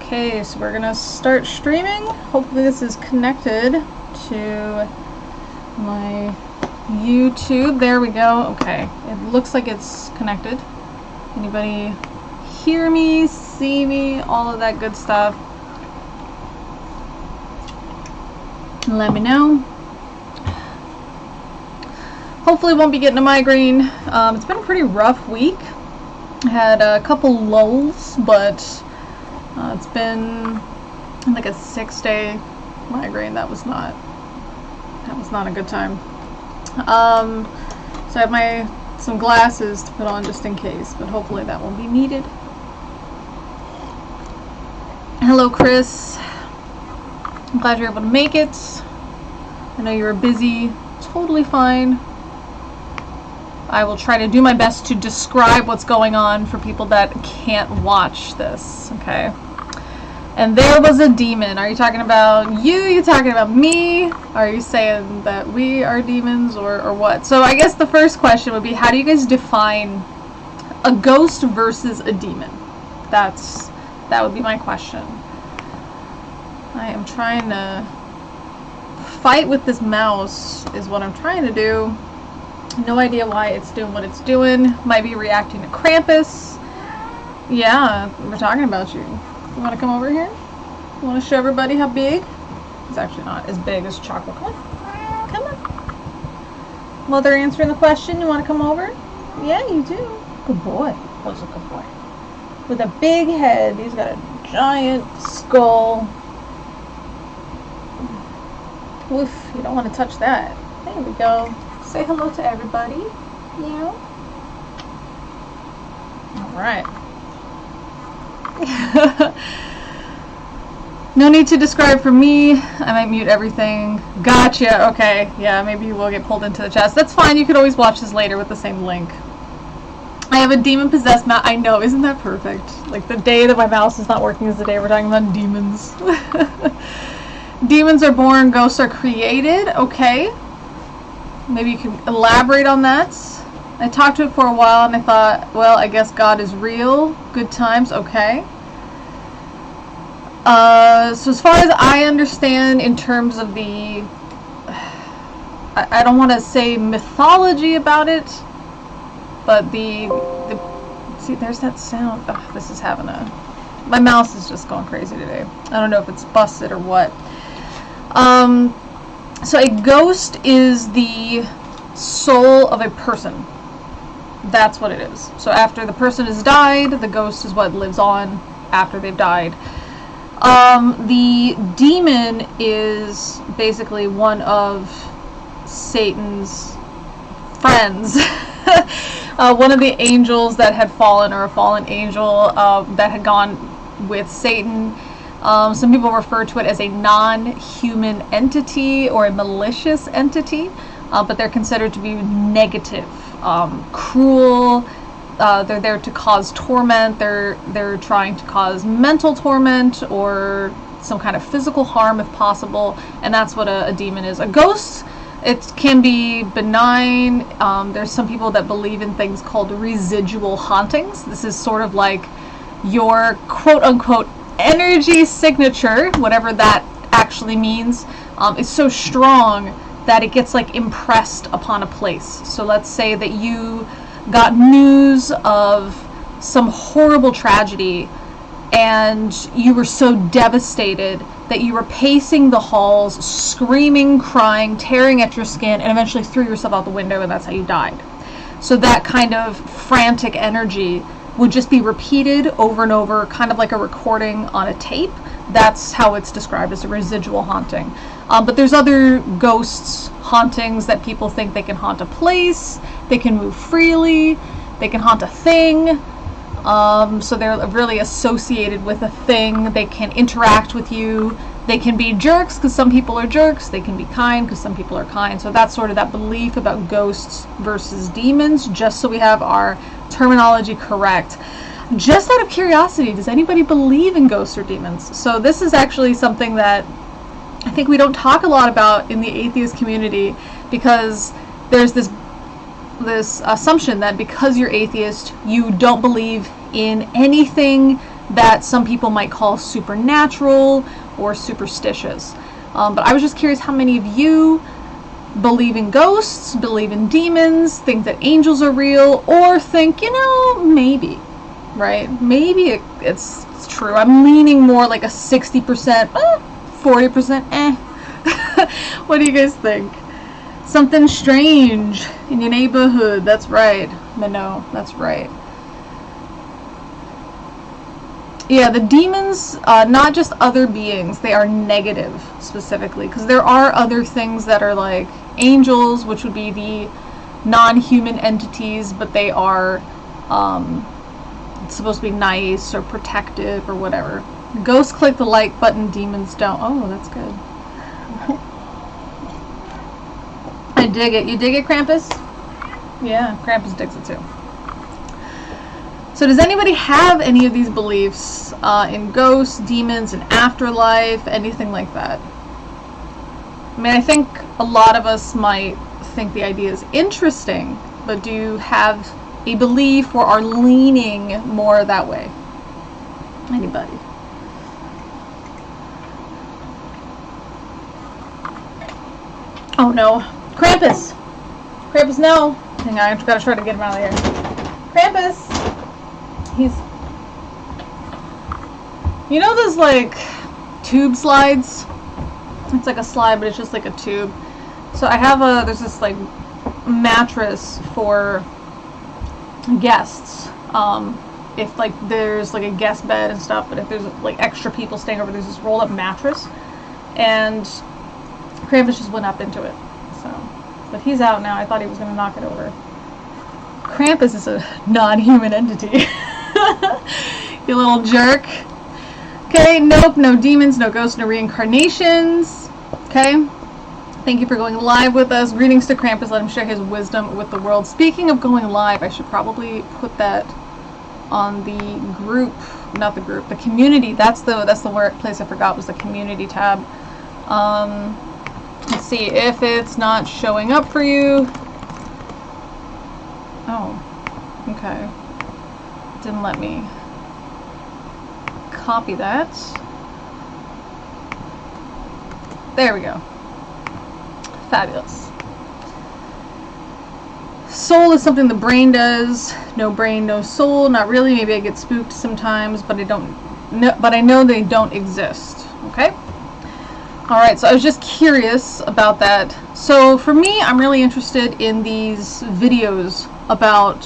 Okay, so we're gonna start streaming. Hopefully this is connected to my YouTube. There we go. Okay, it looks like it's connected. Anybody hear me, see me, all of that good stuff? Let me know. Hopefully won't be getting a migraine. It's been a pretty rough week. I had a couple lulls, but it's been like a 6-day migraine. That was not a good time. So I have some glasses to put on just in case, but hopefully that won't be needed. Hello, Chris. I'm glad you're able to make it. I know you were busy. Totally fine. I will try to do my best to describe what's going on for people that can't watch this, okay? And there was a demon. Are you talking about you? Are you talking about me? Are you saying that we are demons or what? So I guess the first question would be, how do you guys define a ghost versus a demon? That would be my question. I am trying to fight with this mouse is what I'm trying to do. No idea why it's doing what it's doing. Might be reacting to Krampus. Yeah, we're talking about you. You want to come over here? You want to show everybody how big? It's actually not as big as chocolate. Come on. Come on. Mother answering the question. You want to come over? Yeah, you do. Good boy. What's a good boy? With a big head. He's got a giant skull. Oof, you don't want to touch that. There we go. Say hello to everybody. Yeah. Alright. No need to describe for me. I might mute everything. Gotcha. Okay. Yeah, maybe you will get pulled into the chat. That's fine. You could always watch this later with the same link. I have a demon-possessed mouse. I know. Isn't that perfect? Like, the day that my mouse is not working is the day we're talking about demons. Demons are born, ghosts are created. Okay. Maybe you can elaborate on that. I talked to it for a while and I thought, well, I guess God is real. Good times. Okay. So as far as I understand in terms of the... I don't want to say mythology about it, but the see, there's that sound. Oh, this is having a... My mouse is just going crazy today. I don't know if it's busted or what. So a ghost is the soul of a person. That's what it is. So after the person has died, the ghost is what lives on after they've died. The demon is basically one of Satan's friends. One of the angels that had fallen, or a fallen angel that had gone with Satan. Some people refer to it as a non-human entity or a malicious entity, but they're considered to be negative, cruel. They're there to cause torment. They're trying to cause mental torment or some kind of physical harm if possible, and that's what a demon is. A ghost, it can be benign. There's some people that believe in things called residual hauntings. This is sort of like your quote-unquote energy signature, whatever that actually means, is so strong that it gets like impressed upon a place. So let's say that you got news of some horrible tragedy and you were so devastated that you were pacing the halls, screaming, crying, tearing at your skin, and eventually threw yourself out the window, and that's how you died. So that kind of frantic energy would just be repeated over and over, kind of like a recording on a tape. That's how it's described, as a residual haunting. But there's other ghosts, hauntings, that people think they can haunt a place, they can move freely, they can haunt a thing. So they're really associated with a thing. They can interact with you. They can be jerks, because some people are jerks. They can be kind, because some people are kind. So that's sort of that belief about ghosts versus demons, just so we have our terminology correct. Just out of curiosity, does anybody believe in ghosts or demons? So this is actually something that I think we don't talk a lot about in the atheist community, because there's this assumption that because you're atheist, you don't believe in anything that some people might call supernatural or superstitious. But I was just curious how many of you believe in ghosts, believe in demons, think that angels are real, or think, maybe, right? Maybe it's true. I'm leaning more like a 60%, 40%, What do you guys think? Something strange in your neighborhood. That's right. No, that's right. Yeah, the demons, not just other beings, they are negative specifically, because there are other things that are like angels, which would be the non-human entities, but they are supposed to be nice or protective or whatever. Ghosts click the like button, demons don't. Oh, that's good. I dig it. You dig it, Krampus? Yeah, Krampus digs it too. So does anybody have any of these beliefs in ghosts, demons, and afterlife, anything like that? I mean, I think a lot of us might think the idea is interesting, but do you have a belief or are leaning more that way? Anybody? Oh no. Krampus! Krampus, no! Hang on, I've got to try to get him out of here. Krampus! You know those like tube slides? It's like a slide, but it's just like a tube. So I have there's this like mattress for guests. If like there's like a guest bed and stuff, but if there's like extra people staying over, there's this rolled up mattress. And Krampus just went up into it. So, but he's out now. I thought he was going to knock it over. Krampus is a non-human entity. You little jerk. Okay, nope, no demons, no ghosts, no reincarnations. Okay, thank you for going live with us. Greetings to Krampus. Let him share his wisdom with the world. Speaking of going live, I should probably put that on the group, not the group, the community. That's the place I forgot was the community tab. Let's see if it's not showing up for you. Oh, okay. Didn't let me copy that. There we go. Fabulous. Soul is something the brain does. No brain, no soul. Not really. Maybe I get spooked sometimes, but I know they don't exist. Okay? Alright, so I was just curious about that. So for me, I'm really interested in these videos about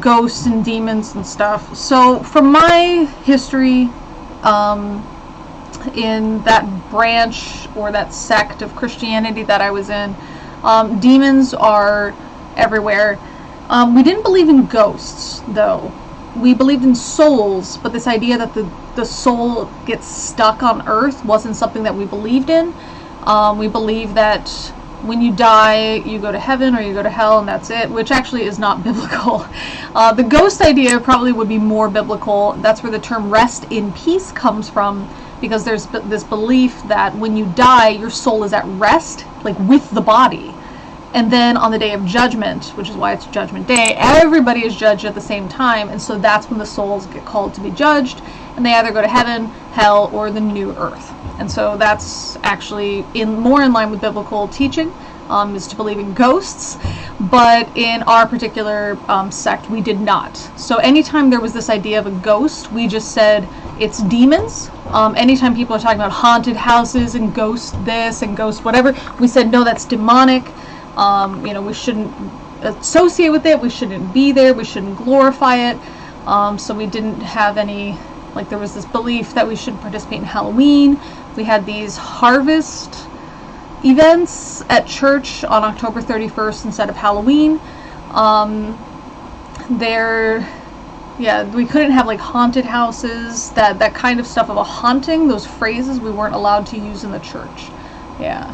ghosts and demons and stuff. So from my history in that branch or that sect of Christianity that I was in, demons are everywhere. We didn't believe in ghosts, though. We believed in souls, but this idea that the soul gets stuck on earth wasn't something that we believed in. We believe that when you die, you go to heaven or you go to hell, and that's it, which actually is not biblical. The ghost idea probably would be more biblical. That's where the term rest in peace comes from, because there's this belief that when you die, your soul is at rest, like with the body. And then on the day of judgment, which is why it's Judgment Day, everybody is judged at the same time, and so that's when the souls get called to be judged, and they either go to heaven, hell, or the new earth. And so that's actually more in line with biblical teaching, is to believe in ghosts. But in our particular sect, we did not. So anytime there was this idea of a ghost, we just said it's demons. Anytime people are talking about haunted houses and ghost this and ghost whatever, we said no, that's demonic. We shouldn't associate with it. We shouldn't be there. We shouldn't glorify it. So we didn't have any, like there was this belief that we shouldn't participate in Halloween. We had these harvest events at church on October 31st instead of Halloween. We couldn't have like haunted houses, that kind of stuff of a haunting, those phrases we weren't allowed to use in the church. Yeah.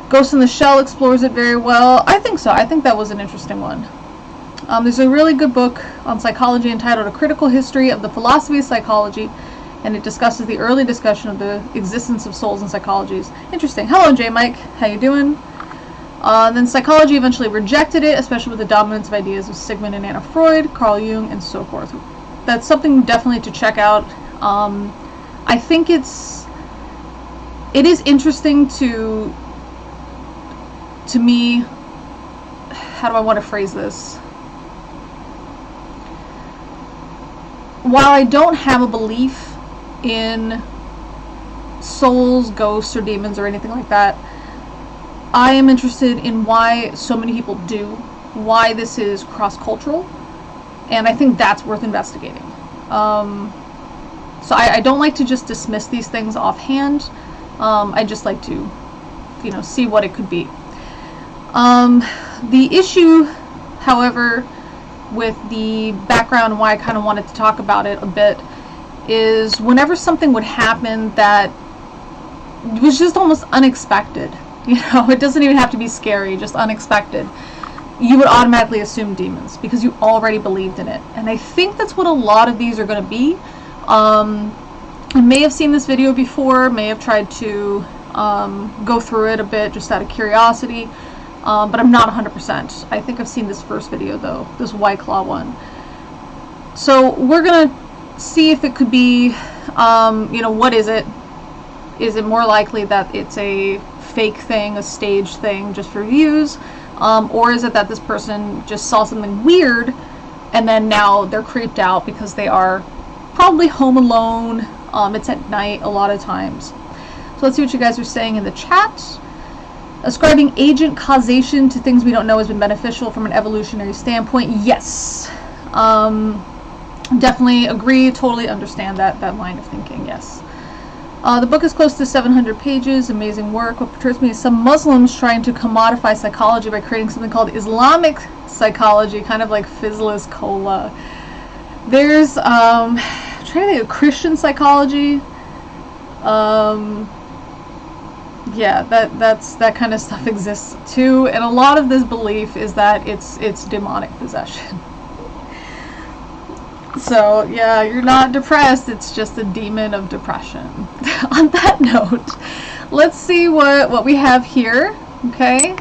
Ghost in the Shell explores it very well. I think so. I think that was an interesting one. There's a really good book on psychology entitled A Critical History of the Philosophy of Psychology, and it discusses the early discussion of the existence of souls and psychologies. Interesting. Hello, J. Mike. How you doing? Then psychology eventually rejected it, especially with the dominance of ideas of Sigmund and Anna Freud, Carl Jung, and so forth. That's something definitely to check out. I think it is interesting to me, how do I want to phrase this? While I don't have a belief in souls, ghosts, or demons, or anything like that, I am interested in why so many people do, why this is cross-cultural, and I think that's worth investigating. So I don't like to just dismiss these things offhand. I just like to, see what it could be. The issue, however, with the background and why I kind of wanted to talk about it a bit is whenever something would happen that was just almost unexpected, it doesn't even have to be scary, just unexpected, you would automatically assume demons because you already believed in it. And I think that's what a lot of these are going to be. I may have seen this video before, may have tried to go through it a bit just out of curiosity, but I'm not 100%. I think I've seen this first video though, this White Claw one. So we're gonna see if it could be, what is it? Is it more likely that it's a fake thing, a staged thing just for views? Or is it that this person just saw something weird and then now they're creeped out because they are probably home alone. It's at night a lot of times. So let's see what you guys are saying in the chat. Ascribing agent causation to things we don't know has been beneficial from an evolutionary standpoint. Yes. Definitely agree, totally understand that line of thinking, yes. The book is close to 700 pages, amazing work. What perturbs me is some Muslims trying to commodify psychology by creating something called Islamic psychology, kind of like Fizl's Cola. There's, I'm trying to think of Christian psychology. Yeah, that kind of stuff exists too, and a lot of this belief is that it's demonic possession. So yeah, you're not depressed, it's just a demon of depression. On that note, let's see what we have here. Okay,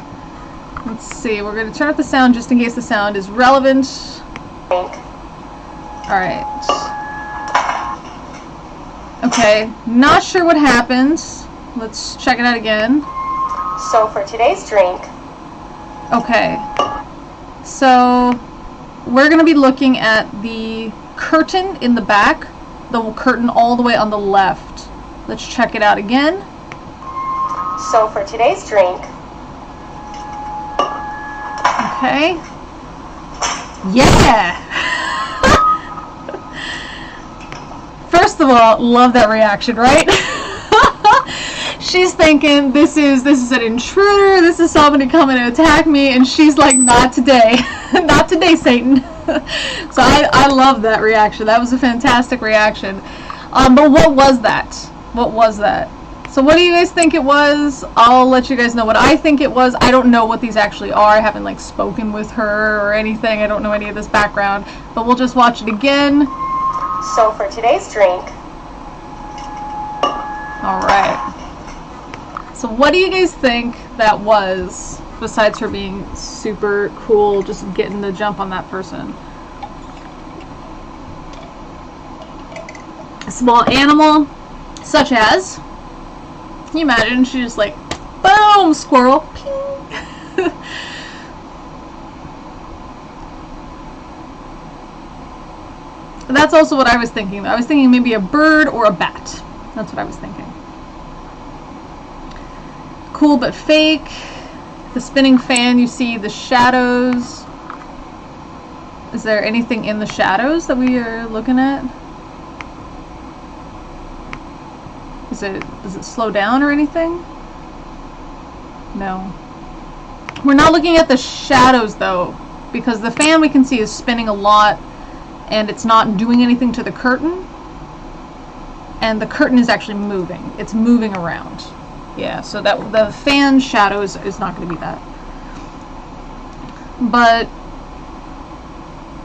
let's see, we're going to turn up the sound just in case the sound is relevant. Alright. Okay, not sure what happens. Let's check it out again. So for today's drink. Okay, so we're going to be looking at the curtain in the back, the curtain all the way on the left. Let's check it out again. So for today's drink. Okay. Yeah! First of all, love that reaction, right? She's thinking this is an intruder, this is somebody coming to attack me, and she's like, not today. Not today, Satan. So I love that reaction. That was a fantastic reaction. But what was that? What was that? So what do you guys think it was? I'll let you guys know what I think it was. I don't know what these actually are. I haven't spoken with her or anything. I don't know any of this background. But we'll just watch it again. So for today's drink. Alright. So what do you guys think that was, besides her being super cool, just getting the jump on that person? A small animal, such as, can you imagine, she's just like, boom, squirrel, ping. That's also what I was thinking. I was thinking maybe a bird or a bat. That's what I was thinking. Cool but fake. The spinning fan, you see the shadows. Is there anything in the shadows that we are looking at? Does it slow down or anything? No. We're not looking at the shadows though, because the fan we can see is spinning a lot and it's not doing anything to the curtain. And the curtain is actually moving. It's moving around. Yeah, so that the fan shadows is not going to be that. But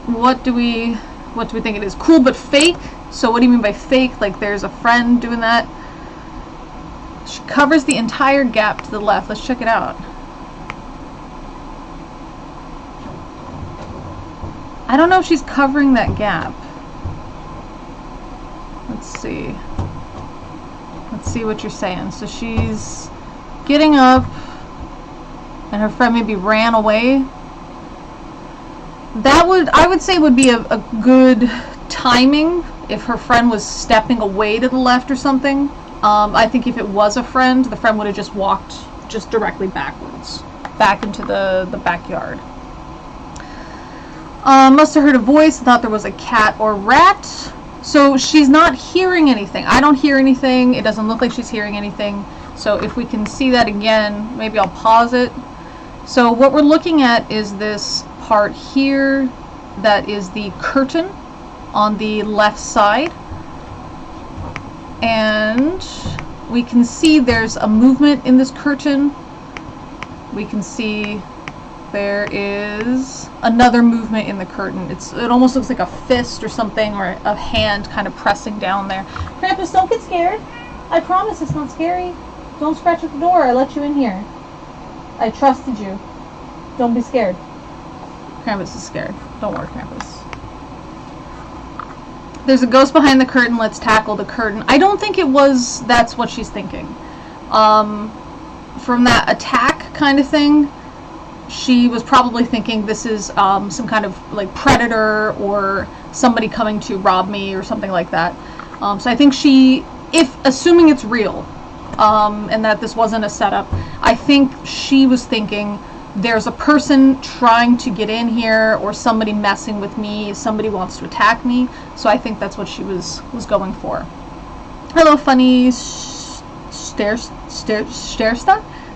what do we think it is? Cool but fake. So what do you mean by fake? Like there's a friend doing that. She covers the entire gap to the left. Let's check it out. I don't know if she's covering that gap. Let's see. Let's see what you're saying. So she's getting up, and her friend maybe ran away. That would, I would say, would be a good timing if her friend was stepping away to the left or something. I think if it was a friend, the friend would have just walked just directly backwards, back into the backyard. Must have heard a voice, thought there was a cat or rat. So she's not hearing anything. I don't hear anything. It doesn't look like she's hearing anything. So if we can see that again, maybe I'll pause it. So what we're looking at is this part here that is the curtain on the left side. And we can see there's a movement in this curtain. We can see there is another movement in the curtain. It almost looks like a fist or something, or a hand kind of pressing down there. Krampus, don't get scared. I promise it's not scary. Don't scratch at the door. I let you in here. I trusted you. Don't be scared. Krampus is scared. Don't worry, Krampus. There's a ghost behind the curtain. Let's tackle the curtain. I don't think that's what she's thinking. From that attack kind of thing, she was probably thinking this is some kind of like predator or somebody coming to rob me or something like that. So I think assuming it's real, and that this wasn't a setup, I think she was thinking there's a person trying to get in here, or somebody messing with me, somebody wants to attack me. So I think that's what she was going for. Hello, funny Stersta?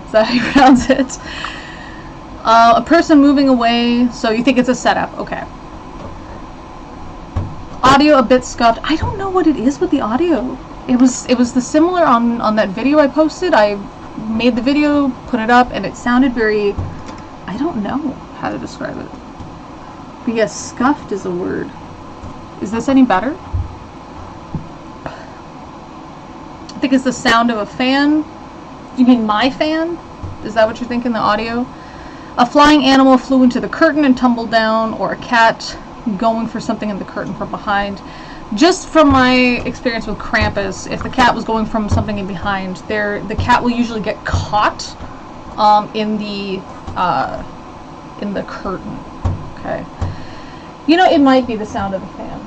Is that how you pronounce it? A person moving away, so you think it's a setup. Okay. Audio a bit scuffed. I don't know what it is with the audio. It was the similar on that video I posted. I made the video, put it up, and it sounded very, I don't know how to describe it. But yes, scuffed is a word. Is this any better? I think it's the sound of a fan. You mean my fan? Is that what you're thinking, the audio? A flying animal flew into the curtain and tumbled down, or a cat going for something in the curtain from behind. Just from my experience with Krampus, if the cat was going from something in behind, the cat will usually get caught in the curtain. Okay. You know, it might be the sound of the fan.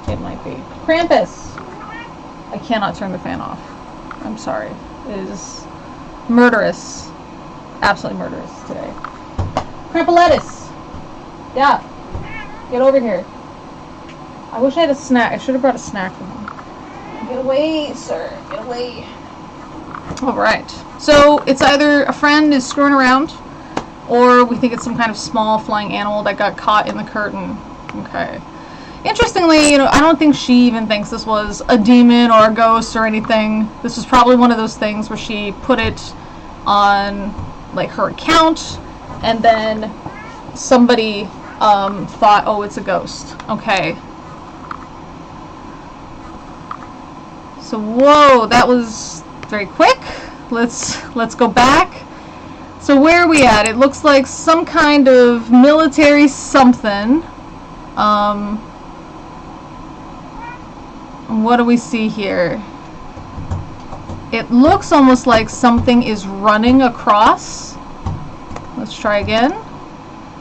It might be. Krampus! I cannot turn the fan off. I'm sorry. It is murderous. Absolutely murderous today. Crampolettus! Yeah. Get over here. I wish I had a snack. I should have brought a snack for him. Get away, sir. Get away. Alright. So, it's either a friend is screwing around, or we think it's some kind of small flying animal that got caught in the curtain. Okay. Interestingly, I don't think she even thinks this was a demon or a ghost or anything. This was probably one of those things where she put it on, like, her account, and then somebody thought, oh, it's a ghost. Okay. So, whoa, that was very quick. Let's go back. So where are we at? It looks like some kind of military something. What do we see here? It looks almost like something is running across. Let's try again.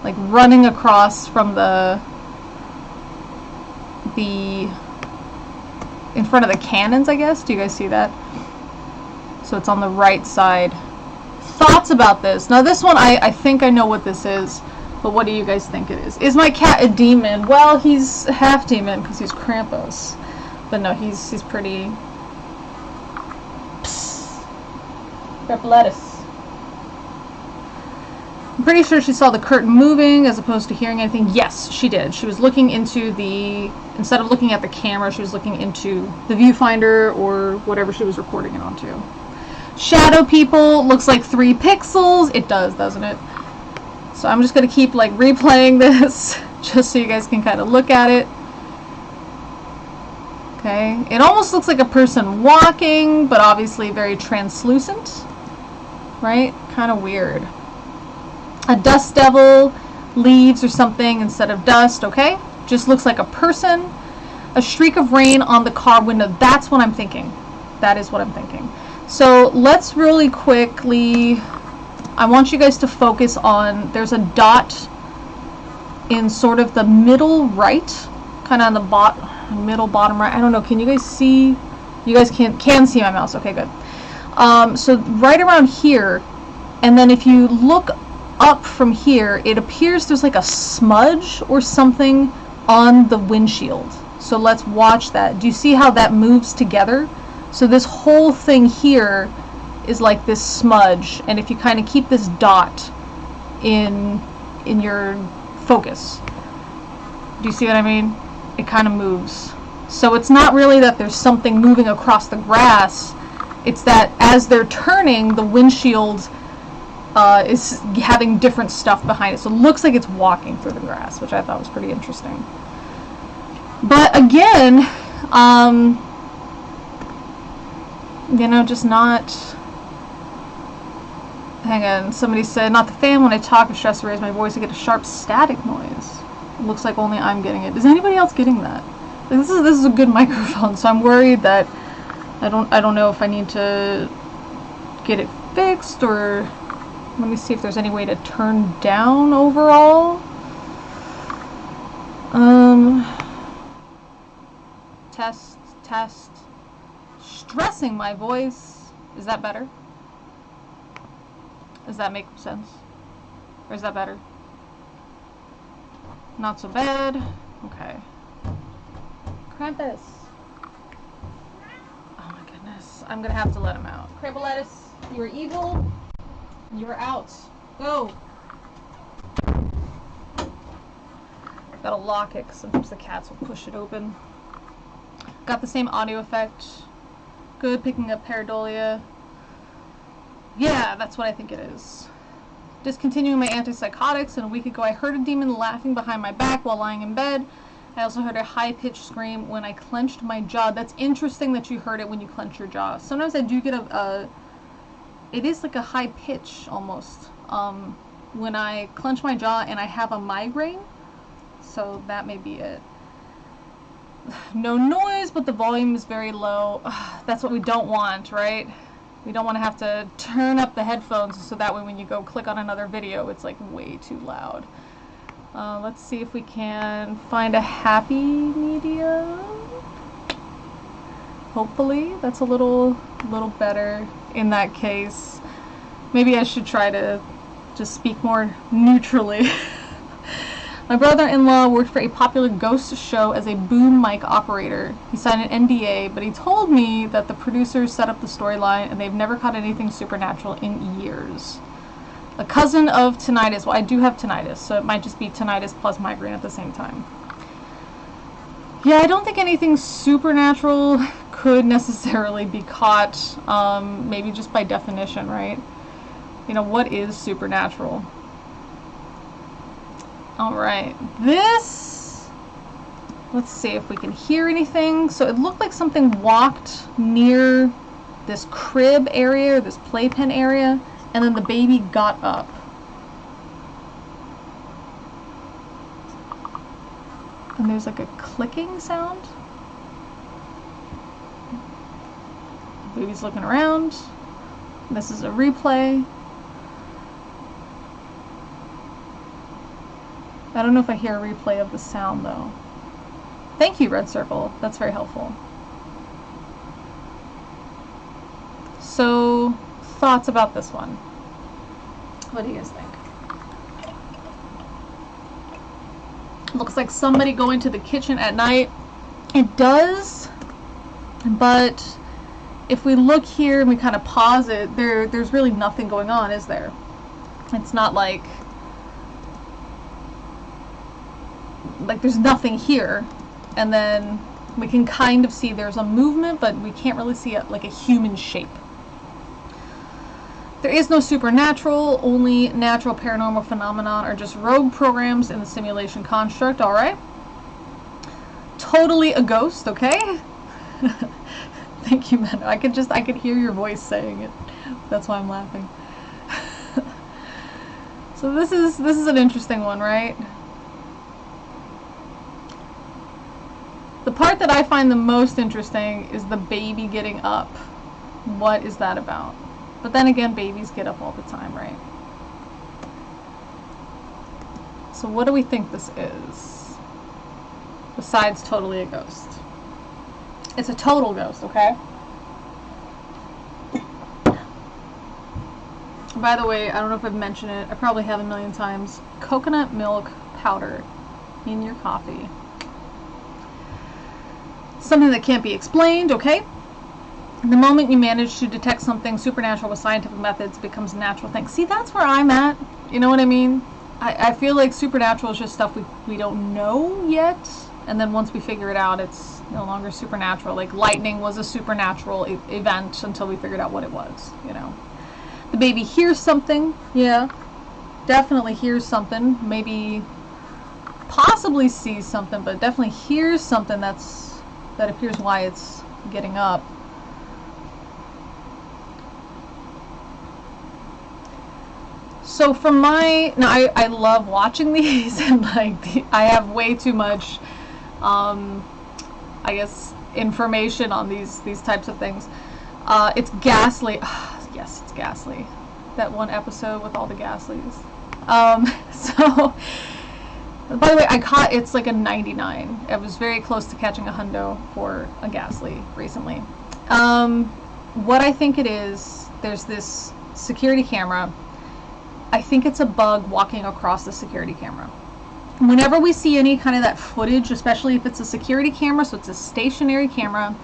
Like running across from the in front of the cannons, I guess. Do you guys see that? So it's on the right side. Thoughts about this? Now this one, I think I know what this is, but what do you guys think it is? Is my cat a demon? Well, he's half demon because he's Krampus. But no, he's pretty... Psst. Lettuce. I'm pretty sure she saw the curtain moving as opposed to hearing anything. Yes, she did. She was looking into instead of looking at the camera, she was looking into the viewfinder or whatever she was recording it onto. Shadow people, looks like 3 pixels. It does, doesn't it? So I'm just going to keep like replaying this just so you guys can kind of look at it. Okay, it almost looks like a person walking, but obviously very translucent, right? Kind of weird. A dust devil, leaves or something instead of dust, okay? Just looks like a person. A streak of rain on the car window. That's what I'm thinking. That is what I'm thinking. So let's really quickly, I want you guys to focus on, there's a dot in sort of the middle right, kind of on the middle bottom right. I don't know, can you guys see? You guys can see my mouse. Okay, good. So right around here, and then if you look up from here, it appears there's like a smudge or something on the windshield. So let's watch that. Do you see how that moves together? So this whole thing here is like this smudge, and if you kind of keep this dot in your focus, do you see what I mean? It kind of moves. So it's not really that there's something moving across the grass, it's that as they're turning, the windshield is having different stuff behind it. So it looks like it's walking through the grass, which I thought was pretty interesting. But again, you know, just not... Hang on, somebody said, not the fan. When I talk and stress to raise my voice, I get a sharp static noise. It looks like only I'm getting it. Is anybody else getting that? Like, this is a good microphone, so I'm worried that I don't know if I need to get it fixed, or let me see if there's any way to turn down overall. Test. Stressing my voice. Is that better? Does that make sense? Or is that better? Not so bad. Okay. Krampus. Oh my goodness. I'm gonna have to let him out. Crampolettus, you are evil. You are out. Go. Gotta lock it because sometimes the cats will push it open. Got the same audio effect. Good, picking up pareidolia. Yeah, that's what I think it is. Discontinuing my antipsychotics, and a week ago I heard a demon laughing behind my back while lying in bed. I also heard a high-pitched scream when I clenched my jaw. That's interesting that you heard it when you clench your jaw. Sometimes I do get it is like a high pitch almost when I clench my jaw and I have a migraine. So that may be it. No noise, but the volume is very low. That's what we don't want, right? We don't want to have to turn up the headphones so that way when you go click on another video, it's like way too loud. Let's see if we can find a happy medium. Hopefully, that's a little better in that case. Maybe I should try to just speak more neutrally. My brother-in-law worked for a popular ghost show as a boom mic operator. He signed an NDA, but he told me that the producers set up the storyline and they've never caught anything supernatural in years. A cousin of tinnitus. Well, I do have tinnitus, so it might just be tinnitus plus migraine at the same time. Yeah, I don't think anything supernatural could necessarily be caught, maybe just by definition, right? You know, what is supernatural? Alright, this, let's see if we can hear anything. So it looked like something walked near this crib area, this playpen area, and then the baby got up. And there's like a clicking sound. The baby's looking around. This is a replay. I don't know if I hear a replay of the sound though. Thank you, Red Circle. That's very helpful. So, thoughts about this one? What do you guys think? Looks like somebody going to the kitchen at night. It does, but if we look here and we kind of pause it, there's really nothing going on, is there? It's not like there's nothing here, and then we can kind of see there's a movement, but we can't really see like a human shape. There is no supernatural, only natural paranormal phenomenon are just rogue programs in the simulation construct. Alright. Totally a ghost, okay? Thank you, man. I could hear your voice saying it. That's why I'm laughing. So this is an interesting one, right? The part that I find the most interesting is the baby getting up. What is that about? But then again, babies get up all the time, right? So what do we think this is? Besides totally a ghost. It's a total ghost, okay? By the way, I don't know if I've mentioned it. I probably have a million times. Coconut milk powder in your coffee. Something that can't be explained, okay? The moment you manage to detect something supernatural with scientific methods, it becomes a natural thing. See, that's where I'm at. You know what I mean? I feel like supernatural is just stuff we don't know yet. And then once we figure it out, it's no longer supernatural. Like lightning was a supernatural event until we figured out what it was, you know. The baby hears something. Yeah, definitely hears something. Maybe possibly sees something, but definitely hears something that appears why it's getting up. So from my, now I love watching these, and like I have way too much, I guess, information on these types of things. It's ghastly. Yes, it's ghastly. That one episode with all the ghastlies. So, by the way, I caught, it's like a 99. I was very close to catching a hundo for a ghastly recently. What I think it is, there's this security camera. I think it's a bug walking across the security camera. Whenever we see any kind of that footage, especially if it's a security camera, so it's a stationary camera,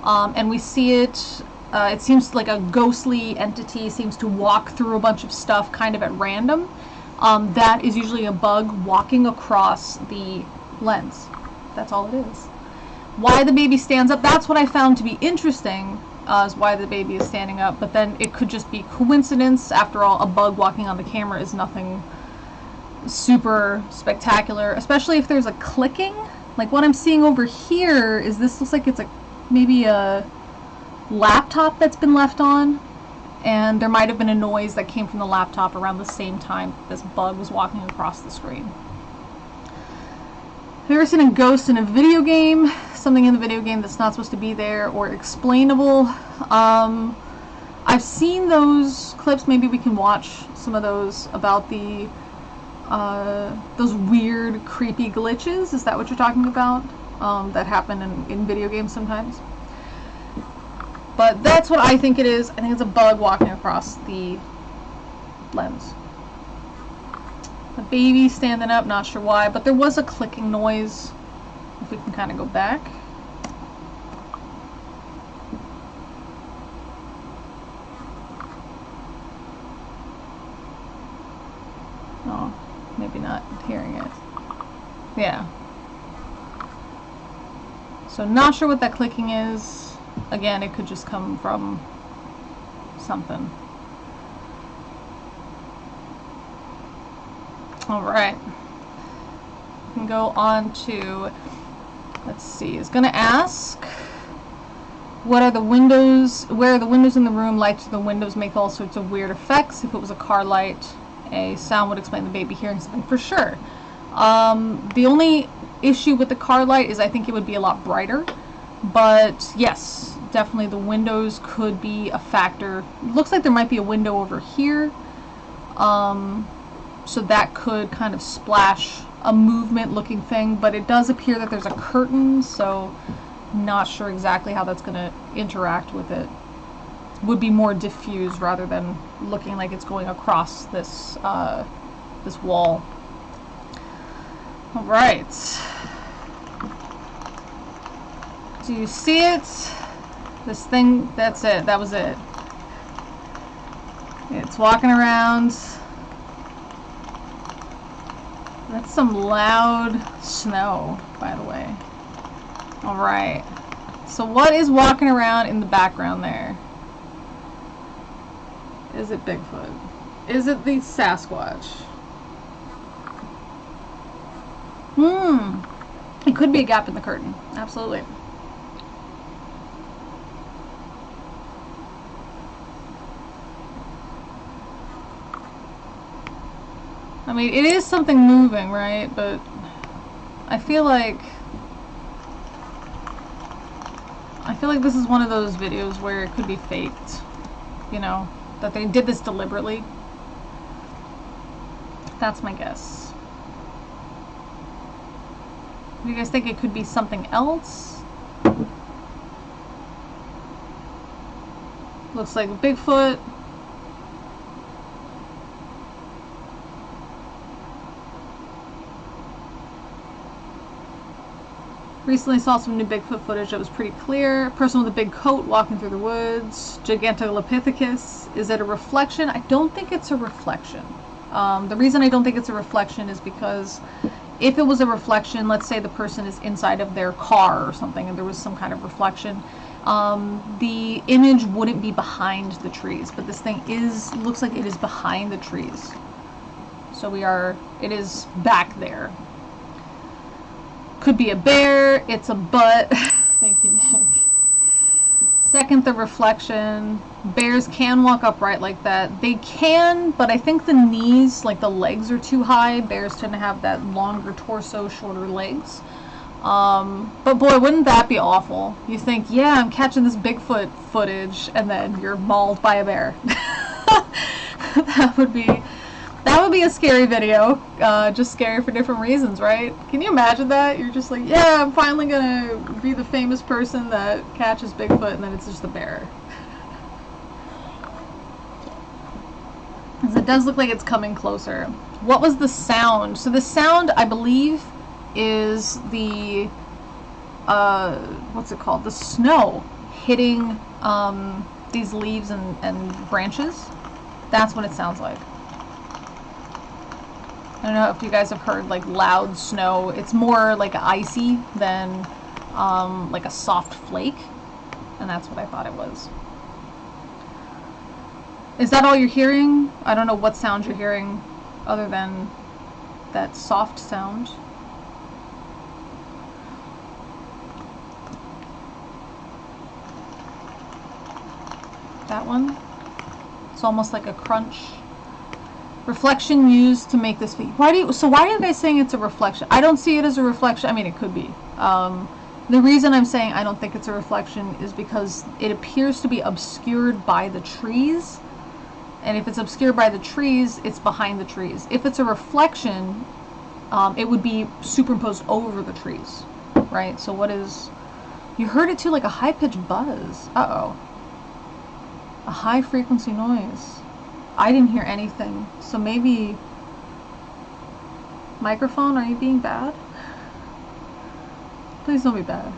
and we see it, it seems like a ghostly entity seems to walk through a bunch of stuff kind of at random. That is usually a bug walking across the lens. That's all it is. Why the baby stands up, that's what I found to be interesting, is why the baby is standing up. But then it could just be coincidence. After all, a bug walking on the camera is nothing super spectacular, especially if there's a clicking. Like what I'm seeing over here is, this looks like it's maybe a laptop that's been left on, and there might have been a noise that came from the laptop around the same time this bug was walking across the screen. Have you ever seen a ghost in a video game? Something in the video game that's not supposed to be there or explainable? I've seen those clips. Maybe we can watch some of those about the those weird, creepy glitches. Is that what you're talking about? That happen in video games sometimes. But that's what I think it is. I think it's a bug walking across the lens. The baby standing up, not sure why, but there was a clicking noise. If we can kind of go back. Oh, maybe not hearing it. Yeah. So not sure what that clicking is. Again, it could just come from something. Alright. We can go on to, let's see, it's going to ask, what are the windows, where are the windows in the room? Lights to the windows make all sorts of weird effects. If it was a car light, a sound would explain the baby hearing something for sure. The only issue with the car light is I think it would be a lot brighter. But yes, definitely the windows could be a factor. It looks like there might be a window over here. So that could kind of splash a movement looking thing, but it does appear that there's a curtain, so not sure exactly how that's going to interact with it. Would be more diffused rather than looking like it's going across this this wall. All right. Do you see it? This thing, that's it. That was it. It's walking around. That's some loud snow, by the way. Alright. So what is walking around in the background there? Is it Bigfoot? Is it the Sasquatch? It could be a gap in the curtain. Absolutely. I mean, it is something moving, right? But I feel like this is one of those videos where it could be faked, you know, that they did this deliberately. That's my guess. Do you guys think it could be something else? Looks like Bigfoot. Recently saw some new Bigfoot footage that was pretty clear. A person with a big coat walking through the woods. Gigantolopithecus. Is it a reflection? I don't think it's a reflection. The reason I don't think it's a reflection is because if it was a reflection, let's say the person is inside of their car or something and there was some kind of reflection, the image wouldn't be behind the trees. But this thing looks like it is behind the trees. So it is back there. Could be a bear, it's a butt. Thank you, Nick. Second, the reflection. Bears can walk upright like that. They can, but I think the knees, like the legs, are too high. Bears tend to have that longer torso, shorter legs. But boy, wouldn't that be awful? You think, yeah, I'm catching this Bigfoot footage, and then you're mauled by a bear. That would be a scary video. Just scary for different reasons, right? Can you imagine that? You're just like, yeah, I'm finally gonna be the famous person that catches Bigfoot, and then it's just a bear. Because it does look like it's coming closer. What was the sound? So the sound, I believe, is the, what's it called? The snow hitting these leaves and branches. That's what it sounds like. I don't know if you guys have heard like loud snow. It's more like icy than like a soft flake. And that's what I thought it was. Is that all you're hearing? I don't know what sound you're hearing other than that soft sound. That one? It's almost like a crunch. Reflection used to make this video. Why are you guys saying it's a reflection? I don't see it as a reflection. I mean, it could be. The reason I'm saying I don't think it's a reflection is because it appears to be obscured by the trees. And if it's obscured by the trees, it's behind the trees. If it's a reflection, it would be superimposed over the trees, right? So what is... You heard it too, like a high-pitched buzz. Uh-oh. A high-frequency noise. I didn't hear anything. So maybe... Microphone, are you being bad? Please don't be bad.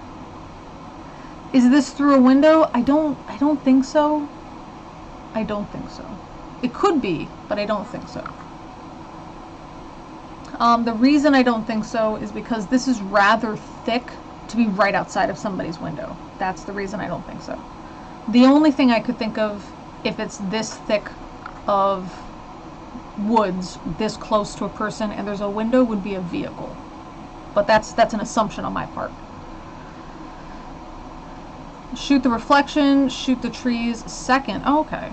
Is this through a window? I don't think so. I don't think so. It could be, but I don't think so. The reason I don't think so is because this is rather thick to be right outside of somebody's window. That's the reason I don't think so. The only thing I could think of, if it's this thick of woods, this close to a person, and there's a window, would be a vehicle. But that's an assumption on my part. Shoot the reflection, shoot the trees. Second, oh, okay.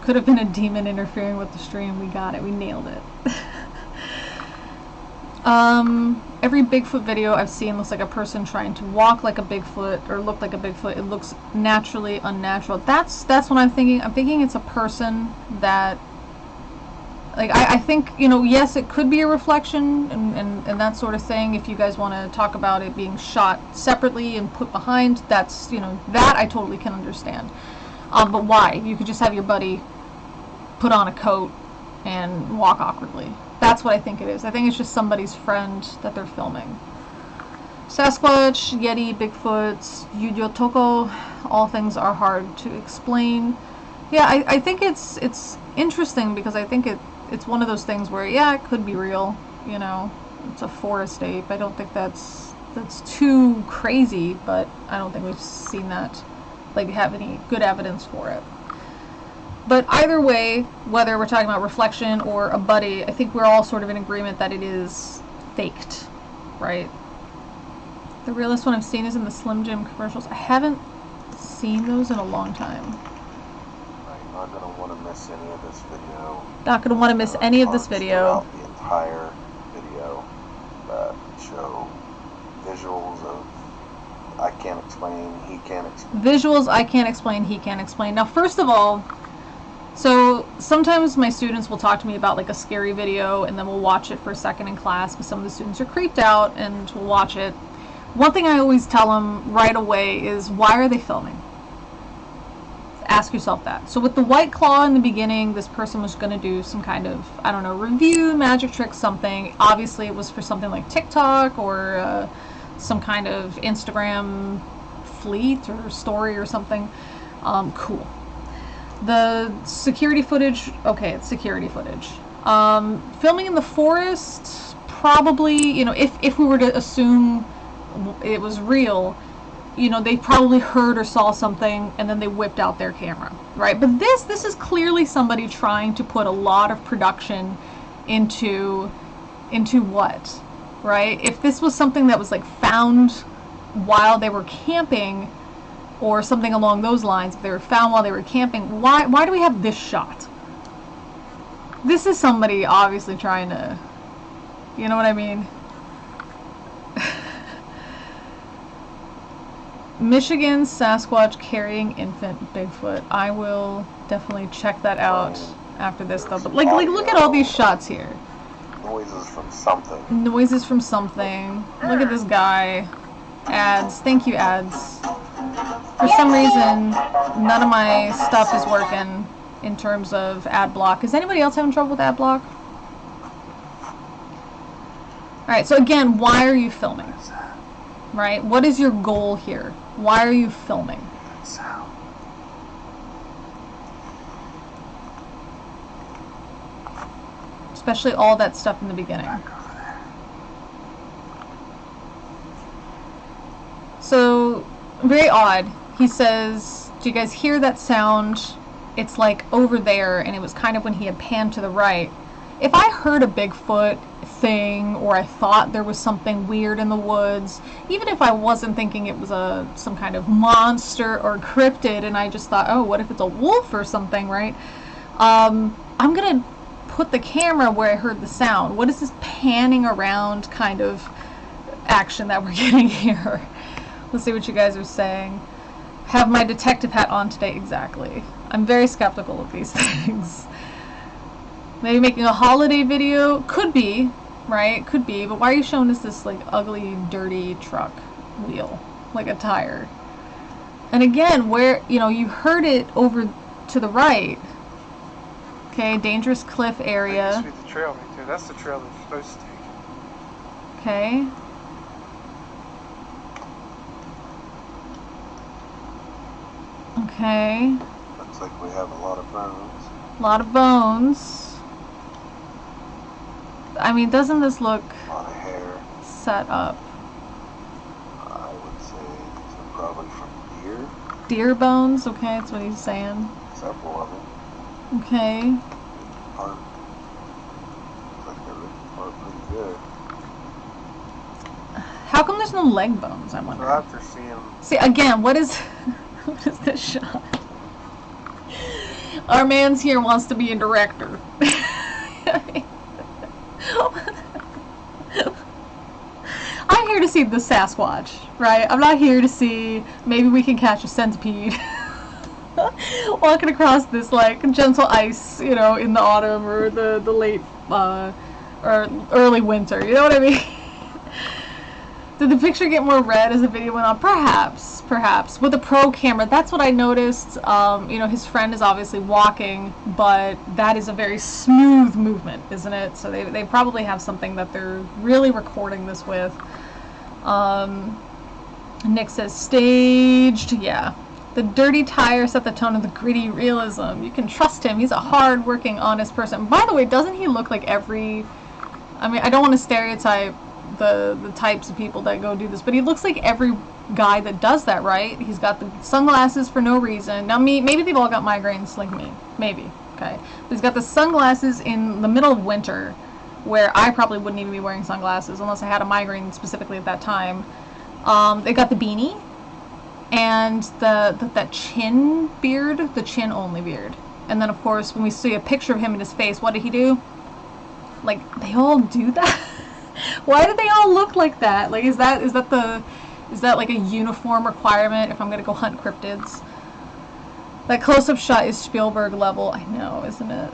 Could have been a demon interfering with the stream. We got it. We nailed it. Every Bigfoot video I've seen looks like a person trying to walk like a Bigfoot or look like a Bigfoot. It looks naturally unnatural. That's what I'm thinking. I'm thinking it's a person that, like, I think, you know, yes, it could be a reflection and that sort of thing. If you guys want to talk about it being shot separately and put behind, that's, you know, that I totally can understand. But why? You could just have your buddy put on a coat and walk awkwardly. That's what I think it is. I think it's just somebody's friend that they're filming. Sasquatch, Yeti, Bigfoot, Yuyotoko, all things are hard to explain. Yeah, I think it's interesting because I think it's one of those things where, yeah, it could be real, you know. It's a forest ape. I don't think that's too crazy, but I don't think we've seen that, like, have any good evidence for it. But either way, whether we're talking about reflection or a buddy, I think we're all sort of in agreement that it is faked, right? The realest one I've seen is in the Slim Jim commercials. I haven't seen those in a long time. Not going to want to miss any of this video. Not going to want to miss any of this video. Throughout the entire video that show visuals of I can't explain, he can't explain. Visuals I can't explain, he can't explain. Now, first of all, so sometimes my students will talk to me about like a scary video, and then we'll watch it for a second in class because some of the students are creeped out, and we'll watch it. One thing I always tell them right away is, why are they filming? Ask yourself that. So with the white claw in the beginning, this person was going to do some kind of, I don't know, review, magic trick, something. Obviously it was for something like TikTok or some kind of Instagram fleet or story or something. Cool. The security footage, okay, it's security footage. Filming in the forest, probably, you know, if we were to assume it was real, you know, they probably heard or saw something and then they whipped out their camera, right? But this is clearly somebody trying to put a lot of production into what, right? If this was something that was like found while they were camping or something along those lines, if they were found while they were camping, why do we have this shot? This is somebody obviously trying to, you know what I mean? Michigan Sasquatch carrying infant Bigfoot. I will definitely check that out after this though. But like look at all these shots here. Noises from something. Noises from something. Look at this guy. Ads. Thank you, ads. For some reason, none of my stuff is working in terms of ad block. Is anybody else having trouble with ad block? Alright, so again, why are you filming? Right? What is your goal here? Why are you filming? Especially all that stuff in the beginning. So, very odd. He says, do you guys hear that sound? It's like over there, and it was kind of when he had panned to the right. If I heard a Bigfoot thing, or I thought there was something weird in the woods, even if I wasn't thinking it was some kind of monster or cryptid, and I just thought, oh, what if it's a wolf or something, right? I'm gonna put the camera where I heard the sound. What is this panning around kind of action that we're getting here? Let's see what you guys are saying. Have my detective hat on today. Exactly. I'm very skeptical of these things. Maybe making a holiday video? Could be, right? Could be. But why are you showing us this like ugly, dirty truck wheel? Like a tire. And again, where, you know, you heard it over to the right. Okay, dangerous cliff area. That used to be the trail right there. That's the trail that you're supposed to take. Okay. Okay. Looks like we have a lot of bones. A lot of bones. I mean, doesn't this look A lot of hair. set up? I would say these are probably from deer. Deer bones? Okay, that's what he's saying. Several of them. Okay. Part. Looks like they're ripped apart pretty good. How come there's no leg bones, I wonder? We'll have to see him. See, again, what is what is this shot? Our man's here wants to be a director. I'm here to see the Sasquatch, right? I'm not here to see, maybe we can catch a centipede walking across this like gentle ice, you know, in the autumn or the late or early winter, you know what I mean? Did the picture get more red as the video went on? Perhaps, perhaps. With a pro camera, that's what I noticed. You know, his friend is obviously walking, but that is a very smooth movement, isn't it? So they probably have something that they're really recording this with. Nick says, staged. Yeah. The dirty tire set the tone of the gritty realism. You can trust him. He's a hard-working, honest person. By the way, doesn't he look like every... I mean, I don't want to stereotype the types of people that go do this, but he looks like every guy that does that, right? He's got the sunglasses for no reason. Now, maybe they've all got migraines like me. Maybe. Okay. But he's got the sunglasses in the middle of winter, where I probably wouldn't even be wearing sunglasses unless I had a migraine specifically at that time. They got the beanie and that chin beard, the chin only beard. And then, of course, when we see a picture of him and his face, what did he do? Like, they all do that? Why do they all look like that? Like, is that like a uniform requirement if I'm gonna go hunt cryptids? That close-up shot is Spielberg level. I know, isn't it?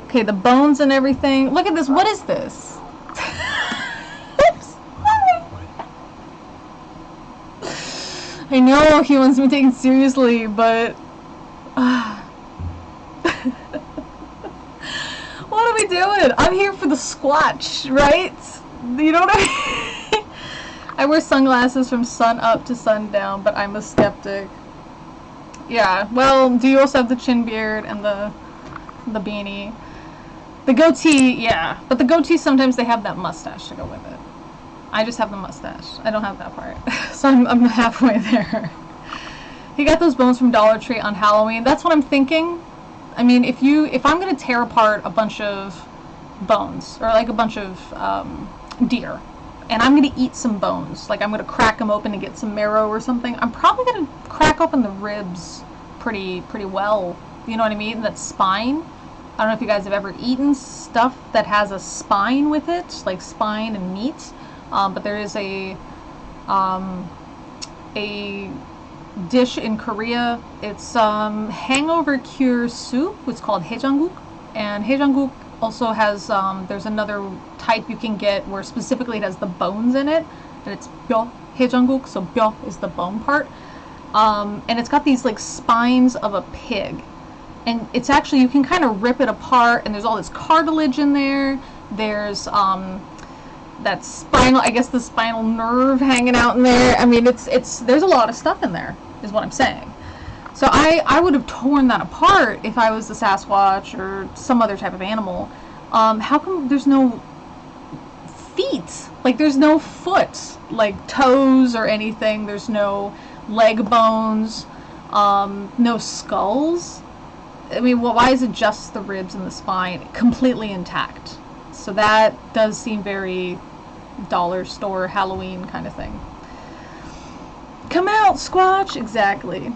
Okay, the bones and everything. Look at this. What is this? I know he wants me taken seriously, but what are we doing? I'm here for the Squatch, right? You know what I mean? I wear sunglasses from sun up to sundown, but I'm a skeptic. Yeah, well, do you also have the chin beard and the beanie? The goatee, yeah. But the goatee, sometimes they have that mustache to go with it. I just have the mustache. I don't have that part. So I'm halfway there. He got those bones from Dollar Tree on Halloween. That's what I'm thinking. I mean, if I'm going to tear apart a bunch of bones, or like a bunch of deer, and I'm going to eat some bones, like I'm going to crack them open and get some marrow or something, I'm probably going to crack open the ribs pretty well. You know what I mean? That spine. I don't know if you guys have ever eaten stuff that has a spine with it, like spine and meat. But there is a dish in Korea. It's hangover cure soup. It's called haejangguk, and haejangguk also has there's another type you can get where specifically it has the bones in it, and it's 뼈 haejangguk. So 뼈 is the bone part, and it's got these like spines of a pig, and it's actually, you can kind of rip it apart, and there's all this cartilage in there. There's that spinal, I guess the spinal nerve hanging out in there. I mean, there's a lot of stuff in there, is what I'm saying. So I would have torn that apart if I was the Sasquatch or some other type of animal. How come there's no feet? Like, there's no foot, like toes or anything. There's no leg bones, no skulls. I mean, well, why is it just the ribs and the spine completely intact? So that does seem very dollar store Halloween kind of thing. Come out, Squatch! Exactly.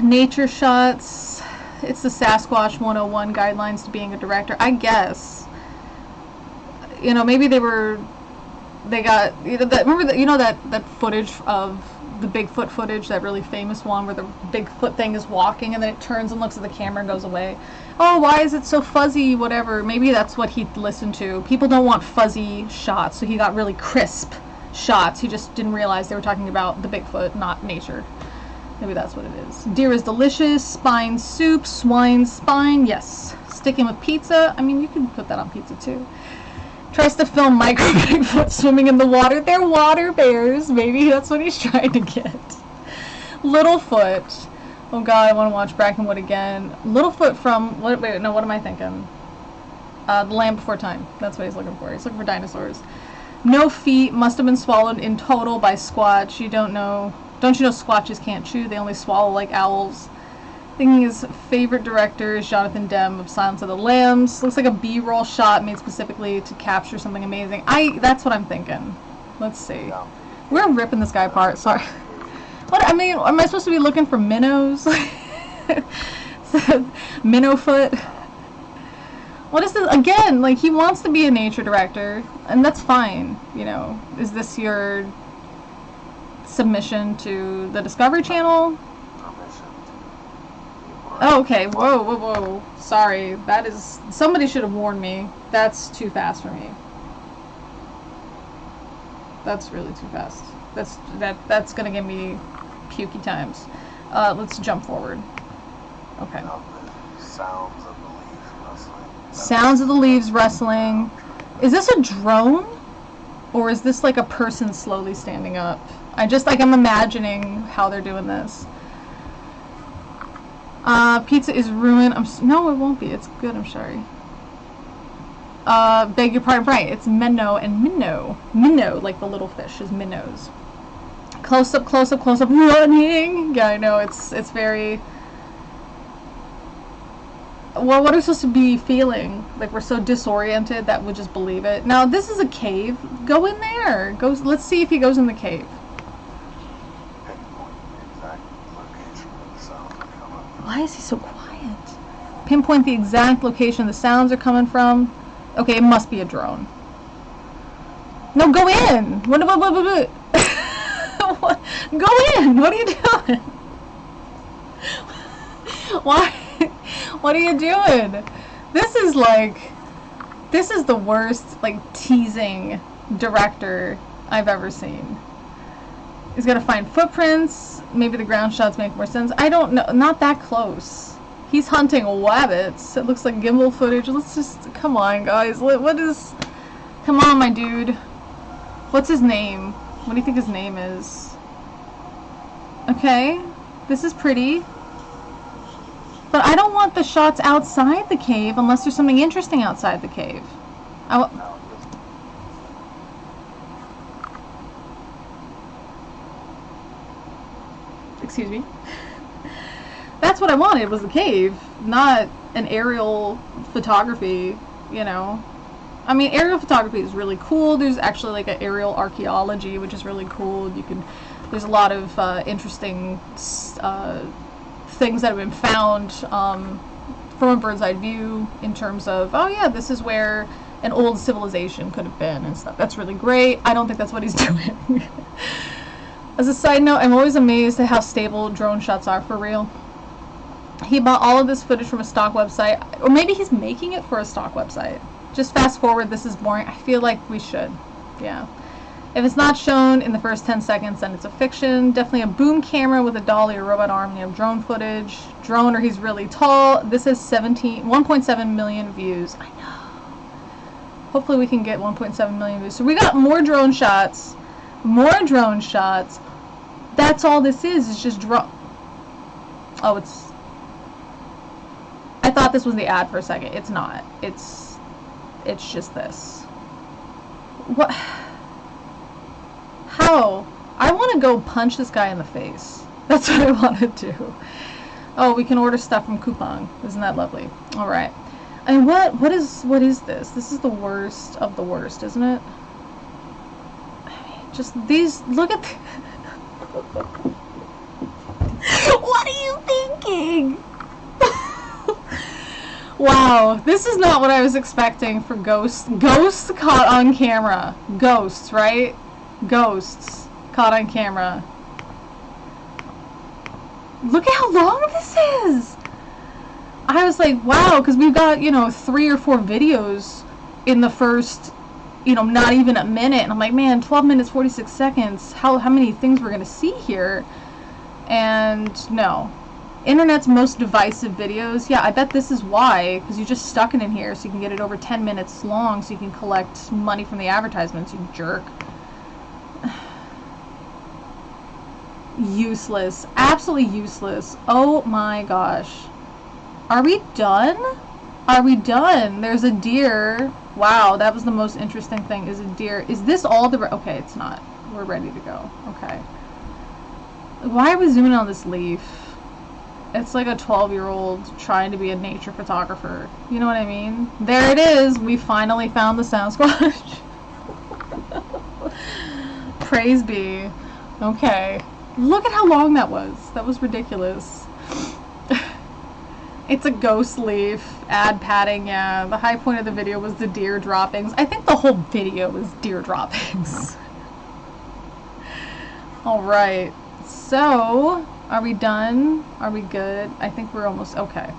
Nature shots. It's the Sasquatch 101 guidelines to being a director. I guess. You know, maybe they got, you know, that footage of the Bigfoot footage, that really famous one where the Bigfoot thing is walking and then it turns and looks at the camera and goes away. Oh, why is it so fuzzy? Whatever. Maybe that's what he listened to. People don't want fuzzy shots, so he got really crisp shots. He just didn't realize they were talking about the Bigfoot, not nature. Maybe that's what it is. Deer is delicious. Spine soup. Swine spine. Yes. Sticking with pizza. I mean, you can put that on pizza too. Tries to film micro Bigfoot swimming in the water. They're water bears. Maybe that's what he's trying to get. Littlefoot. Oh god, I want to watch Brackenwood again. Littlefoot from, wait, no, what am I thinking? The Land Before Time. That's what he's looking for. He's looking for dinosaurs. No feet. Must have been swallowed in total by Squatch. You don't know. Don't you know Squatches can't chew? They only swallow like owls. Thinking his favorite director is Jonathan Demme of Silence of the Lambs. Looks like a B-roll shot made specifically to capture something amazing. That's what I'm thinking. Let's see. We're ripping this guy apart. Sorry. What? I mean, am I supposed to be looking for minnows? Minnowfoot. What is this? Again, like, he wants to be a nature director, and that's fine. You know, is this your submission to the Discovery Channel? Oh, okay. Whoa, whoa, whoa. Sorry. That is... Somebody should have warned me. That's too fast for me. That's really too fast. That's gonna give me pukey times. Let's jump forward. Okay. Sounds of the leaves rustling. Sounds of the leaves rustling. Is this a drone? Or is this like a person slowly standing up? I'm imagining how they're doing this. Pizza is ruined. No, it won't be. It's good, I'm sorry. Beg your pardon, right. It's minnow and minnow. Minnow, like the little fish, is minnows. Close up, close up, close up, running! Yeah, I know, it's very... Well, what are we supposed to be feeling? Like, we're so disoriented that we'll just believe it. Now, this is a cave. Go in there. Let's see if he goes in the cave. Pinpoint the exact location where the sounds are coming Why is he so quiet? Pinpoint the exact location the sounds are coming from. Okay, it must be a drone. No, go in! What? Go in! What are you doing? Why? What are you doing? This is the worst, like, teasing director I've ever seen. He's got to find footprints. Maybe the ground shots make more sense. I don't know. Not that close. He's hunting wabbits. It looks like gimbal footage. Let's just... Come on, guys. What is... Come on, my dude. What's his name? What do you think his name is? Okay. This is pretty. But I don't want the shots outside the cave unless there's something interesting outside the cave. Excuse me. That's what I wanted, was the cave, not an aerial photography, you know. I mean, aerial photography is really cool. There's actually like an aerial archaeology, which is really cool. There's a lot of interesting things that have been found from a bird's eye view in terms of, oh yeah, this is where an old civilization could have been and stuff. That's really great. I don't think that's what he's doing. As a side note, I'm always amazed at how stable drone shots are for real. He bought all of this footage from a stock website, or maybe he's making it for a stock website. Just fast forward, this is boring. I feel like we should. Yeah. If it's not shown in the first 10 seconds, then it's a fiction. Definitely a boom camera with a dolly or robot arm. You have drone footage. Drone, or he's really tall. This has 1.7 million views. I know. Hopefully we can get 1.7 million views. So we got more drone shots. More drone shots. That's all this is. It's just drone. Oh, it's... I thought this was the ad for a second. It's not. It's just this. What? How? I want to go punch this guy in the face. That's what I want to do. Oh, we can order stuff from Coupang. Isn't that lovely? All right. And what is this? This is the worst of the worst, isn't it? Just these. Look at. What are you thinking? Wow, this is not what I was expecting for ghosts. Ghosts caught on camera. Ghosts, right? Ghosts caught on camera. Look at how long this is! I was like, wow, because we've got, 3 or 4 videos in the first, not even a minute. And I'm like, man, 12 minutes, 46 seconds. How many things we're going to see here? And no. Internet's most divisive videos. Yeah, I bet this is why, because you just stuck it in here so you can get it over 10 minutes long so you can collect money from the advertisements, you jerk. Useless. Absolutely useless. Oh my gosh. Are we done? Are we done? There's a deer. Wow, that was the most interesting thing, is a deer. Is this all the... Okay, it's not. We're ready to go. Okay. Why are we zooming on this leaf? It's like a 12-year-old trying to be a nature photographer. You know what I mean? There it is. We finally found the Sasquatch. Praise be. Okay. Look at how long that was. That was ridiculous. It's a ghost leaf. Ad padding, yeah. The high point of the video was the deer droppings. I think the whole video was deer droppings. Alright. So... Are we done? Are we good? I think we're almost... Okay.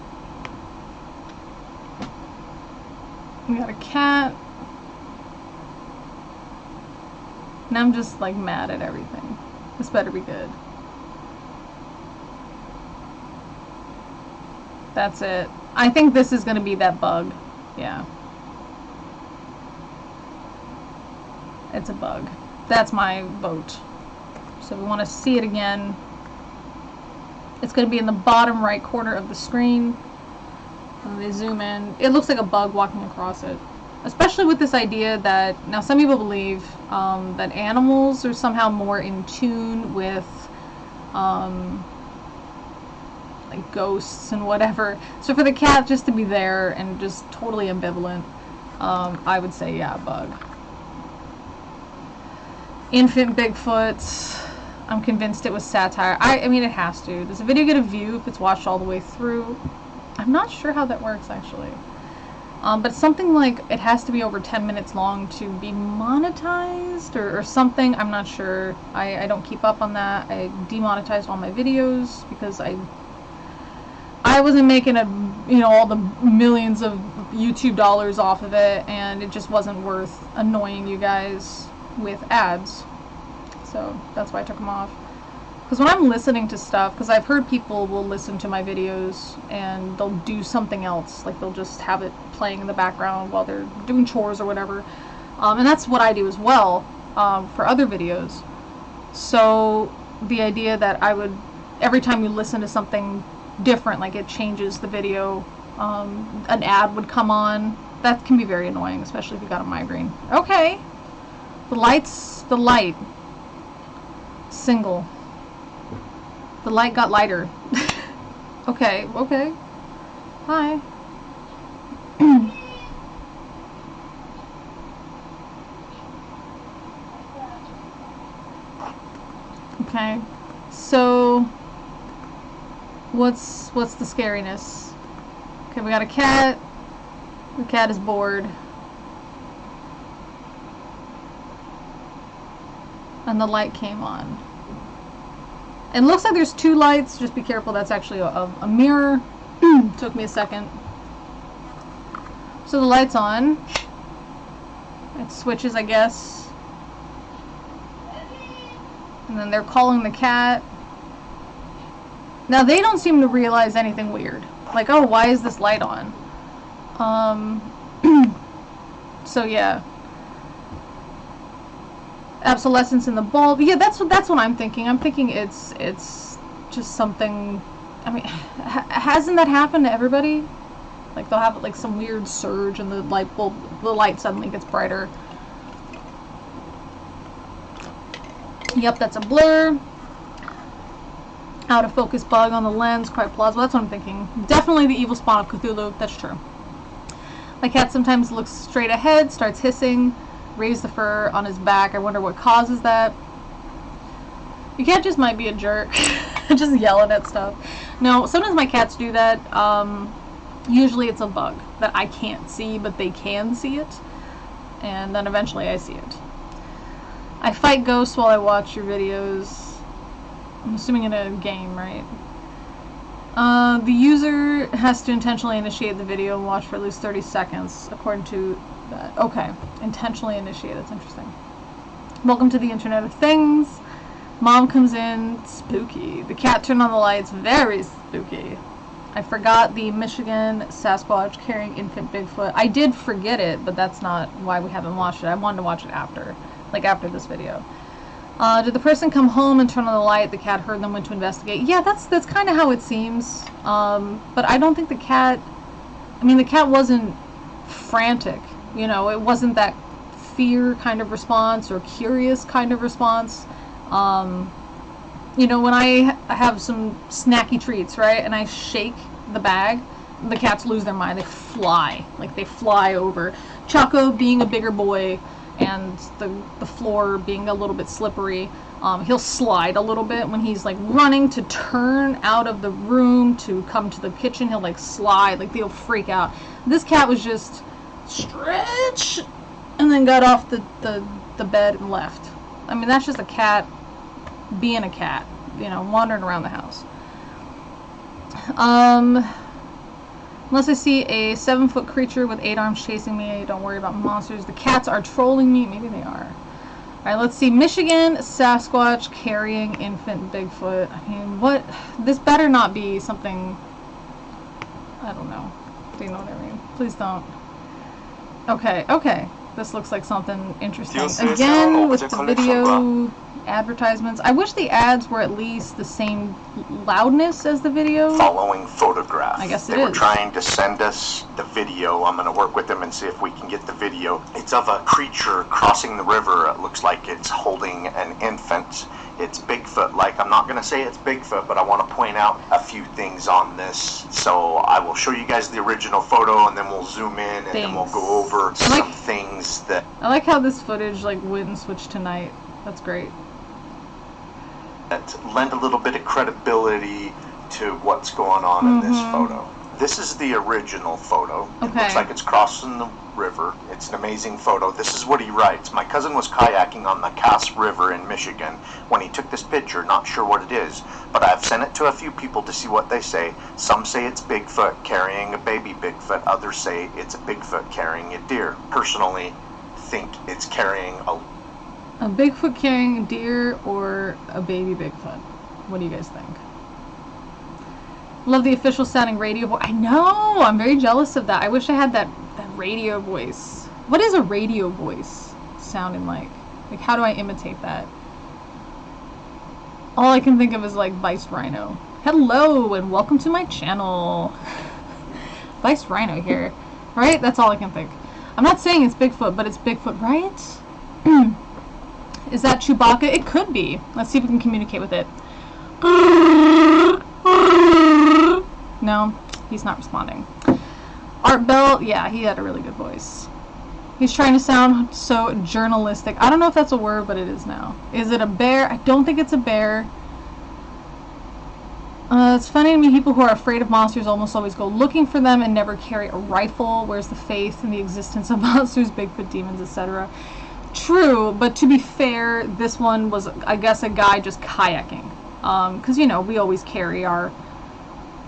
We got a cat. Now I'm just, like, mad at everything. This better be good. That's it. I think this is going to be that bug. Yeah. It's a bug. That's my vote. So we want to see it again. It's going to be in the bottom right corner of the screen. When they zoom in, it looks like a bug walking across it. Especially with this idea that, now some people believe that animals are somehow more in tune with like ghosts and whatever. So for the cat just to be there and just totally ambivalent, I would say, yeah, bug. Infant Bigfoot. I'm convinced it was satire. I mean, it has to. Does a video get a view if it's watched all the way through? I'm not sure how that works, actually. But something like it has to be over 10 minutes long to be monetized or something. I'm not sure. I don't keep up on that. I demonetized all my videos because I wasn't making all the millions of YouTube dollars off of it, and it just wasn't worth annoying you guys with ads. So that's why I took them off. Because when I'm listening to stuff, because I've heard people will listen to my videos and they'll do something else, like they'll just have it playing in the background while they're doing chores or whatever. And that's what I do as well for other videos. So the idea that I would, every time you listen to something different, like it changes the video, an ad would come on, that can be very annoying, especially if you got a migraine. Okay. The light. Single. The light got lighter. Okay. Hi. Okay. So what's the scariness? Okay, we got a cat. The cat is bored. And the light came on. It looks like there's two lights. Just be careful. That's actually a mirror. Took me a second. So the light's on. It switches, I guess. And then they're calling the cat. Now they don't seem to realize anything weird. Like, oh, why is this light on? So yeah. Obsolescence in the bulb. Yeah, that's what I'm thinking. I'm thinking it's just something. I mean, hasn't that happened to everybody? Like they'll have like some weird surge and the light suddenly gets brighter. Yep, that's a blur. Out of focus bug on the lens, quite plausible. That's what I'm thinking. Definitely the evil spawn of Cthulhu. That's true. My cat sometimes looks straight ahead, starts hissing. Raise the fur on his back. I wonder what causes that. Your cat just might be a jerk. Just yelling at stuff. No, sometimes my cats do that. Usually it's a bug that I can't see, but they can see it. And then eventually I see it. I fight ghosts while I watch your videos. I'm assuming in a game, right? The user has to intentionally initiate the video and watch for at least 30 seconds, according to that. Okay, intentionally initiate. That's interesting. Welcome to the Internet of Things. Mom comes in. Spooky. The cat turned on the lights. Very spooky. I forgot the Michigan Sasquatch carrying infant Bigfoot. I did forget it, but that's not why we haven't watched it. I wanted to watch it after, like after this video. Did the person come home and turn on the light? The cat heard them, went to investigate. Yeah, that's kind of how it seems. But I don't think the cat. I mean, the cat wasn't frantic. You know, it wasn't that fear kind of response or curious kind of response. You know, when I have some snacky treats, right, and I shake the bag, the cats lose their mind. They fly. Like, they fly over. Choco, being a bigger boy, and the floor being a little bit slippery, he'll slide a little bit when he's, like, running to turn out of the room to come to the kitchen. He'll, like, slide. Like, they'll freak out. This cat was just stretch, and then got off the bed and left. I mean, that's just a cat being a cat, you know, wandering around the house. Unless I see a 7-foot creature with 8 arms chasing me, don't worry about monsters. The cats are trolling me. Maybe they are. Alright, let's see. Michigan Sasquatch carrying infant Bigfoot. I mean, what? This better not be something. I don't know. Do you know what I mean? Please don't. Okay, okay. This looks like something interesting. Again, with the video advertisements. I wish the ads were at least the same loudness as the video. Following photograph. I guess they were trying to send us the video. I'm going to work with them and see if we can get the video. It's of a creature crossing the river. It looks like it's holding an infant. It's Bigfoot. Like, I'm not going to say it's Bigfoot, but I want to point out a few things on this. So I will show you guys the original photo, and then we'll zoom in, and then we'll go over some things that... I like how this footage, like, went and switched to night. That's great. that lend a little bit of credibility to what's going on in this photo. This is the original photo. It looks like it's crossing the river. It's an amazing photo. This is what he writes. My cousin was kayaking on the Cass River in Michigan when he took this picture. Not sure what it is, but I've sent it to a few people to see what they say. Some say it's Bigfoot carrying a baby Bigfoot. Others say it's a Bigfoot carrying a deer. Personally, think it's carrying a Bigfoot carrying a deer or a baby Bigfoot. What do you guys think? Love the official sounding radio voice. I know! I'm very jealous of that. I wish I had that radio voice. What is a radio voice sounding like? Like, how do I imitate that? All I can think of is, like, Vice Rhino. Hello, and welcome to my channel. Vice Rhino here. Right? That's all I can think. I'm not saying it's Bigfoot, but it's Bigfoot, right? Is that Chewbacca? It could be. Let's see if we can communicate with it. No, he's not responding. Art Bell, yeah, he had a really good voice. He's trying to sound so journalistic. I don't know if that's a word, but it is now. Is it a bear? I don't think it's a bear. It's funny to me, people who are afraid of monsters almost always go looking for them and never carry a rifle. Where's the faith in the existence of monsters, Bigfoot, demons, etc.? True, but to be fair, this one was, I guess, a guy just kayaking. Because, you know, we always carry our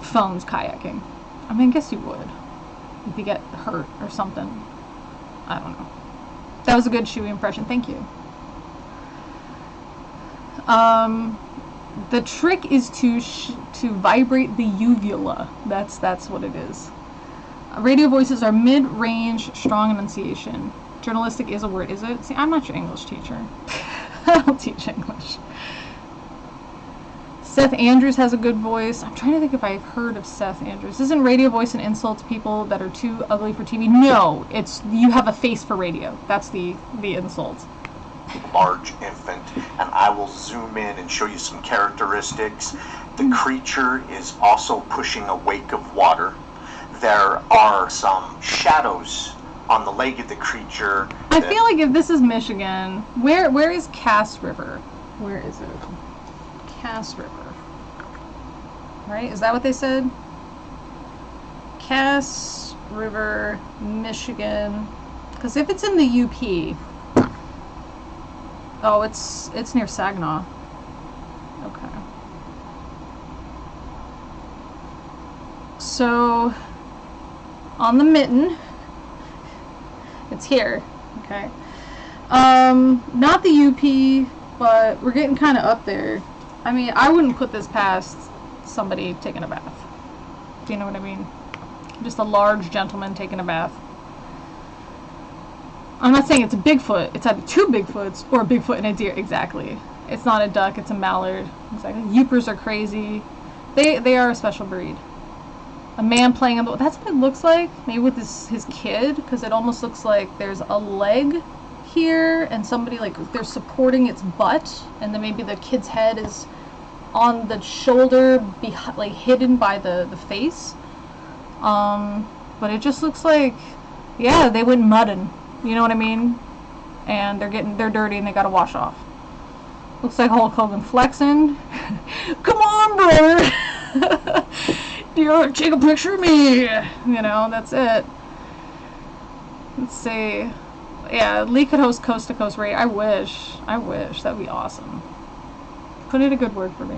phones kayaking. I mean, I guess you would. If you get hurt or something. I don't know. That was a good Chewy impression. Thank you. The trick is to vibrate the uvula. That's what it is. Radio voices are mid-range, strong enunciation. Journalistic is a word, is it? See, I'm not your English teacher. I don't teach English. Seth Andrews has a good voice. I'm trying to think if I've heard of Seth Andrews. Isn't radio voice an insult to people that are too ugly for TV? No, it's you have a face for radio. That's the insult. Large infant, and I will zoom in and show you some characteristics. The creature is also pushing a wake of water. There are some shadows on the leg of the creature. I feel like if this is Michigan, where is Cass River? Where is it? Cass River. Right? Is that what they said? Cass River, Michigan. Because if it's in the UP, oh, it's near Saginaw. Okay. So on the mitten, it's here. Okay. Not the UP, but we're getting kind of up there. I mean, I wouldn't put this past somebody taking a bath. Do you know what I mean? Just a large gentleman taking a bath. I'm not saying it's a Bigfoot. It's either two Bigfoots or a Bigfoot and a deer. Exactly. It's not a duck. It's a mallard. Exactly. Yoopers are crazy. They are a special breed. A man playing on the... That's what it looks like. Maybe with his kid. Because it almost looks like there's a leg here. And somebody, like, they're supporting its butt. And then maybe the kid's head is on the shoulder, like, hidden by the face. But it just looks like... Yeah, they went mudding. You know what I mean? And they're dirty and they gotta wash off. Looks like Hulk Hogan flexing. Come on, brother! You take a picture of me! You know, that's it. Let's see. Yeah, Lee could host Coast to Coast Radio. I wish. That'd be awesome. Put in a good word for me.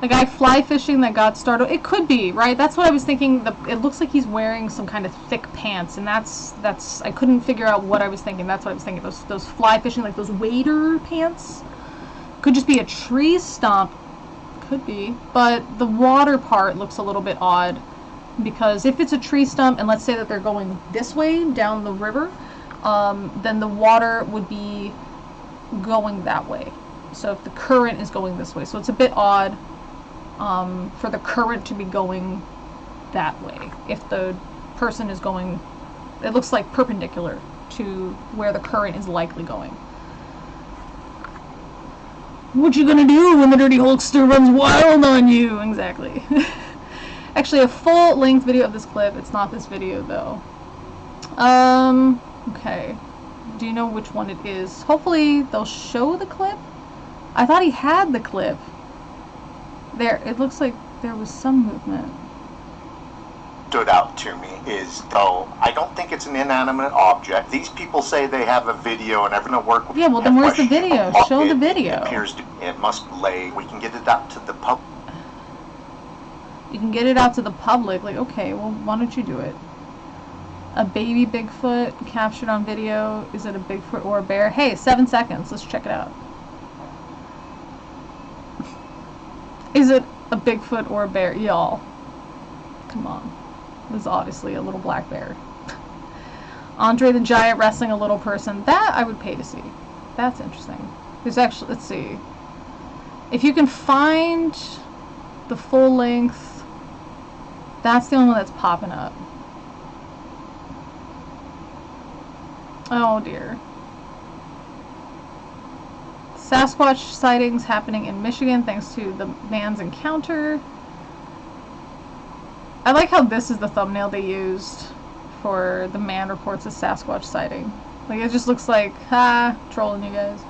A guy fly fishing that got startled. It could be, right? That's what I was thinking. It looks like he's wearing some kind of thick pants, and that's. I couldn't figure out what I was thinking. That's what I was thinking. Those fly fishing, like those wader pants. Could just be a tree stump. Could be, but the water part looks a little bit odd because if it's a tree stump, and let's say that they're going this way down the river, then the water would be going that way. So if the current is going this way, so it's a bit odd. For the current to be going that way. If the person is going, it looks like perpendicular to where the current is likely going. What you gonna do when the dirty Hulkster runs wild on you? Exactly. Actually, a full-length video of this clip. It's not this video, though. Okay. Do you know which one it is? Hopefully, they'll show the clip. I thought he had the clip. There, it looks like there was some movement. Stood out to me is, though, I don't think it's an inanimate object. These people say they have a video and everything to work with. Yeah, well then where's the video? Show the video. It appears to, it must lay. We can get it out to the public. You can get it out to the public. Like, okay, well, why don't you do it? A baby Bigfoot captured on video. Is it a Bigfoot or a bear? Hey, 7 seconds. Let's check it out. Is it a Bigfoot or a bear? Y'all. Come on. This is obviously a little black bear. Andre the Giant wrestling a little person. That I would pay to see. That's interesting. There's actually, let's see. If you can find the full length, that's the only one that's popping up. Oh dear. Sasquatch sightings happening in Michigan thanks to the man's encounter. I like how this is the thumbnail they used for the man reports a Sasquatch sighting. Like, it just looks like, ha, trolling you guys.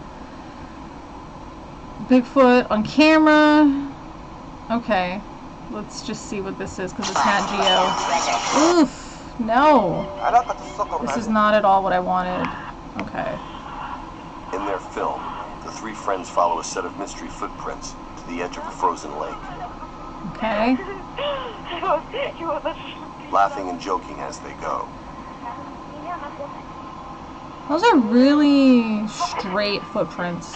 Bigfoot on camera. Okay, let's just see what this is because it's Nat Geo. Oof, no. This is not at all what I wanted. Okay. In their film, the three friends follow a set of mystery footprints to the edge of a frozen lake. Okay. Laughing and joking as they go. Those are really straight footprints.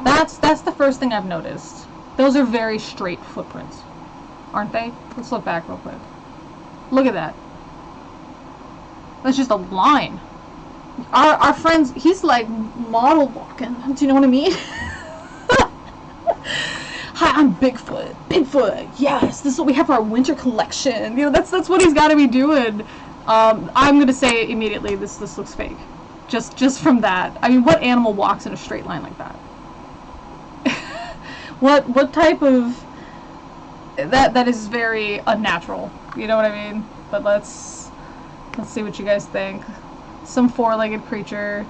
That's the first thing I've noticed. Those are very straight footprints, aren't they? Let's look back real quick. Look at that. That's just a line. Our friends, he's like model walking. Do you know what I mean? Hi, I'm Bigfoot. Bigfoot, yes. This is what we have for our winter collection. You know, that's what he's got to be doing. I'm gonna say immediately this looks fake. Just from that. I mean, what animal walks in a straight line like that? what type of that is very unnatural. You know what I mean? But let's see what you guys think. Some four-legged creature.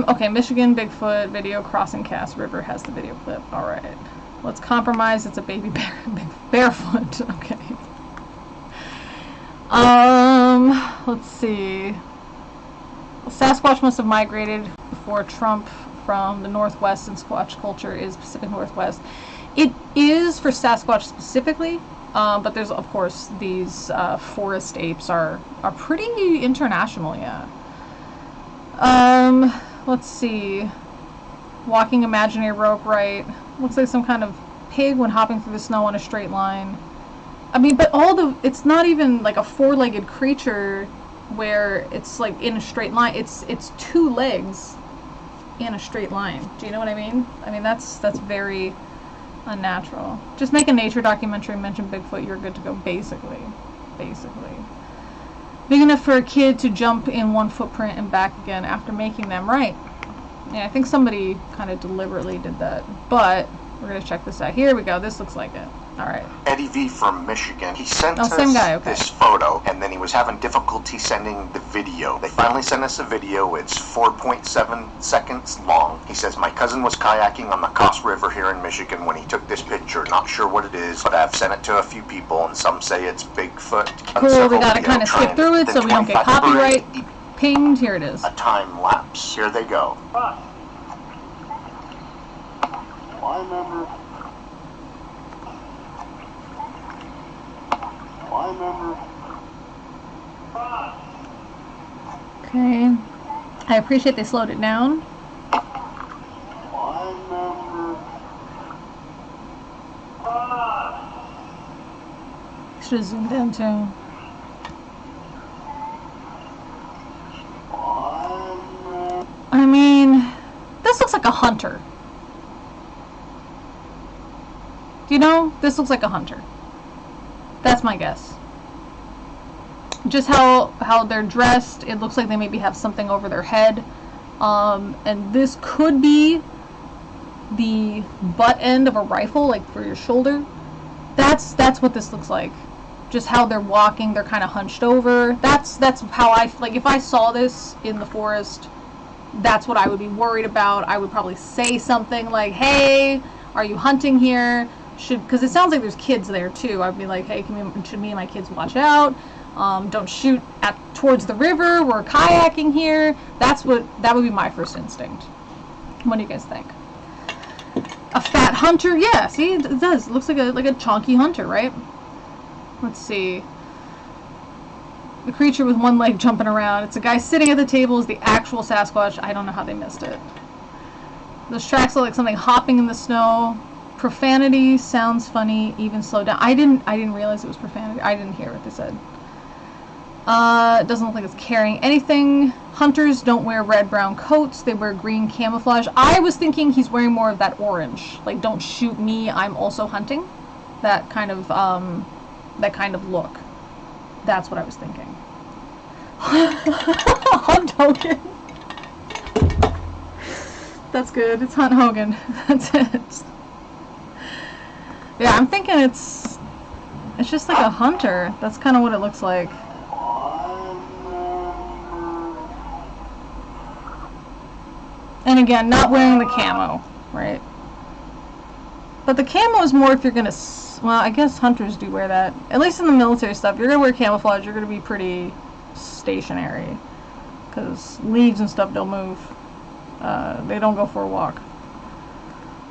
Okay, Michigan Bigfoot video crossing Cass River has the video clip. Alright. Let's compromise. It's a baby bear. Barefoot. Okay. Let's see. Sasquatch must have migrated before Trump from the Northwest, and Squatch culture is Pacific Northwest. It is for Sasquatch specifically, but there's, of course, these forest apes are pretty international, yeah. Let's see. Walking imaginary rope, right? Looks like some kind of pig when hopping through the snow on a straight line. I mean, but it's not even like a four-legged creature where it's like in a straight line. It's two legs in a straight line. Do you know what I mean? I mean, that's very unnatural. Just make a nature documentary and mention Bigfoot, you're good to go, basically. Big enough for a kid to jump in one footprint and back again after making them, right? Yeah, I think somebody kind of deliberately did that. But we're going to check this out. Here we go. This looks like it. All right. Eddie V from Michigan. He sent us same guy, okay. this photo, and then he was having difficulty sending the video. They finally sent us a video. It's 4.7 seconds long. He says, my cousin was kayaking on the Cass River here in Michigan when he took this picture. Not sure what it is, but I've sent it to a few people, and some say it's Bigfoot. Cool, we got to kind of skip through it so we don't get copyright pinged. Here it is. A time lapse. Here they go. I remember. Okay. I appreciate they slowed it down. Should have zoomed in too. I mean, this looks like a hunter. You know, this looks like a hunter. That's my guess. Just how they're dressed, it looks like they maybe have something over their head. And this could be the butt end of a rifle, like for your shoulder. That's what this looks like. just how they're walking, they're kind of hunched over. That's how I, like, if I saw this in the forest, that's what I would be worried about. I would probably say something like, hey, are you hunting here? Because it sounds like there's kids there too. I'd be like, hey, should me and my kids watch out? Don't shoot towards the river. We're kayaking here. That would be my first instinct. What do you guys think? A fat hunter? Yeah, see, it does. It looks like a chunky hunter, right? Let's see. The creature with one leg jumping around. It's a guy sitting at the table is the actual Sasquatch. I don't know how they missed it. Those tracks look like something hopping in the snow. Profanity sounds funny, even slow down. I didn't realize it was profanity. I didn't hear what they said. It doesn't look like it's carrying anything. Hunters don't wear red-brown coats. They wear green camouflage. I was thinking he's wearing more of that orange. Like, don't shoot me, I'm also hunting. That kind of look. That's what I was thinking. Hunt Hogan. That's good. It's Hunt Hogan. That's it. Yeah, I'm thinking it's just like a hunter. That's kind of what it looks like. And again, not wearing the camo, right? But the camo is more if you're gonna, well, I guess hunters do wear that. At least in the military stuff, if you're gonna wear camouflage, you're gonna be pretty stationary. Because leaves and stuff don't move. They don't go for a walk.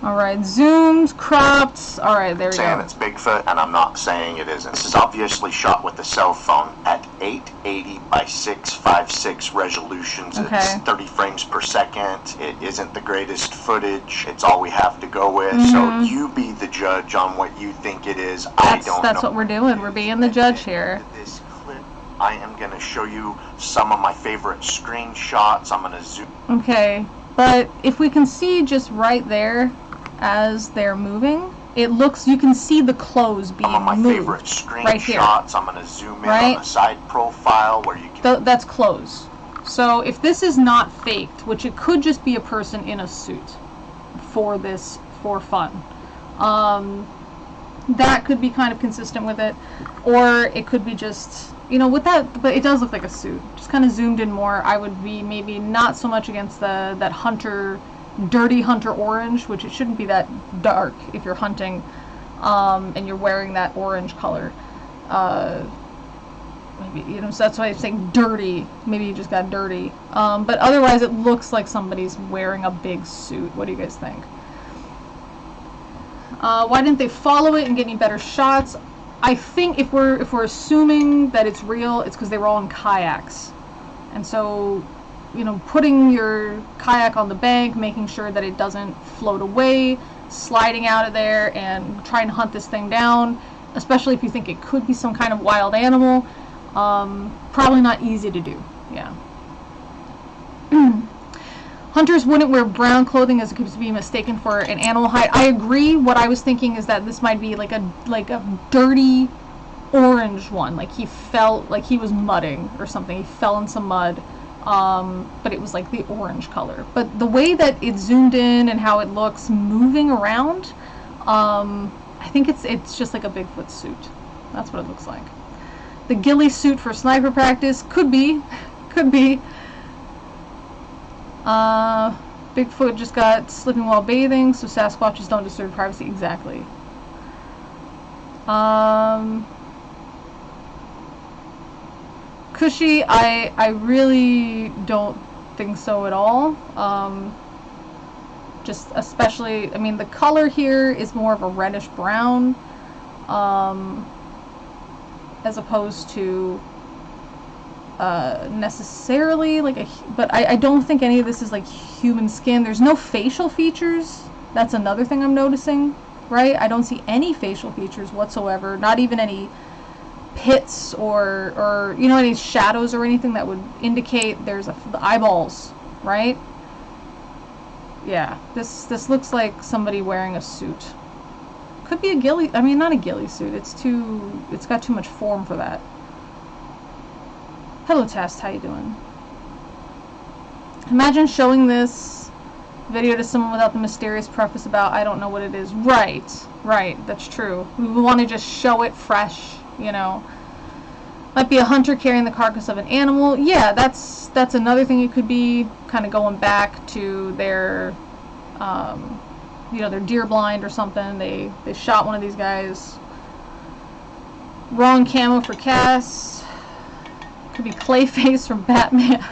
Alright, zoomed, cropped. Alright, there we go. Saying it's Bigfoot, and I'm not saying it isn't. This is obviously shot with a cell phone at 880 by 656 resolutions. Okay. It's 30 frames per second. It isn't the greatest footage. It's all we have to go with. So you be the judge on what you think it is. I don't know. That's what we're doing. We're being the judge here. This clip, I am going to show you some of my favorite screenshots. I'm going to zoom. Okay, but if we can see just right there as they're moving, it looks, you can see the clothes being Some of my moved favorite screenshots. right here. I'm going to zoom in on the side profile where you can... That's clothes. So if this is not faked, which it could just be a person in a suit for fun, that could be kind of consistent with it, or it could be just, you know, with that, but it does look like a suit. Just kind of zoomed in more. I would be maybe not so much against that hunter, dirty hunter orange, which it shouldn't be that dark if you're hunting, and you're wearing that orange color. Maybe, you know, so that's why I'm saying dirty. Maybe you just got dirty. But otherwise, it looks like somebody's wearing a big suit. What do you guys think? Why didn't they follow it and get any better shots? I think if we're assuming that it's real, it's because they were all in kayaks, and so, you know, putting your kayak on the bank, making sure that it doesn't float away, sliding out of there, and trying to hunt this thing down, especially if you think it could be some kind of wild animal, probably not easy to do. Yeah. Hunters wouldn't wear brown clothing as it could be mistaken for an animal hide. I agree. What I was thinking is that this might be like a dirty orange one, like he felt like he was mudding or something. He fell in some mud. But it was like the orange color. But the way that it zoomed in and how it looks moving around, I think it's just like a Bigfoot suit. That's what it looks like. The ghillie suit for sniper practice could be. Bigfoot just got slipping while bathing, so Sasquatches don't disturb privacy. Exactly. Cushy, I really don't think so at all. Just especially, I mean, the color here is more of a reddish brown, as opposed to necessarily like but I don't think any of this is like human skin. There's no facial features. That's another thing I'm noticing, right? I don't see any facial features whatsoever, not even any pits or you know, any shadows or anything that would indicate there's the eyeballs, right? Yeah, this looks like somebody wearing a suit. Could be a ghillie, I mean, not a ghillie suit. It's got too much form for that. Hello, Test. How you doing? Imagine showing this video to someone without the mysterious preface about, I don't know what it is. Right. That's true. We want to just show it fresh you know. Might be a hunter carrying the carcass of an animal. Yeah, that's another thing it could be, kind of going back to their, you know, they're deer blind or something. They shot one of these guys. Wrong camo for Cass. Could be Clayface from Batman.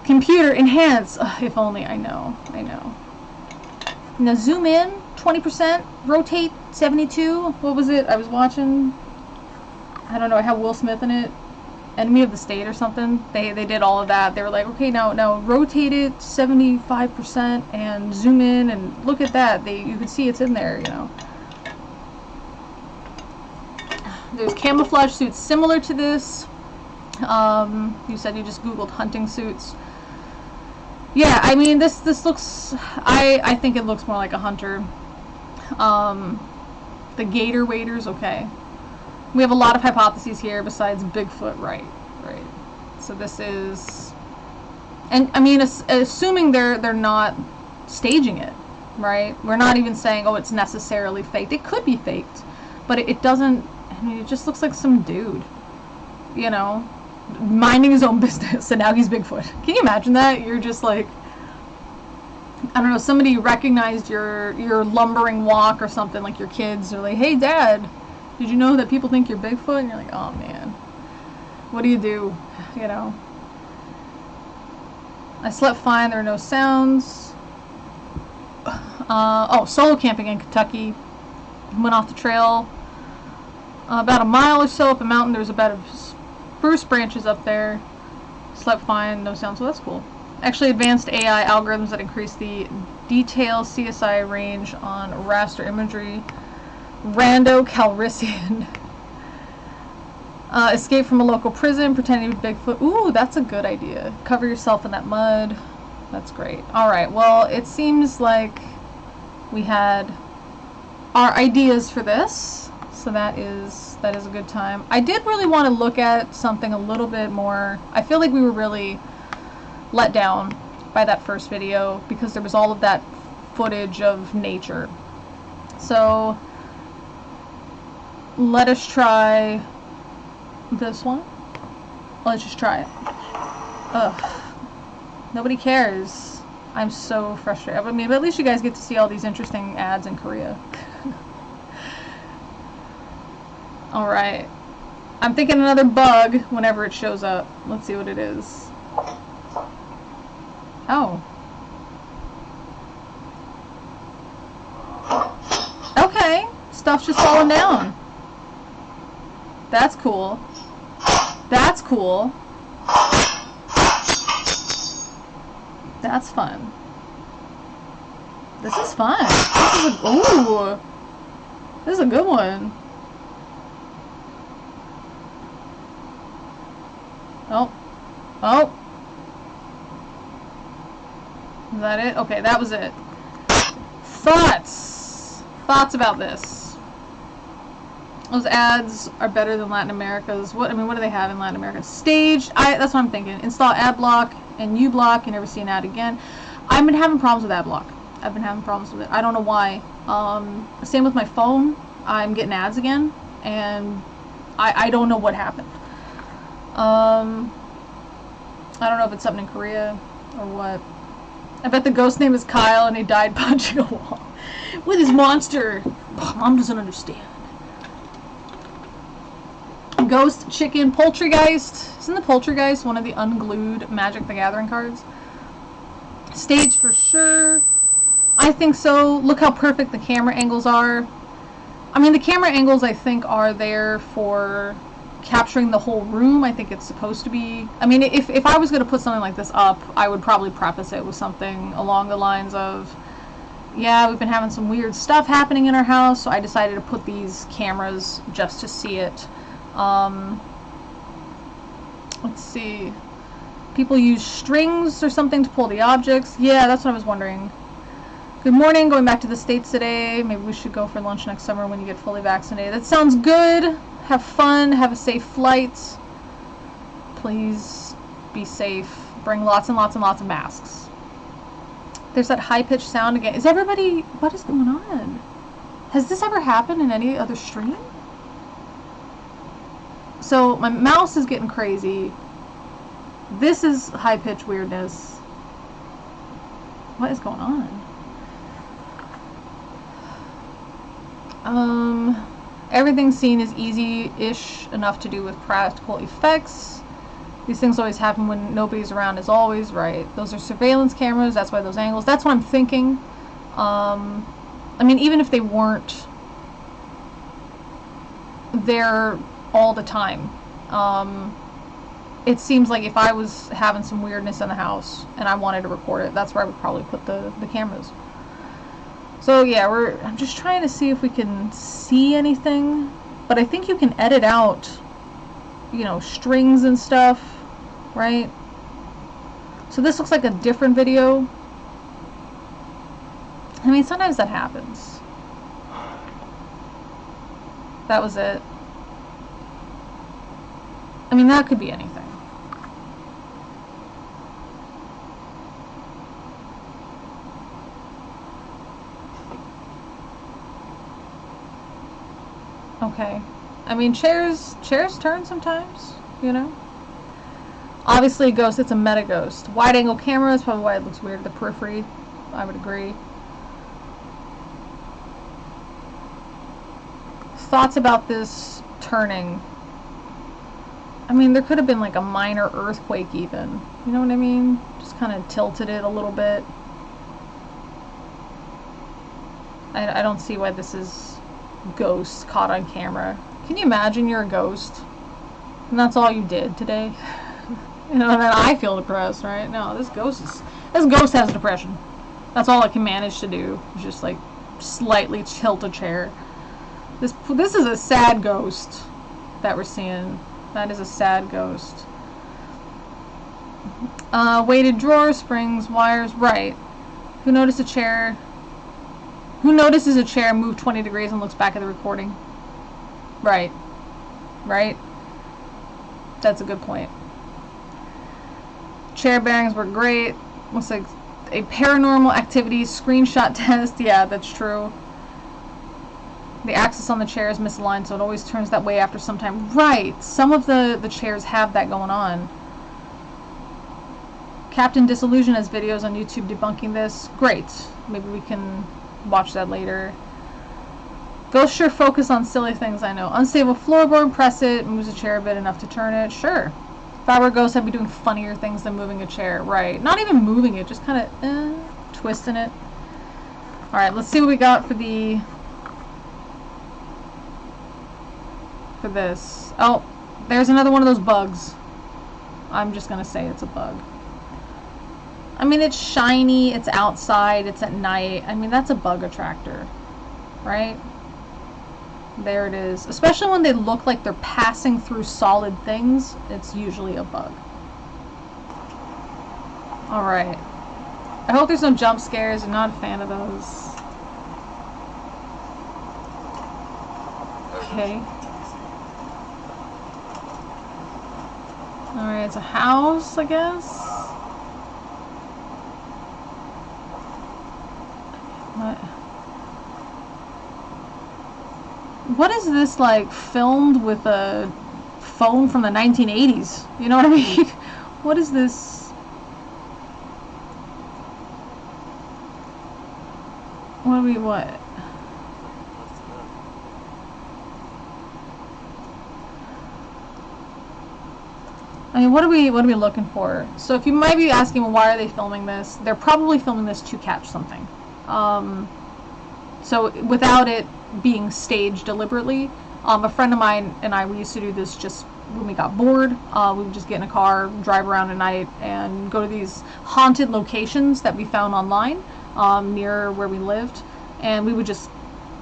Computer enhance. Ugh, if only. I know. Now zoom in 20%. Rotate 72. What was it? I was watching. I don't know. I have Will Smith in it. Enemy of the State or something. They did all of that. They were like, okay, now rotate it 75% and zoom in and look at that. You can see it's in there, you know. There's camouflage suits similar to this. You said you just Googled hunting suits. Yeah, I mean, this looks, I think it looks more like a hunter. The gator waders, okay. We have a lot of hypotheses here besides Bigfoot, right. So this is, and I mean, assuming they're not staging it, right? We're not even saying, oh, it's necessarily faked. It could be faked, but it doesn't, I mean, it just looks like some dude, you know, minding his own business, and now he's Bigfoot. Can you imagine that? You're just like, I don't know, somebody recognized your lumbering walk or something, like your kids are like, hey dad, did you know that people think you're Bigfoot? And you're like, oh man, what do? You know. I slept fine, there were no sounds. Oh, solo camping in Kentucky. Went off the trail. About a mile or so up a mountain, there's a bed of spruce branches up there. Slept fine, no sounds, so that's cool. Actually, advanced AI algorithms that increase the detail CSI range on raster imagery. Rando Calrissian. Escape from a local prison, pretending to be Bigfoot. Ooh, that's a good idea. Cover yourself in that mud. That's great. Alright, well, it seems like we had our ideas for this. So that is a good time. I did really want to look at something a little bit more. I feel like we were really let down by that first video because there was all of that footage of nature. So let us try this one. Let's just try it. Ugh. Nobody cares. I'm so frustrated. I mean, but at least you guys get to see all these interesting ads in Korea. Alright. I'm thinking another bug whenever it shows up. Let's see what it is. Oh. Okay. Stuff's just falling down. That's cool. That's cool. That's fun. This is fun. This is a, ooh. This is a good one. Oh. Oh. Is that it? Okay, that was it. Thoughts. Thoughts about this. Those ads are better than Latin America's. What do they have in Latin America? Staged. That's what I'm thinking. Install ad block and uBlock. You never see an ad again. I've been having problems with ad block. I've been having problems with it. I don't know why. Same with my phone. I'm getting ads again, and I don't know what happened. I don't know if it's something in Korea or what. I bet the ghost name is Kyle and he died punching a wall with his monster. Mom doesn't understand. Ghost, chicken, Poltergeist. Isn't the Poltergeist one of the unglued Magic the Gathering cards? Stage for sure. I think so. Look how perfect the camera angles are. I mean, the camera angles I think are there for capturing the whole room. I think it's supposed to be. I mean, if I was going to put something like this up, I would probably preface it with something along the lines of, yeah, we've been having some weird stuff happening in our house, so I decided to put these cameras just to see it. Let's see. People use strings or something to pull the objects. Yeah, that's what I was wondering. Good morning, going back to the States today. Maybe we should go for lunch next summer when you get fully vaccinated. That sounds good. Have fun. Have a safe flight. Please be safe. Bring lots and lots and lots of masks. There's that high-pitched sound again. Is everybody... What is going on? Has this ever happened in any other stream? So my mouse is getting crazy. This is high-pitched weirdness. What is going on? Everything seen is easy-ish enough to do with practical effects. These things always happen when nobody's around, is always right. Those are surveillance cameras, that's why those angles. That's what I'm thinking. I mean, even if they weren't there all the time, it seems like if I was having some weirdness in the house and I wanted to record it, that's where I would probably put the cameras. So yeah, I'm just trying to see if we can see anything, but I think you can edit out, you know, strings and stuff, right? So this looks like a different video. I mean, sometimes that happens. That was it. I mean, that could be anything. Okay. I mean, chairs turn sometimes, you know? Obviously a ghost, it's a meta ghost. Wide angle camera is probably why it looks weird at the periphery. I would agree. Thoughts about this turning. I mean, there could have been like a minor earthquake even. You know what I mean? Just kind of tilted it a little bit. I don't see why this is ghost caught on camera. Can you imagine you're a ghost and that's all you did today? You know, and then I feel depressed, right? No, this ghost has depression. That's all it can manage to do. Just like slightly tilt a chair. This is a sad ghost that we're seeing. That is a sad ghost. Weighted drawer, springs, wires, right. Who noticed a chair? Who notices a chair move 20 degrees and looks back at the recording? Right. Right? That's a good point. Chair bearings were great. Looks like a paranormal activity screenshot test. Yeah, that's true. The axis on the chair is misaligned, so it always turns that way after some time. Right. Some of the chairs have that going on. Captain Disillusion has videos on YouTube debunking this. Great. Maybe we can watch that later. Ghosts sure focus on silly things, I know. Unstable floorboard, press it, moves a chair a bit enough to turn it. Sure. If I were a ghost, I'd be doing funnier things than moving a chair. Right. Not even moving it, just kind of twisting it. Alright, let's see what we got for the... for this. Oh, there's another one of those bugs. I'm just gonna say it's a bug. I mean, it's shiny, it's outside, it's at night. I mean, that's a bug attractor, right? There it is. Especially when they look like they're passing through solid things, it's usually a bug. Alright. I hope there's no jump scares. I'm not a fan of those. Okay. Alright, it's a house, I guess. What is this, like, filmed with a phone from the 1980s? You know what I mean? What is this? What? I mean, what are we looking for? So if you might be asking, well, why are they filming this? They're probably filming this to catch something. So without it being staged deliberately, a friend of mine and I, we used to do this just when we got bored. We would just get in a car, drive around at night, and go to these haunted locations that we found online near where we lived, and we would just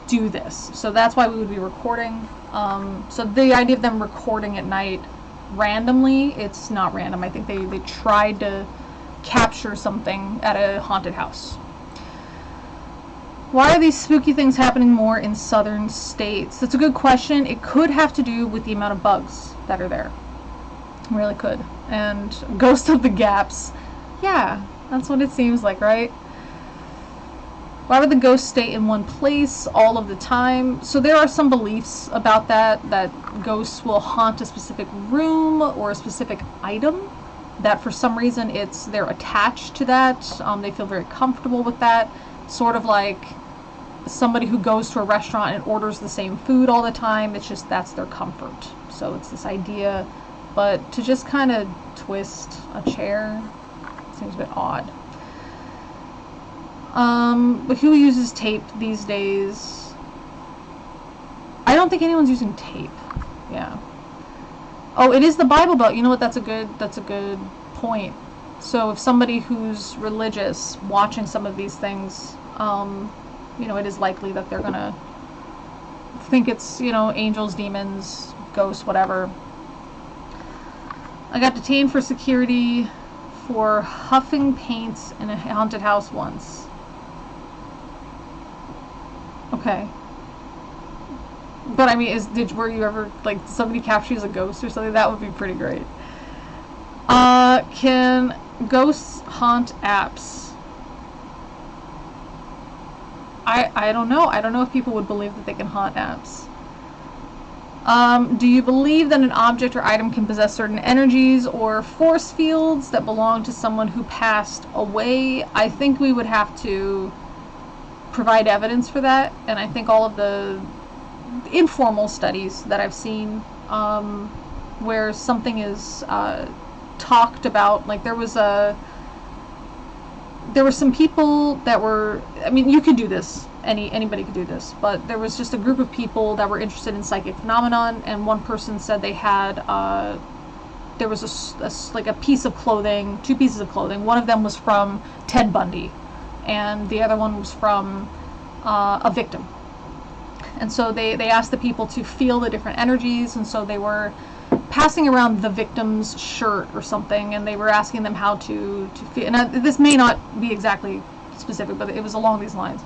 do this. So that's why we would be recording. So the idea of them recording at night randomly, it's not random. I think they tried to capture something at a haunted house. Why are these spooky things happening more in southern states? That's a good question. It could have to do with the amount of bugs that are there. It really could. And Ghost of the Gaps. Yeah, that's what it seems like, right? Why would the ghost stay in one place all of the time? So there are some beliefs about that ghosts will haunt a specific room or a specific item, that for some reason they're attached to that. They feel very comfortable with that. Sort of like somebody who goes to a restaurant and orders the same food all the time. It's just that's their comfort. So it's this idea, but to just kind of twist a chair seems a bit odd. But who uses tape these days? I don't think anyone's using tape. Yeah. Oh, it is the Bible Belt. You know what? That's a good point. So if somebody who's religious watching some of these things, you know, it is likely that they're gonna think it's, you know, angels, demons, ghosts, whatever. I got detained for security for huffing paint in a haunted house once. Okay. But I mean, were you ever, like, somebody capture you as a ghost or something? That would be pretty great. Can ghosts haunt apps? I don't know. I don't know if people would believe that they can haunt apps. Do you believe that an object or item can possess certain energies or force fields that belong to someone who passed away? I think we would have to provide evidence for that, and I think all of the informal studies that I've seen where something is talked about, like there were some people that were, I mean, you could do this, anybody could do this, but there was just a group of people that were interested in psychic phenomenon, and one person said they had there was like a piece of clothing, two pieces of clothing. One of them was from Ted Bundy, and the other one was from a victim. And so they asked the people to feel the different energies, and so they were passing around the victim's shirt or something, and they were asking them how to feel. And this may not be exactly specific, but it was along these lines.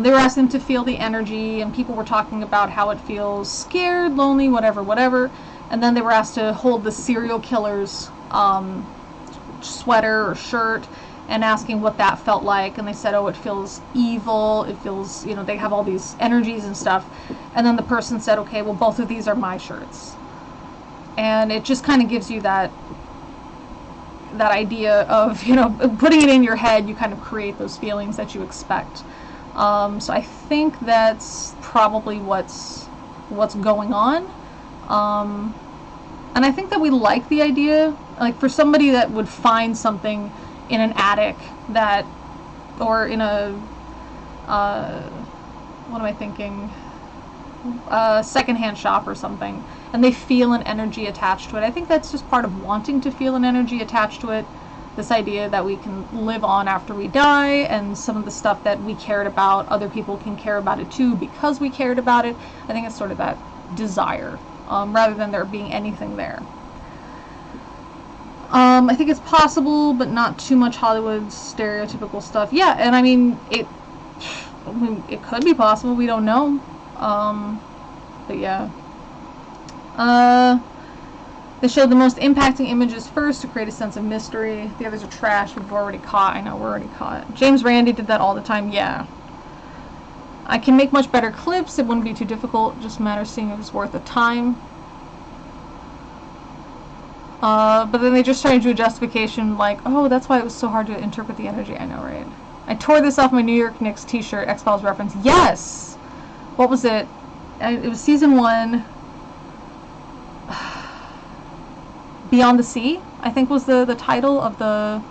They were asking them to feel the energy, and people were talking about how it feels scared, lonely, whatever. And then they were asked to hold the serial killer's sweater or shirt, and asking what that felt like, and they said, oh, it feels evil, it feels, you know, they have all these energies and stuff. And then the person said, okay, well, both of these are my shirts. And it just kind of gives you that idea of, you know, putting it in your head, you kind of create those feelings that you expect. So I think that's probably what's going on. And I think that we like the idea, like for somebody that would find something in an attic that, or in a, what am I thinking, a secondhand shop or something, and they feel an energy attached to it. I think that's just part of wanting to feel an energy attached to it. This idea that we can live on after we die, and some of the stuff that we cared about, other people can care about it too because we cared about it. I think it's sort of that desire, rather than there being anything there. I think it's possible, but not too much Hollywood stereotypical stuff. Yeah, and I mean, it could be possible. We don't know. But yeah. They showed the most impacting images first to create a sense of mystery. The others are trash. We've already caught. I know, we're already caught. James Randi did that all the time. Yeah. I can make much better clips. It wouldn't be too difficult. Just a matter of seeing if it's worth the time. But then they just tried to do a justification like, oh, that's why it was so hard to interpret the energy. I know, right? I tore this off my New York Knicks t-shirt, X-Files reference. Yes! What was it? It was season 1. Beyond the Sea, I think was the title of the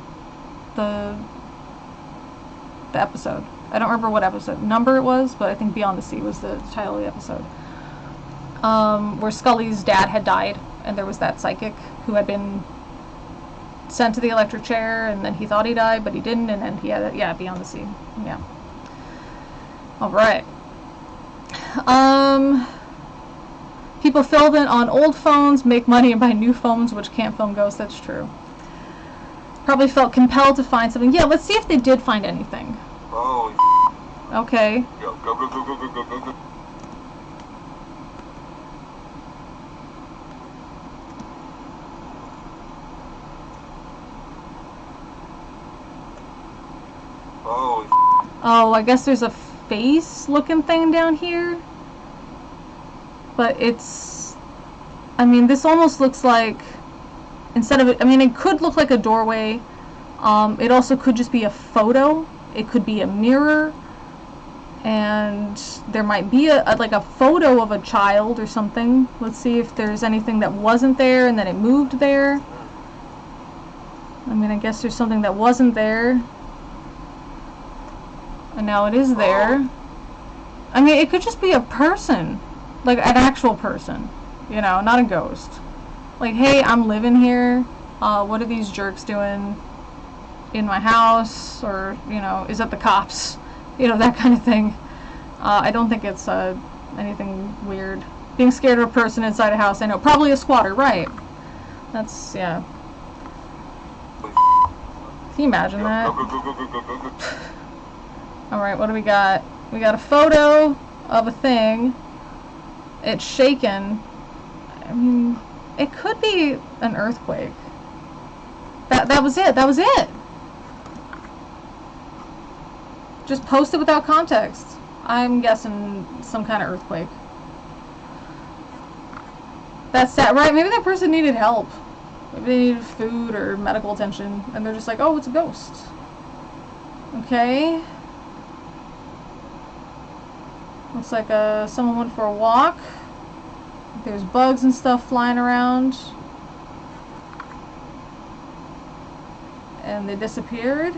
episode. I don't remember what episode number it was, but I think Beyond the Sea was the title of the episode. Where Scully's dad had died, and there was that psychic who had been sent to the electric chair, and then he thought he died, but he didn't, and then he had, yeah, Beyond the Sea. Yeah. Alright. People film it on old phones, make money, and buy new phones, which can't film ghosts. That's true. Probably felt compelled to find something. Yeah, let's see if they did find anything. Oh, okay. go, go, go, go, go, go, go, go. Oh, Oh, I guess there's a face looking thing down here. But it's, I mean, this almost looks like, instead of, I mean, it could look like a doorway. It also could just be a photo. It could be a mirror. And there might be like a photo of a child or something. Let's see if there's anything that wasn't there and then it moved there. I mean, I guess there's something that wasn't there. And now it is there. I mean, it could just be a person. Like an actual person. You know, not a ghost. Like, hey, I'm living here. What are these jerks doing in my house? Or, you know, is that the cops? You know, that kind of thing. I don't think it's anything weird. Being scared of a person inside a house, I know. Probably a squatter, right. That's, yeah. Can you imagine that? Alright, what do we got? We got a photo of a thing. It's shaken. I mean, it could be an earthquake. That was it. That was it. Just post it without context. I'm guessing some kind of earthquake. That's sad, right? Maybe that person needed help. Maybe they needed food or medical attention, and they're just like, oh, it's a ghost. Okay. Looks like someone went for a walk. There's bugs and stuff flying around. And they disappeared.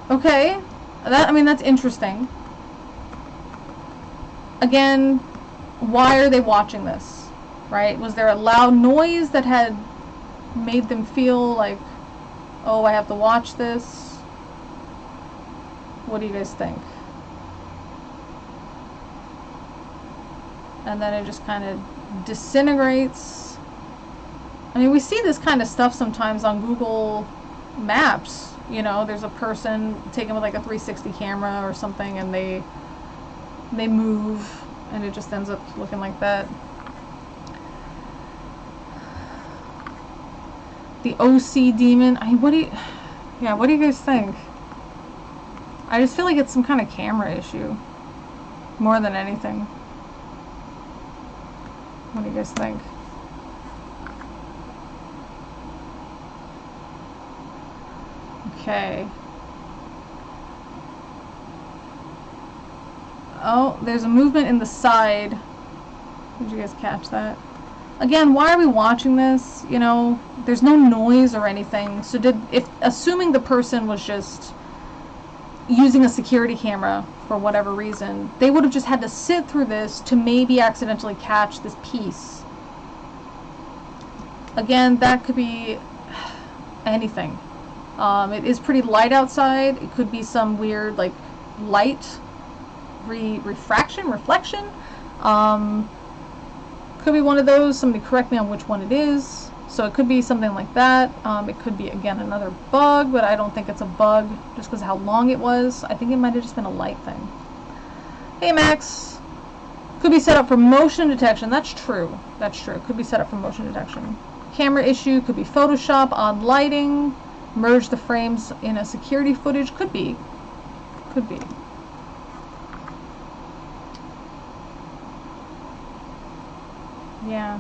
Okay. I mean, that's interesting. Again, why are they watching this? Right? Was there a loud noise that had made them feel like, oh, I have to watch this? What do you guys think? And then it just kind of disintegrates. I mean, we see this kind of stuff sometimes on Google Maps. You know, there's a person taken with like a 360 camera or something, and they move, and it just ends up looking like that. The OC demon. what do you guys think? I just feel like it's some kind of camera issue, more than anything. What do you guys think? Okay. Oh, there's a movement in the side. Did you guys catch that? Again, why are we watching this? You know, there's no noise or anything. So assuming the person was just using a security camera for whatever reason, they would have just had to sit through this to maybe accidentally catch this piece. Again, that could be anything. It is pretty light outside. It could be some weird, like, light reflection. Could be one of those. Somebody correct me on which one it is. So it could be something like that. It could be, again, another bug, but I don't think it's a bug just because of how long it was. I think it might have just been a light thing. Hey, Max. Could be set up for motion detection. That's true. That's true. Could be set up for motion detection. Camera issue. Could be Photoshop, odd lighting. Merge the frames in a security footage. Could be. Could be. Yeah.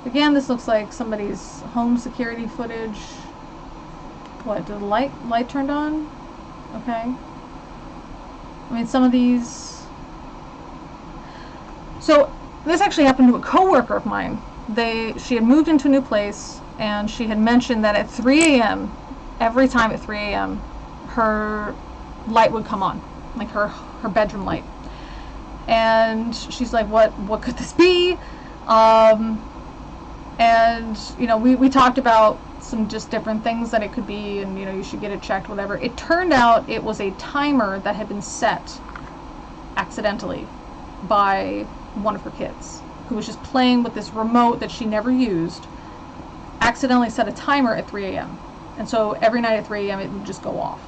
Again, this looks like somebody's home security footage. What, did the light turned on? Okay. I mean, some of these... So, this actually happened to a coworker of mine. She had moved into a new place, and she had mentioned that at 3 a.m., every time at 3 a.m., her light would come on. Like her bedroom light. And she's like, what could this be? And, you know, we talked about some just different things that it could be, and, you know, you should get it checked, whatever. It turned out it was a timer that had been set accidentally by one of her kids, who was just playing with this remote that she never used, accidentally set a timer at 3 a.m. And so every night at 3 a.m. it would just go off,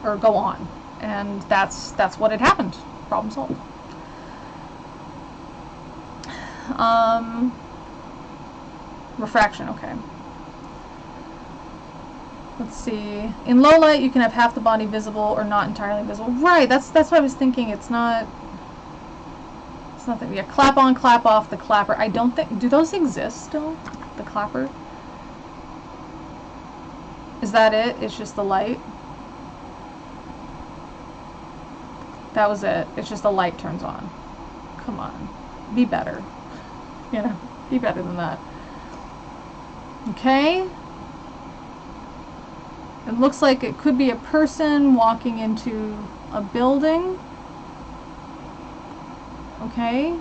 or go on. And that's what had happened. Problem solved. Refraction, okay. Let's see. In low light, you can have half the body visible or not entirely visible. Right, that's what I was thinking. It's not... It's nothing. Yeah, clap on, clap off, the clapper. I don't think... Do those exist still? The clapper? Is that it? It's just the light? That was it. It's just the light turns on. Come on. Be better. You know, be better than that. Okay. It looks like it could be a person walking into a building. Okay.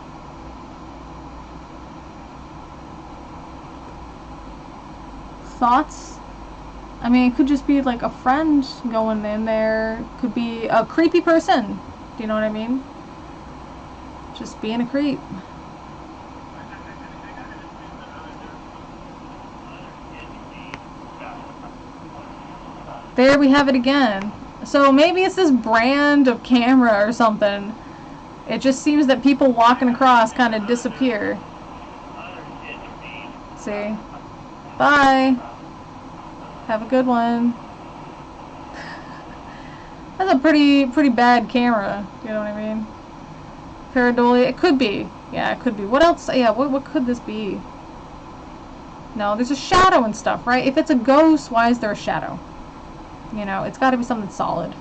Thoughts? I mean, it could just be like a friend going in there. Could be a creepy person. Do you know what I mean? Just being a creep. There we have it again. So maybe it's this brand of camera or something. It just seems that people walking across kind of disappear. See? Bye. Have a good one. That's a pretty bad camera. You know what I mean? Pareidolia. It could be. Yeah, it could be. What else? Yeah, what could this be? No, there's a shadow and stuff, right? If it's a ghost, why is there a shadow? You know, it's got to be something solid.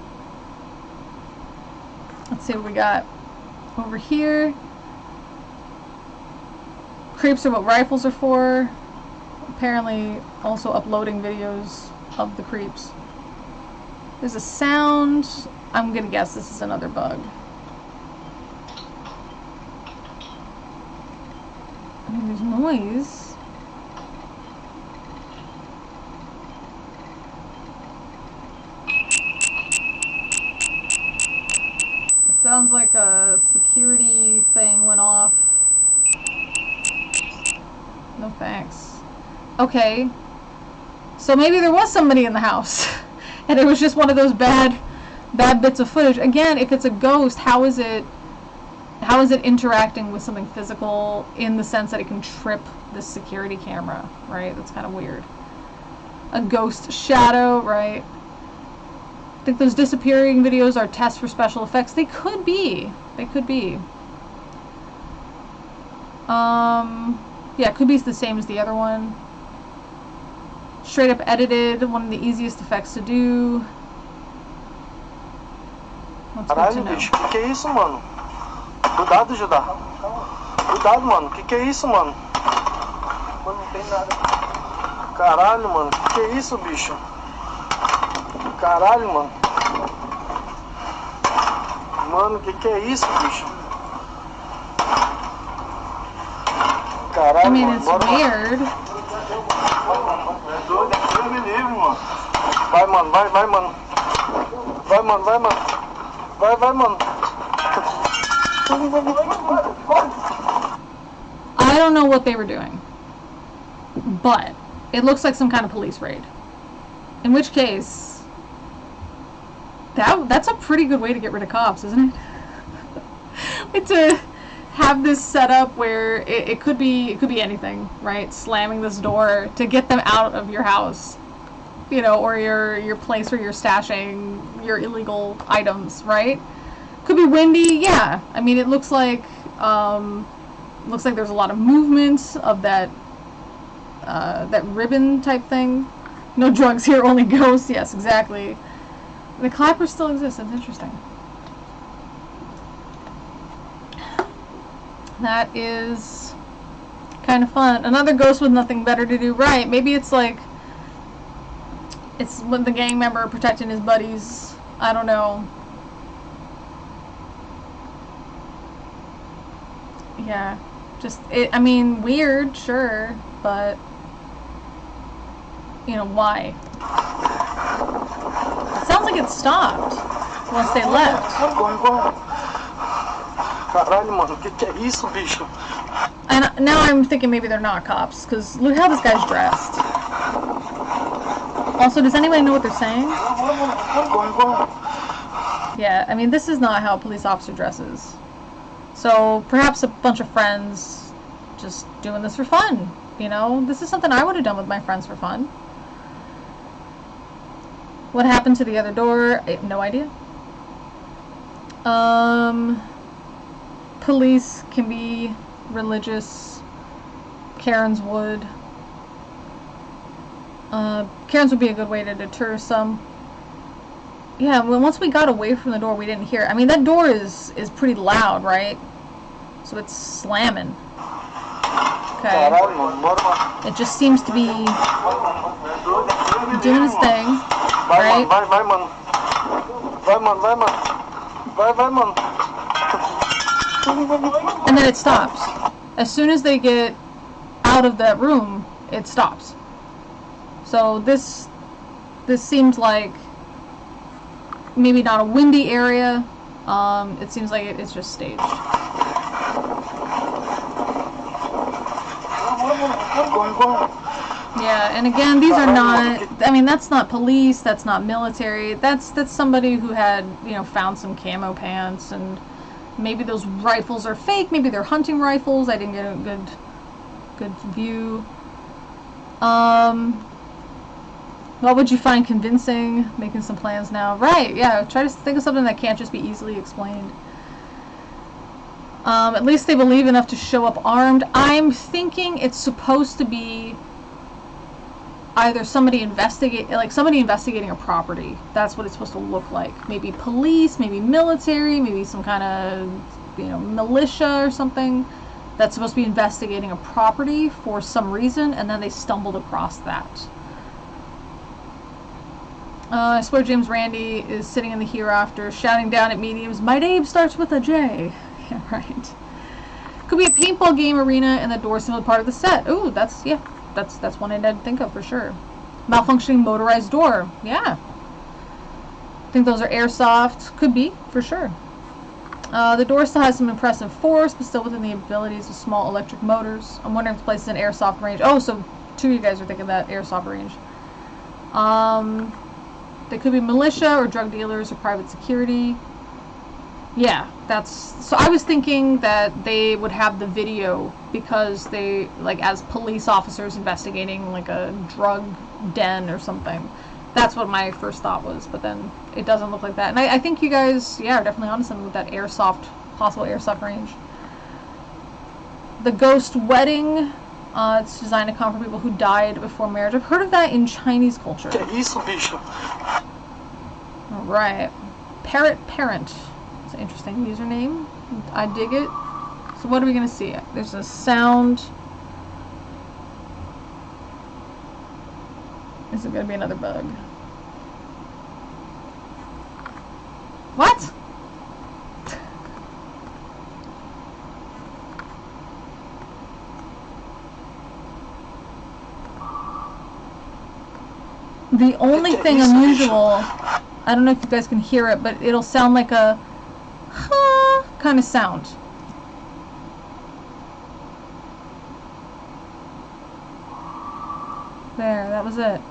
Let's see what we got over here. Creeps are what rifles are for. Apparently also uploading videos of the creeps. There's a sound. I'm gonna guess this is another bug. I mean, there's noise. It sounds like a security thing went off. No thanks. Okay. So maybe there was somebody in the house. And it was just one of those bad bits of footage. Again, if it's a ghost, how is it interacting with something physical in the sense that it can trip this security camera, right? That's kind of weird. A ghost shadow, right? I think those disappearing videos are tests for special effects. They could be. They could be. Yeah, it could be the same as the other one. Straight up edited, one of the easiest effects to do. That's good to know. bicho, que é isso, mano? Cuidado, Judá. Cuidado, mano. Que é isso, mano? Mano, não tem nada. Caralho, mano. Que é isso, bicho? Caralho, mano. Mano, que é isso, bicho? Caralho, I mean, mano. it's Bora, weird. Deus me livre, mano. Vai, mano. Vai, mano. Vai, mano. Vai, mano. I don't know what they were doing, but it looks like some kind of police raid. In which case, that's a pretty good way to get rid of cops, isn't it? Like to have this set up where it could be anything, right? Slamming this door to get them out of your house, you know, or your place where you're stashing your illegal items, right? Could be windy, yeah. I mean, it looks like there's a lot of movement of that ribbon type thing. No drugs here, only ghosts. Yes, exactly. The clapper still exists. That's interesting. That is kind of fun. Another ghost with nothing better to do. Right, maybe it's like it's when the gang member protecting his buddies. I don't know. Yeah, just I mean, weird, sure, but you know why? It sounds like it stopped once they left. Caralho, mano, que é isso, bicho? And now I'm thinking maybe they're not cops, because look how this guy's dressed. Also, does anybody know what they're saying? Yeah, I mean, this is not how a police officer dresses. So perhaps a bunch of friends just doing this for fun, you know? This is something I would have done with my friends for fun. What happened to the other door? I have no idea. Police can be religious. Karens would. Karens would be a good way to deter some. Yeah, well, once we got away from the door, we didn't hear it. I mean, that door is pretty loud, right? So it's slamming. Okay. It just seems to be doing its thing, right? And then it stops. As soon as they get out of that room, it stops. So this seems like maybe not a windy area. It seems like it's just staged. Yeah, and again, these are not, I mean, that's not police, that's not military, that's somebody who had, you know, found some camo pants, and maybe those rifles are fake, maybe they're hunting rifles. I didn't get a good view. What would you find convincing? Making some plans now. Right, yeah, try to think of something that can't just be easily explained. At least they believe enough to show up armed. I'm thinking it's supposed to be either somebody investigating a property. That's what it's supposed to look like. Maybe police, maybe military, maybe some kind of, you know, militia or something that's supposed to be investigating a property for some reason, and then they stumbled across that. I swear James Randi is sitting in the hereafter, shouting down at mediums, "My name starts with a J." Yeah, right. Could be a paintball game arena, and the door symbol part of the set. Ooh, that's one I didn't think of for sure. Malfunctioning motorized door. Yeah. I think those are airsoft. Could be, for sure. The door still has some impressive force, but still within the abilities of small electric motors. I'm wondering if the place is an airsoft range. Oh, so two of you guys are thinking that airsoft range. They could be militia or drug dealers or private security. Yeah, so I was thinking that they would have the video because they, like, as police officers investigating, like, a drug den or something. That's what my first thought was, but then it doesn't look like that. And I think you guys, yeah, are definitely onto something with that possible airsoft range. The Ghost Wedding, it's designed to comfort people who died before marriage. I've heard of that in Chinese culture. Alright. Parrot Parent. It's an interesting username. I dig it. So what are we going to see? There's a sound. Is it going to be another bug? What? The only thing unusual, I don't know if you guys can hear it, but it'll sound like a huh kind of sound. There, that was it.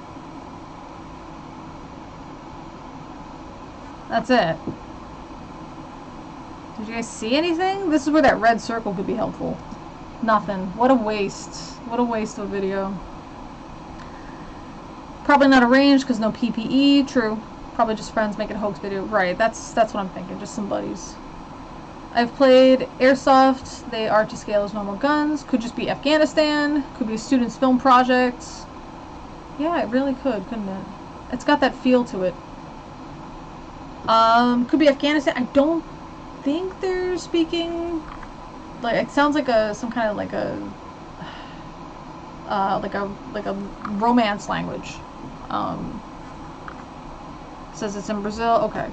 That's it. Did you guys see anything? This is where that red circle could be helpful. Nothing. What a waste. What a waste of a video. Probably not arranged because no PPE. True. Probably just friends making a hoax video. Right. That's what I'm thinking. Just some buddies. I've played Airsoft. They are to scale as normal guns. Could just be Afghanistan. Could be a student's film project. Yeah, it really could, couldn't it? It's got that feel to it. Could be Afghanistan. I don't think they're speaking. Like, it sounds like some kind of like a romance language. Says it's in Brazil. Okay.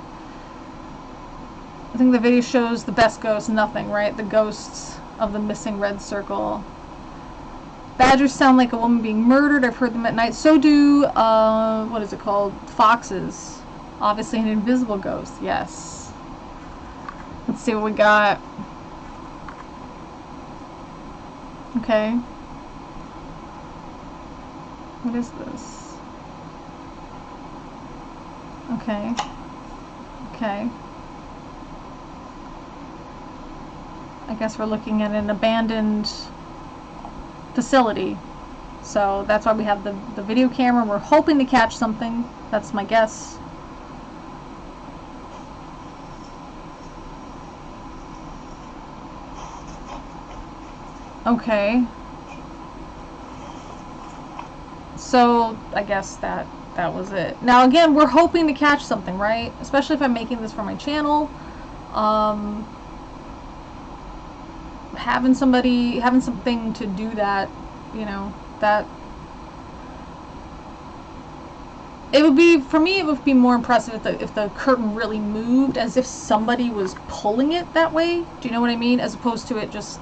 I think the video shows the best ghost. Nothing, right? The ghosts of the missing red circle. Badgers sound like a woman being murdered. I've heard them at night. So do, what is it called? Foxes. Obviously an invisible ghost. Yes. Let's see what we got. Okay. What is this? Okay. Okay. I guess we're looking at an abandoned facility. So that's why we have the video camera. We're hoping to catch something. That's my guess. Okay. So, I guess that was it. Now, again, we're hoping to catch something, right? Especially if I'm making this for my channel. Having something to do that, you know, that... It would be, for me, it would be more impressive if the curtain really moved, as if somebody was pulling it that way. Do you know what I mean? As opposed to it just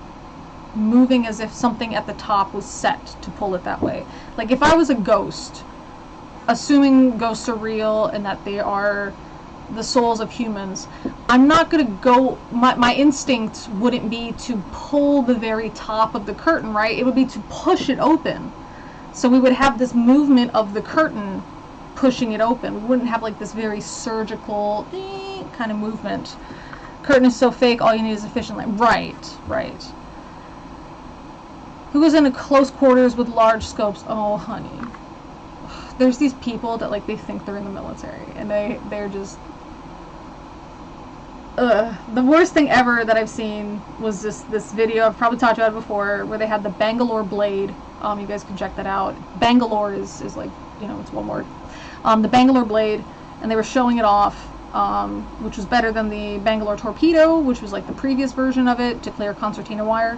moving as if something at the top was set to pull it that way. Like, if I was a ghost, assuming ghosts are real and that they are the souls of humans, I'm not going to go... My instinct wouldn't be to pull the very top of the curtain, right? It would be to push it open. So we would have this movement of the curtain pushing it open. We wouldn't have like this very surgical kind of movement. Curtain is so fake, all you need is efficient light. Right. Who goes into close quarters with large scopes? Oh, honey. There's these people that like they think they're in the military, and they're just... The worst thing ever that I've seen was this video, I've probably talked about it before, where they had the Bangalore blade. You guys can check that out. Bangalore is like, you know, it's one word. The Bangalore blade, and they were showing it off, which was better than the Bangalore torpedo, which was like the previous version of it, to clear concertina wire.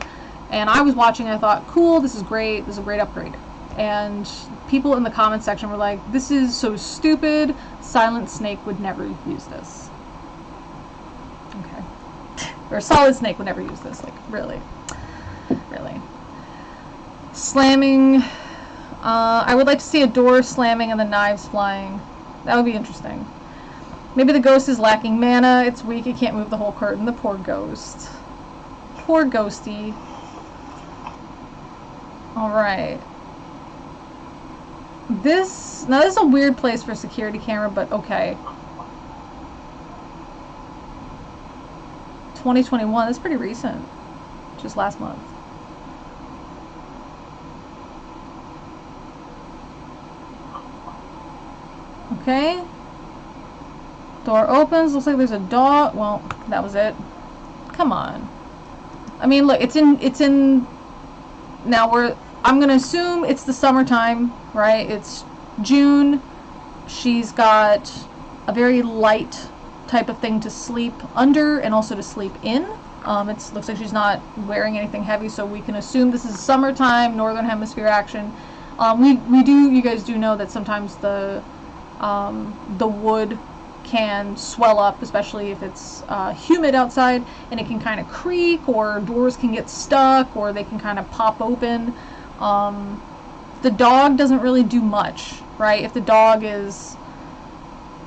And I was watching, and I thought, cool, this is great, this is a great upgrade. And people in the comment section were like, this is so stupid, Silent Snake would never use this. Okay. Or Solid Snake would never use this, like, really. Slamming... I would like to see a door slamming and the knives flying. That would be interesting. Maybe the ghost is lacking mana. It's weak. It can't move the whole curtain. The poor ghost. Poor ghosty. Alright. Now this is a weird place for a security camera, but okay. 2021. That's pretty recent. Just last month. Okay. Door opens. Looks like there's a dog. Well, that was it. Come on. I mean, look, it's in. Now I'm gonna assume it's the summertime, right? It's June. She's got a very light type of thing to sleep under and also to sleep in. It looks like she's not wearing anything heavy, so we can assume this is summertime, northern hemisphere action. You guys do know that sometimes the wood can swell up, especially if it's humid outside, and it can kind of creak, or doors can get stuck, or they can kind of pop open. The dog doesn't really do much, right? If the dog is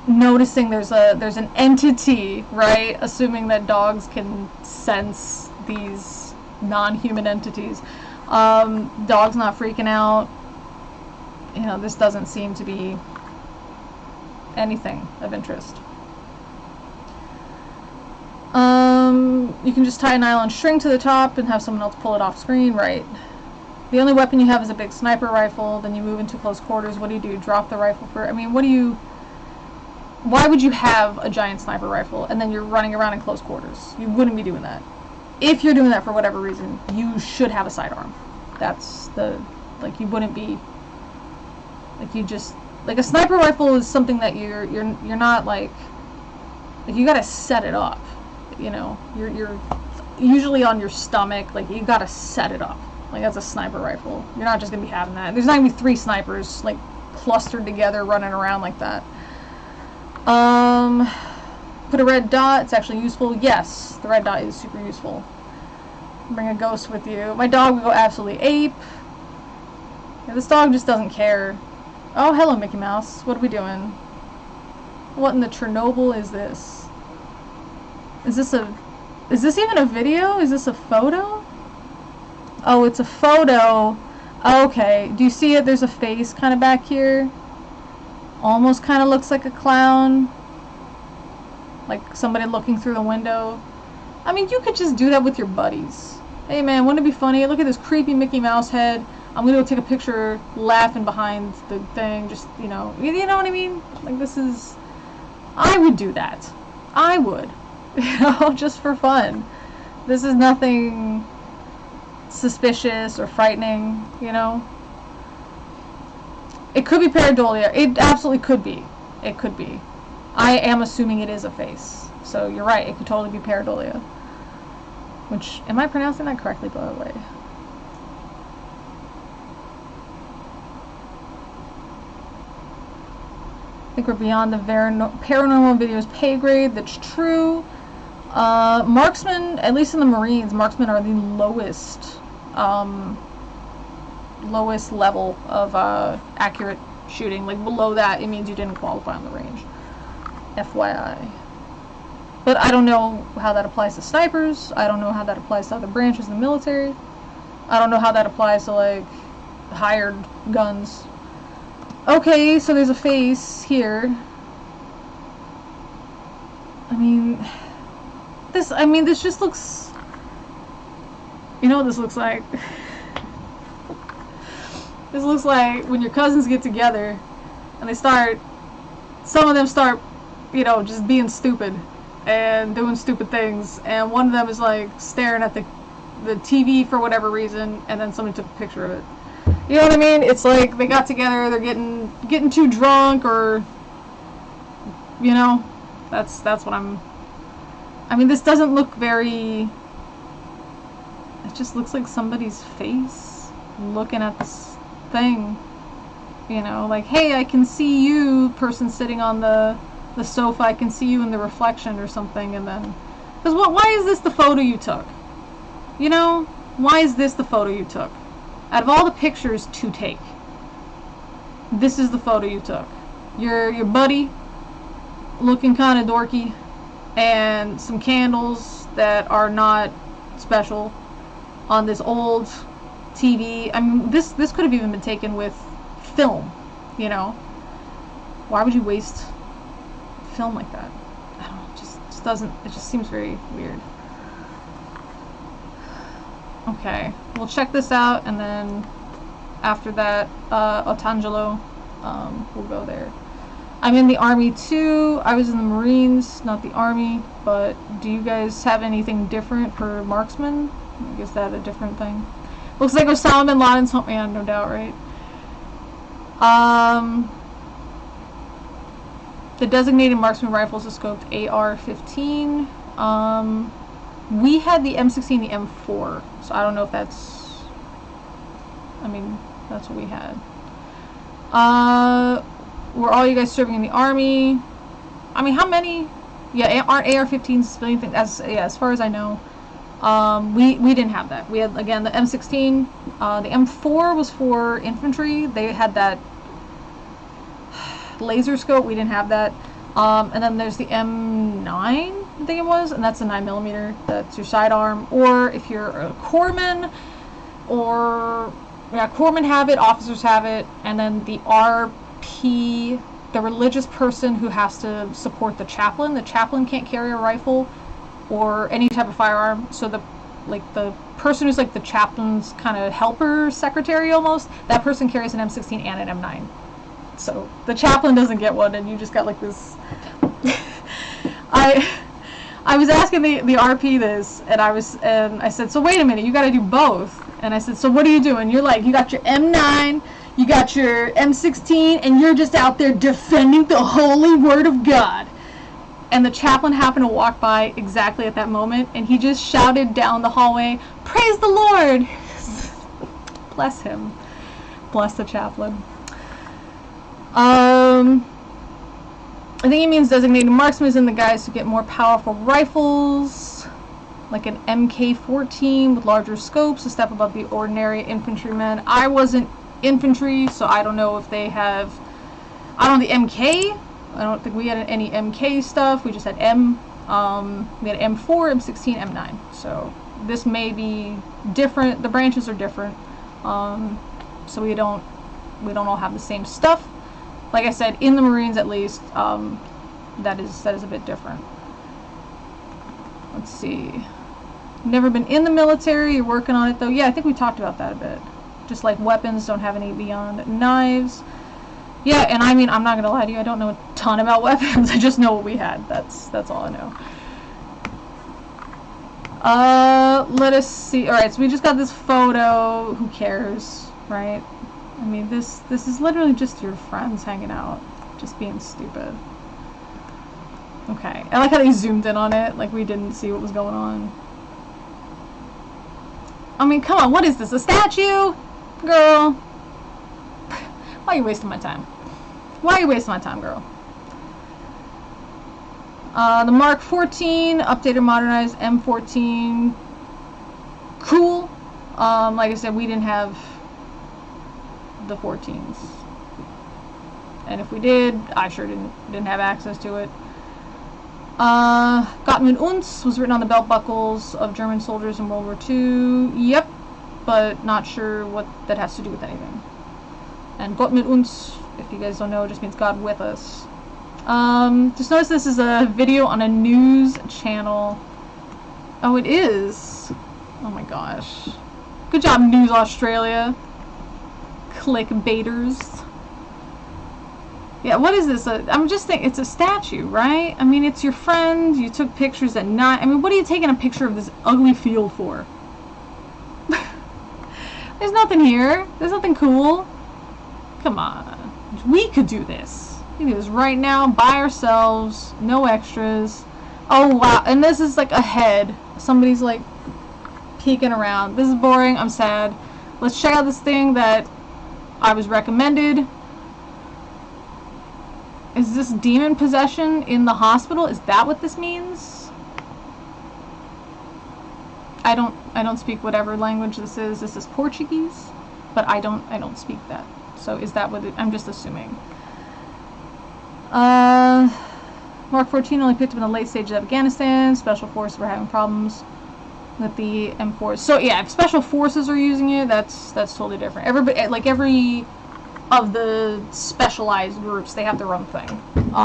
noticing there's an entity, right? Assuming that dogs can sense these non-human entities. Dog's not freaking out. You know, this doesn't seem to be anything of interest. You can just tie a nylon string to the top and have someone else pull it off screen, right? The only weapon you have is a big sniper rifle, then you move into close quarters. What do? Drop the rifle for... I mean, why would you have a giant sniper rifle and then you're running around in close quarters? You wouldn't be doing that. If you're doing that for whatever reason, you should have a sidearm. That's like, you wouldn't be... Like, you just... Like, a sniper rifle is something that you're not, like, you gotta set it up, you know? You're usually on your stomach, like, you gotta set it up. Like, that's a sniper rifle. You're not just gonna be having that. There's not gonna be 3 snipers, like, clustered together running around like that. Put a red dot. It's actually useful. Yes, the red dot is super useful. Bring a ghost with you. My dog would go absolutely ape. Yeah, this dog just doesn't care. Oh, hello, Mickey Mouse. What are we doing? What in the Chernobyl is this? Is this even a video? Is this a photo? Oh, it's a photo. Okay. Do you see it? There's a face kind of back here. Almost kind of looks like a clown. Like somebody looking through the window. I mean, you could just do that with your buddies. Hey man, wouldn't it be funny? Look at this creepy Mickey Mouse head. I'm gonna go take a picture laughing behind the thing. Just, you know what I mean? Like, this is... I would do that. I would. You know, just for fun. This is nothing... suspicious or frightening, you know. It could be pareidolia. It absolutely could be. It could be. I am assuming it is a face. So you're right, it could totally be pareidolia. Which, am I pronouncing that correctly, by the way? I think we're beyond the paranormal videos pay grade. That's true. Marksmen, at least in the Marines, marksmen are the lowest level of accurate shooting. Like below that, it means you didn't qualify on the range. FYI. But I don't know how that applies to snipers. I don't know how that applies to other branches of the military. I don't know how that applies to, like, hired guns. Okay, so there's a face here. I mean, this just looks... You know what this looks like? This looks like when your cousins get together and they start... Some of them start, you know, just being stupid and doing stupid things, and one of them is like staring at the TV for whatever reason, and then somebody took a picture of it. You know what I mean? It's like they got together, they're getting too drunk, or you know, that's what I'm. I mean, this doesn't look very. It just looks like somebody's face looking at this thing. You know, like, hey, I can see you, person sitting on the sofa, I can see you in the reflection or something, and then... Because why is this the photo you took? You know? Why is this the photo you took? Out of all the pictures to take, this is the photo you took. Your buddy, looking kind of dorky, and some candles that are not special on this old TV. I mean, this could have even been taken with film, you know? Why would you waste film like that? I don't know, it just doesn't, it just seems very weird. Okay, we'll check this out, and then after that, Otangelo, we'll go there. I'm in the Army too. I was in the Marines, not the Army, but do you guys have anything different for marksman? Is that a different thing? Looks like Osama bin Laden's home, yeah, no doubt, right? The designated marksman rifles are scoped AR-15. We had the M16, the M4, so I don't know if that's... I mean, that's what we had. Were all you guys serving in the Army? I mean, how many? Yeah, aren't AR-15s civilian things? As far as I know. We didn't have that. We had, again, the M16. The M4 was for infantry. They had that laser scope. We didn't have that. And then there's the M9, I think it was, and that's a 9mm. That's your sidearm. Or if you're a corpsman, or yeah, corpsmen have it, officers have it, and then the RP, the religious person who has to support the chaplain. The chaplain can't carry a rifle or any type of firearm, so the person who's like the chaplain's kind of helper, secretary almost, that person carries an M16 and an M9. So the chaplain doesn't get one, and you just got like this. I was asking the RP this, and I said, so wait a minute, you got to do both. And I said, so what are you doing? You're like, you got your M9, you got your M16, and you're just out there defending the holy word of God. And the chaplain happened to walk by exactly at that moment, and he just shouted down the hallway, "Praise the Lord!" Bless him. Bless the chaplain. I think he means designated marksmen and the guys who get more powerful rifles, like an MK14 with larger scopes, a step above the ordinary infantrymen. I wasn't infantry, so I don't know if they have... I don't know the MK. I don't think we had any MK stuff. We just had M. We had M4, M16, M9. So this may be different. The branches are different. So we don't all have the same stuff. Like I said, in the Marines at least, that is a bit different. Let's see. Never been in the military. You're working on it though. Yeah, I think we talked about that a bit. Just like weapons, don't have any beyond knives. Yeah, and I mean, I'm not gonna lie to you, I don't know a ton about weapons. I just know what we had. That's all I know. Let us see. Alright, so we just got this photo. Who cares, right? I mean, this is literally just your friends hanging out, just being stupid. Okay, I like how they zoomed in on it, like we didn't see what was going on. I mean, come on, what is this, a statue? Girl. Why are you wasting my time? Why are you wasting my time, girl? The Mark 14, updated, modernized M14. Cool. Like I said, we didn't have the 14s. And if we did, I sure didn't have access to it. Gott mit uns was written on the belt buckles of German soldiers in World War II. Yep, but not sure what that has to do with anything. And Gott mit uns, if you guys don't know, just means God with us. Just notice this is a video on a news channel. Oh, it is. Oh my gosh. Good job, News Australia. Clickbaiters. Yeah, what is this? I'm just thinking, it's a statue, right? I mean, it's your friend, you took pictures at night. I mean, what are you taking a picture of this ugly field for? There's nothing here. There's nothing cool. Come on. We could do this. We can do this right now, by ourselves, no extras. Oh, wow. And this is like a head. Somebody's like peeking around. This is boring. I'm sad. Let's check out this thing that I was recommended. Is this demon possession in the hospital? Is that what this means? I don't speak whatever language this is. This is Portuguese, but I don't speak that. So is that what I'm just assuming. Mark 14 only picked up in the late stages of Afghanistan. Special forces were having problems with the M4s. So yeah, if special forces are using it, that's totally different. Everybody, like every of the specialized groups, they have their own thing.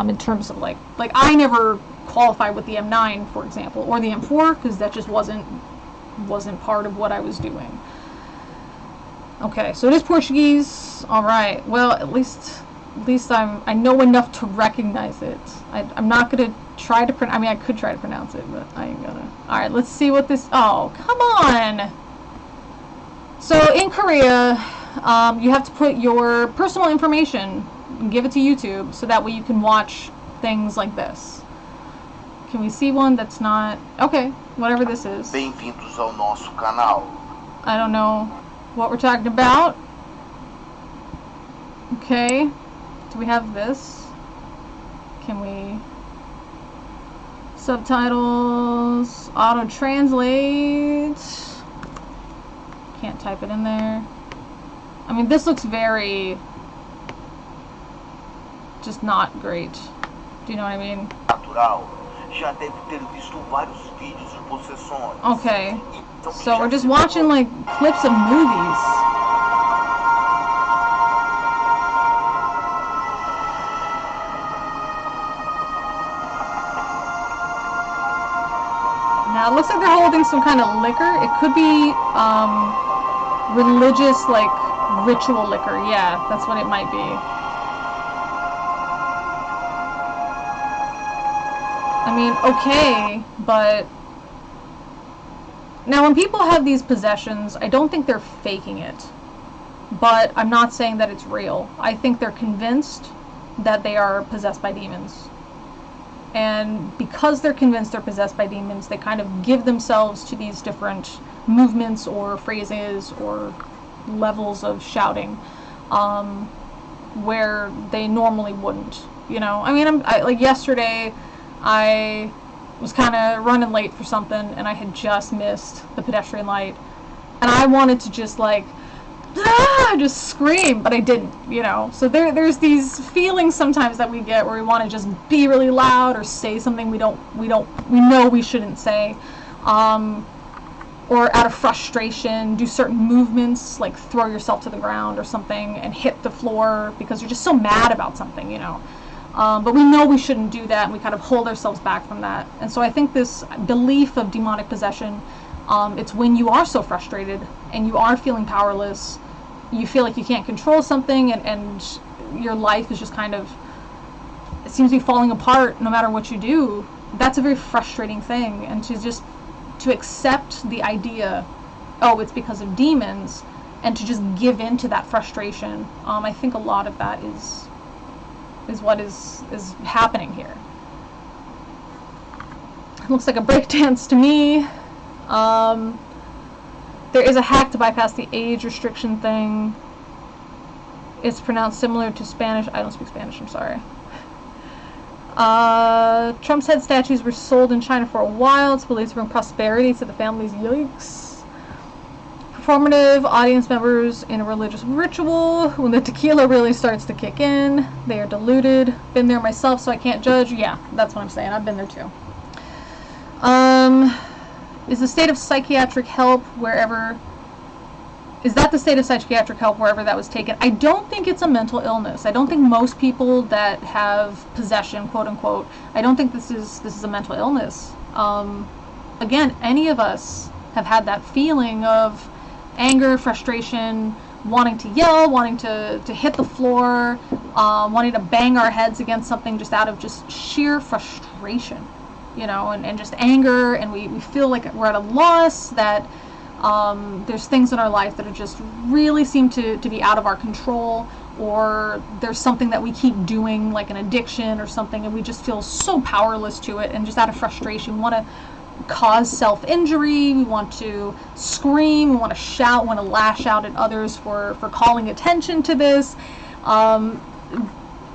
In terms of like I never qualified with the M9, for example, or the M4, because that just wasn't part of what I was doing. Okay, so it is Portuguese. All right. Well, at least I know enough to recognize it. I'm not gonna try to I mean, I could try to pronounce it, but I ain't gonna. All right, let's see what this. Oh, come on. So in Korea, you have to put your personal information and give it to YouTube, so that way you can watch things like this. Can we see one that's not okay? Whatever this is. Bem-vindos ao nosso canal. I don't know what we're talking about. Okay. Do we have this? Can we... Subtitles... Auto-translate... Can't type it in there. I mean, this looks very... just not great. Do you know what I mean? Natural. Já deve ter visto vários vídeos de possessões. Okay. So we're just watching, like, clips of movies. Now, it looks like they're holding some kind of liquor. It could be, religious, like, ritual liquor. Yeah, that's what it might be. I mean, okay, but... Now, when people have these possessions, I don't think they're faking it. But I'm not saying that it's real. I think they're convinced that they are possessed by demons. And because they're convinced they're possessed by demons, they kind of give themselves to these different movements or phrases or levels of shouting where they normally wouldn't. You know, I mean, like yesterday, I was kind of running late for something, and I had just missed the pedestrian light, and I wanted to just like, just scream, but I didn't, you know. So there's these feelings sometimes that we get where we want to just be really loud or say something we know we shouldn't say, or out of frustration do certain movements like throw yourself to the ground or something and hit the floor because you're just so mad about something, you know. But we know we shouldn't do that, and we kind of hold ourselves back from that. And so I think this belief of demonic possession, it's when you are so frustrated and you are feeling powerless, you feel like you can't control something, and your life is just kind of, it seems to be falling apart no matter what you do. That's a very frustrating thing, and to accept the idea, oh, it's because of demons, and to just give in to that frustration. I think a lot of that is what is happening here. It looks like a breakdance to me. There is a hack to bypass the age restriction thing. It's pronounced similar to Spanish. I don't speak Spanish, I'm sorry. Trump's head statues were sold in China for a while. It's believed to bring prosperity to the families. Yikes. Performative audience members in a religious ritual. When the tequila really starts to kick in, they are deluded. Been there myself, so I can't judge. Yeah, that's what I'm saying. I've been there too. Is the state of psychiatric help wherever... Is that the state of psychiatric help wherever that was taken? I don't think it's a mental illness. I don't think most people that have possession, quote unquote, I don't think this is a mental illness. Again, any of us have had that feeling of anger, frustration, wanting to yell, wanting to hit the floor, wanting to bang our heads against something just out of just sheer frustration, you know, and just anger, and we feel like we're at a loss, that there's things in our life that are just really seem to be out of our control, or there's something that we keep doing, like an addiction or something, and we just feel so powerless to it, and just out of frustration we want to cause self-injury, we want to scream, we want to shout, we want to lash out at others for calling attention to this.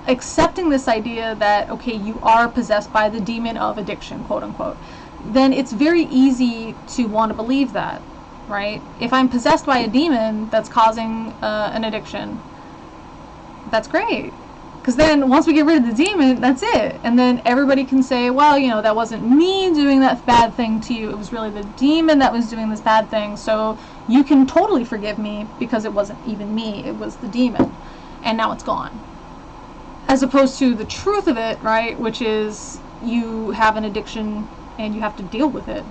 Accepting this idea that, okay, you are possessed by the demon of addiction, quote unquote, then it's very easy to want to believe that. Right? If I'm possessed by a demon that's causing an addiction, that's great. Because then once we get rid of the demon, that's it. And then everybody can say, well, you know, that wasn't me doing that bad thing to you. It was really the demon that was doing this bad thing. So you can totally forgive me because it wasn't even me. It was the demon. And now it's gone. As opposed to the truth of it, right? Which is you have an addiction and you have to deal with it.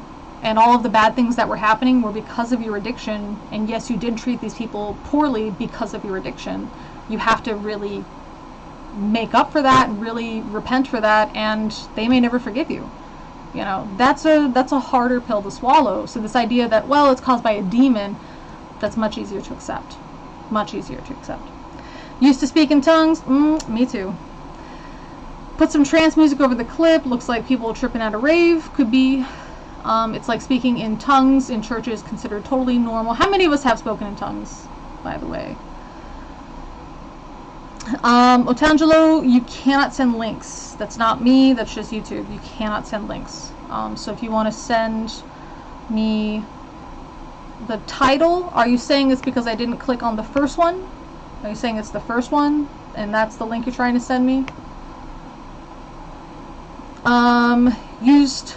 And all of the bad things that were happening were because of your addiction. And yes, you did treat these people poorly because of your addiction. You have to really make up for that and really repent for that, and they may never forgive you. You know, that's a harder pill to swallow. So this idea that, well, it's caused by a demon, that's much easier to accept. Much easier to accept. Used to speak in tongues? Me too. Put some trance music over the clip. Looks like people tripping at a rave. Could be. It's like speaking in tongues in churches, considered totally normal. How many of us have spoken in tongues, by the way? Otangelo, you cannot send links. That's not me, that's just YouTube. You cannot send links. So if you want to send me the title, are you saying it's because I didn't click on the first one? Are you saying it's the first one, and that's the link you're trying to send me? Used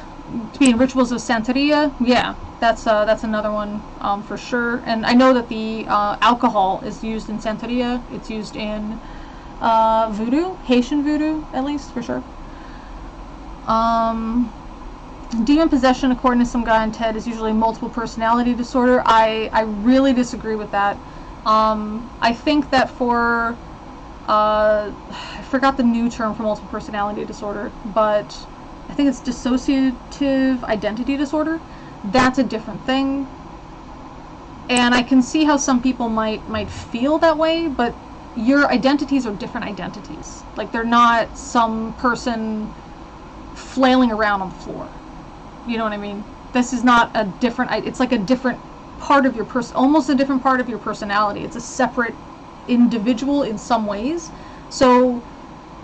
to be in rituals of Santeria. Yeah, that's another one for sure. And I know that the alcohol is used in Santeria. It's used in voodoo, Haitian voodoo, at least, for sure. Demon possession, according to some guy on TED, is usually multiple personality disorder. I really disagree with that. I think that for I forgot the new term for multiple personality disorder, but I think it's dissociative identity disorder. That's a different thing. And I can see how some people might feel that way, but your identities are different identities. Like, they're not some person flailing around on the floor. You know what I mean? This is not a different, it's like a different part of your almost a different part of your personality. It's a separate individual in some ways. So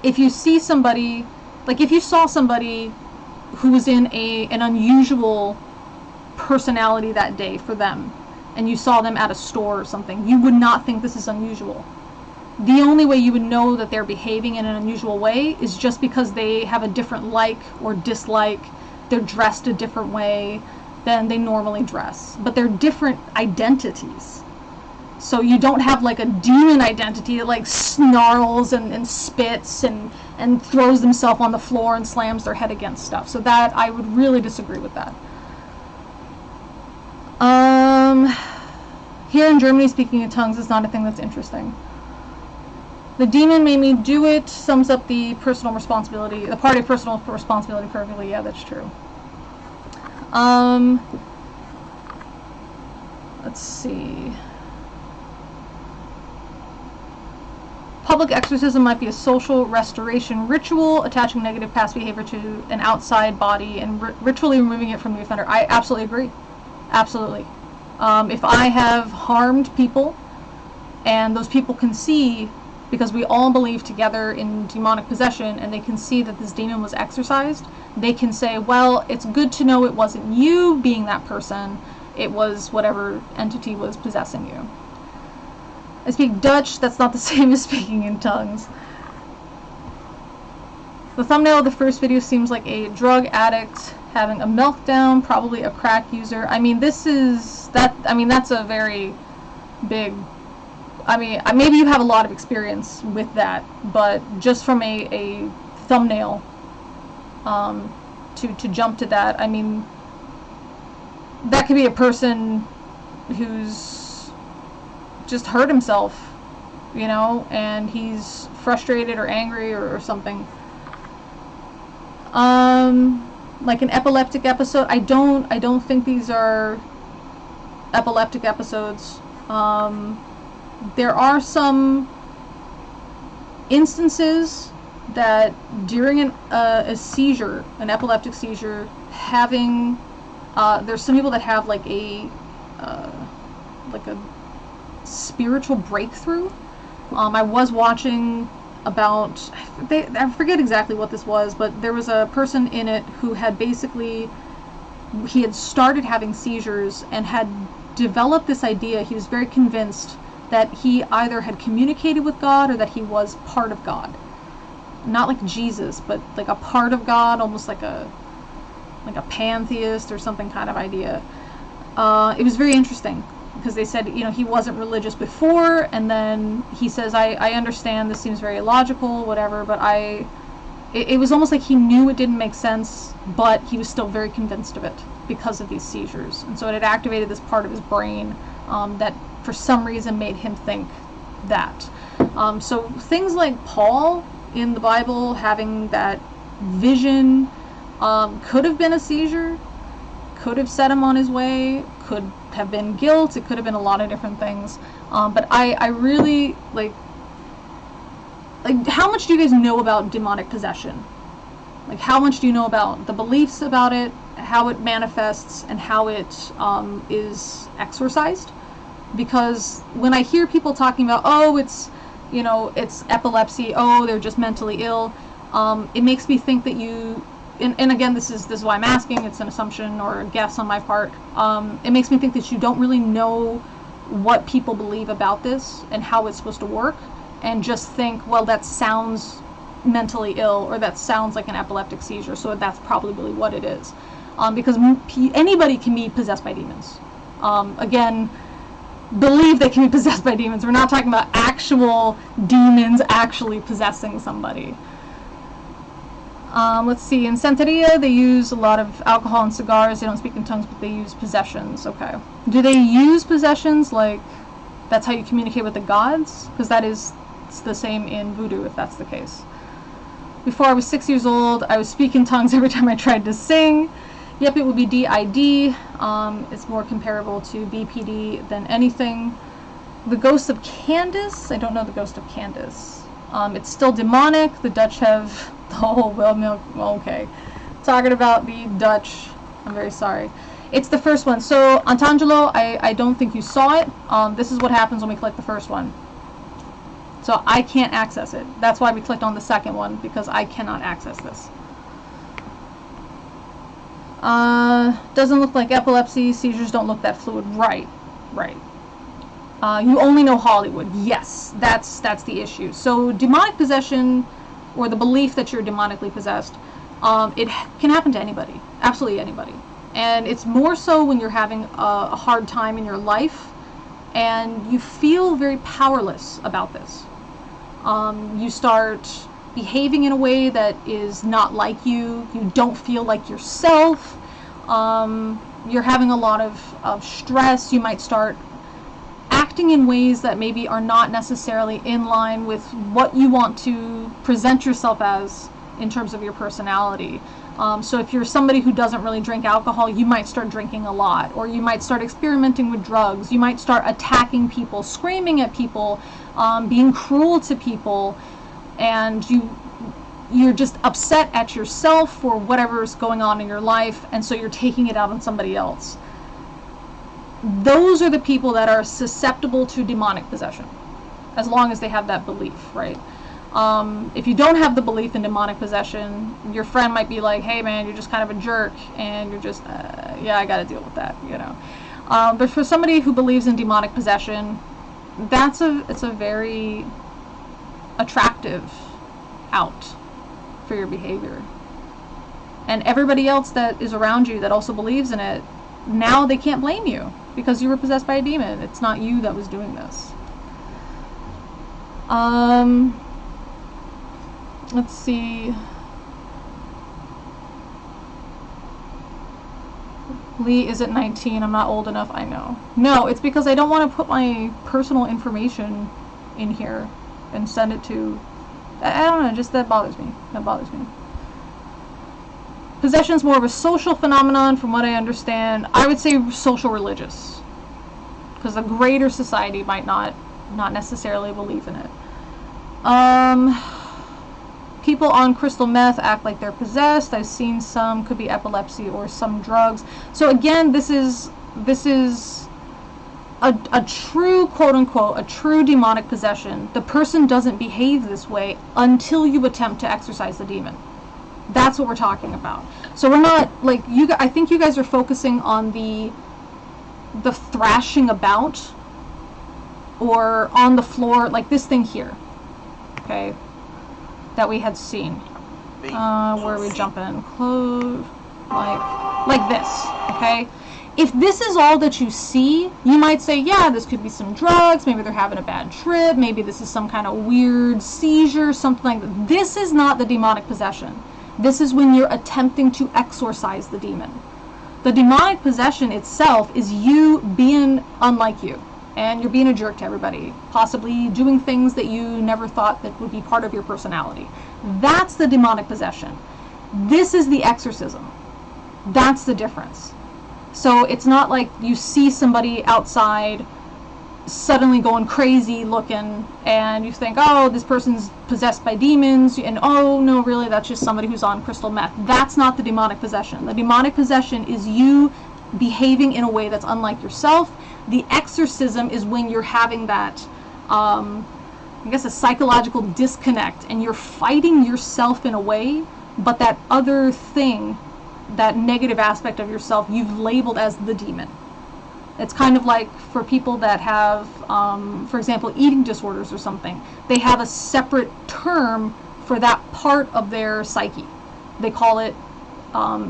if you see somebody, like if you saw somebody who was in an unusual personality that day for them, and you saw them at a store or something, you would not think this is unusual. The only way you would know that they're behaving in an unusual way is just because they have a different like or dislike. They're dressed a different way than they normally dress. But they're different identities. So you don't have like a demon identity that like snarls and spits and throws themselves on the floor and slams their head against stuff. So that, I would really disagree with that. Here in Germany, speaking in tongues is not a thing that's interesting. The demon made me do it sums up the personal responsibility, the part of personal responsibility perfectly. Yeah, that's true. Let's see. Public exorcism might be a social restoration ritual, attaching negative past behavior to an outside body and ritually removing it from the offender. I absolutely agree. Absolutely. If I have harmed people, and those people can see, because we all believe together in demonic possession, and they can see that this demon was exorcised, they can say, well, it's good to know it wasn't you being that person, it was whatever entity was possessing you. I speak Dutch, that's not the same as speaking in tongues. The thumbnail of the first video seems like a drug addict having a meltdown, probably a crack user. I mean, that's a very big, maybe you have a lot of experience with that, but just from a thumbnail, to jump to that, I mean, that could be a person who's just hurt himself, you know, and he's frustrated or angry or something. Like an epileptic episode, I don't think these are epileptic episodes. There are some instances that during a seizure, an epileptic seizure, having there's some people that have like a spiritual breakthrough. I was watching about, I forget exactly what this was, but there was a person in it who had basically, he had started having seizures and had developed this idea. He was very convinced that he either had communicated with God or that he was part of God. Not like Jesus, but like a part of God, almost like a pantheist or something kind of idea. It was very interesting, because they said, you know, he wasn't religious before, and then he says, I understand, this seems very illogical, whatever, but it was almost like he knew it didn't make sense, but he was still very convinced of it because of these seizures. And so it had activated this part of his brain that for some reason made him think that. So things like Paul in the Bible having that vision could have been a seizure, could have set him on his way, could have been guilt, it could have been a lot of different things. But I really, like, how much do you guys know about demonic possession? Like, how much do you know about the beliefs about it, how it manifests, and how it is exorcised? Because when I hear people talking about, oh, it's, you know, it's epilepsy, oh, they're just mentally ill, it makes me think that you, and again, this is why I'm asking, it's an assumption or a guess on my part, it makes me think that you don't really know what people believe about this and how it's supposed to work, and just think, well, that sounds mentally ill, or that sounds like an epileptic seizure, so that's probably what it is. Because anybody can be possessed by demons. Again, believe they can be possessed by demons. We're not talking about actual demons actually possessing somebody. Let's see, in Santeria they use a lot of alcohol and cigars. They don't speak in tongues, but they use possessions. Okay. Do they use possessions like that's how you communicate with the gods? Because it's the same in voodoo, if that's the case. Before I was 6 years old, I was speaking tongues every time I tried to sing. Yep, it would be DID. It's more comparable to BPD than anything. The ghost of Candace. I don't know the ghost of Candace. It's still demonic. The Dutch have the whole whale milk. Okay. Talking about the Dutch. I'm very sorry. It's the first one. So, Antangelo, I don't think you saw it. This is what happens when we click the first one. So I can't access it. That's why we clicked on the second one, because I cannot access this. Doesn't look like epilepsy. Seizures don't look that fluid. Right. You only know Hollywood. Yes, that's the issue. So demonic possession, or the belief that you're demonically possessed, it can happen to anybody. Absolutely anybody. And it's more so when you're having a hard time in your life, and you feel very powerless about this. You start behaving in a way that is not like you. You don't feel like yourself. You're having a lot of stress. You might start acting in ways that maybe are not necessarily in line with what you want to present yourself as in terms of your personality. So if you're somebody who doesn't really drink alcohol, you might start drinking a lot, or you might start experimenting with drugs, you might start attacking people, screaming at people, being cruel to people, and you're just upset at yourself for whatever's going on in your life, and so you're taking it out on somebody else. Those are the people that are susceptible to demonic possession, as long as they have that belief, right? If you don't have the belief in demonic possession, your friend might be like, hey man, you're just kind of a jerk, and you're just, yeah, I gotta deal with that, you know. But for somebody who believes in demonic possession, it's a very attractive out for your behavior. And everybody else that is around you that also believes in it, now they can't blame you because you were possessed by a demon. It's not you that was doing this. Let's see. Lee isn't 19. I'm not old enough. I know. No, it's because I don't want to put my personal information in here and send it to... I don't know, just that bothers me. That bothers me. Possession is more of a social phenomenon from what I understand. I would say social religious. Because the greater society might not necessarily believe in it. People on crystal meth act like they're possessed. I've seen some, could be epilepsy or some drugs. So again, this is a true, quote-unquote, a true demonic possession. The person doesn't behave this way until you attempt to exorcise the demon. That's what we're talking about. So we're not, like, I think you guys are focusing on the thrashing about or on the floor, like this thing here, okay, that we had seen. Where are we jumping? Close, like this, okay? If this is all that you see, you might say, yeah, this could be some drugs, maybe they're having a bad trip, maybe this is some kind of weird seizure, something like that. This is not the demonic possession. This is when you're attempting to exorcise the demon. The demonic possession itself is you being unlike you, and you're being a jerk to everybody, possibly doing things that you never thought that would be part of your personality. That's the demonic possession. This is the exorcism. That's the difference. So it's not like you see somebody outside suddenly going crazy looking and you think, oh, this person's possessed by demons, and oh no, really, that's just somebody who's on crystal meth. That's not the demonic possession. The demonic possession is you behaving in a way that's unlike yourself. The exorcism is when you're having that, I guess, a psychological disconnect, and you're fighting yourself in a way, but that other thing, that negative aspect of yourself, you've labeled as the demon. It's kind of like for people that have, for example, eating disorders or something. They have a separate term for that part of their psyche. They call it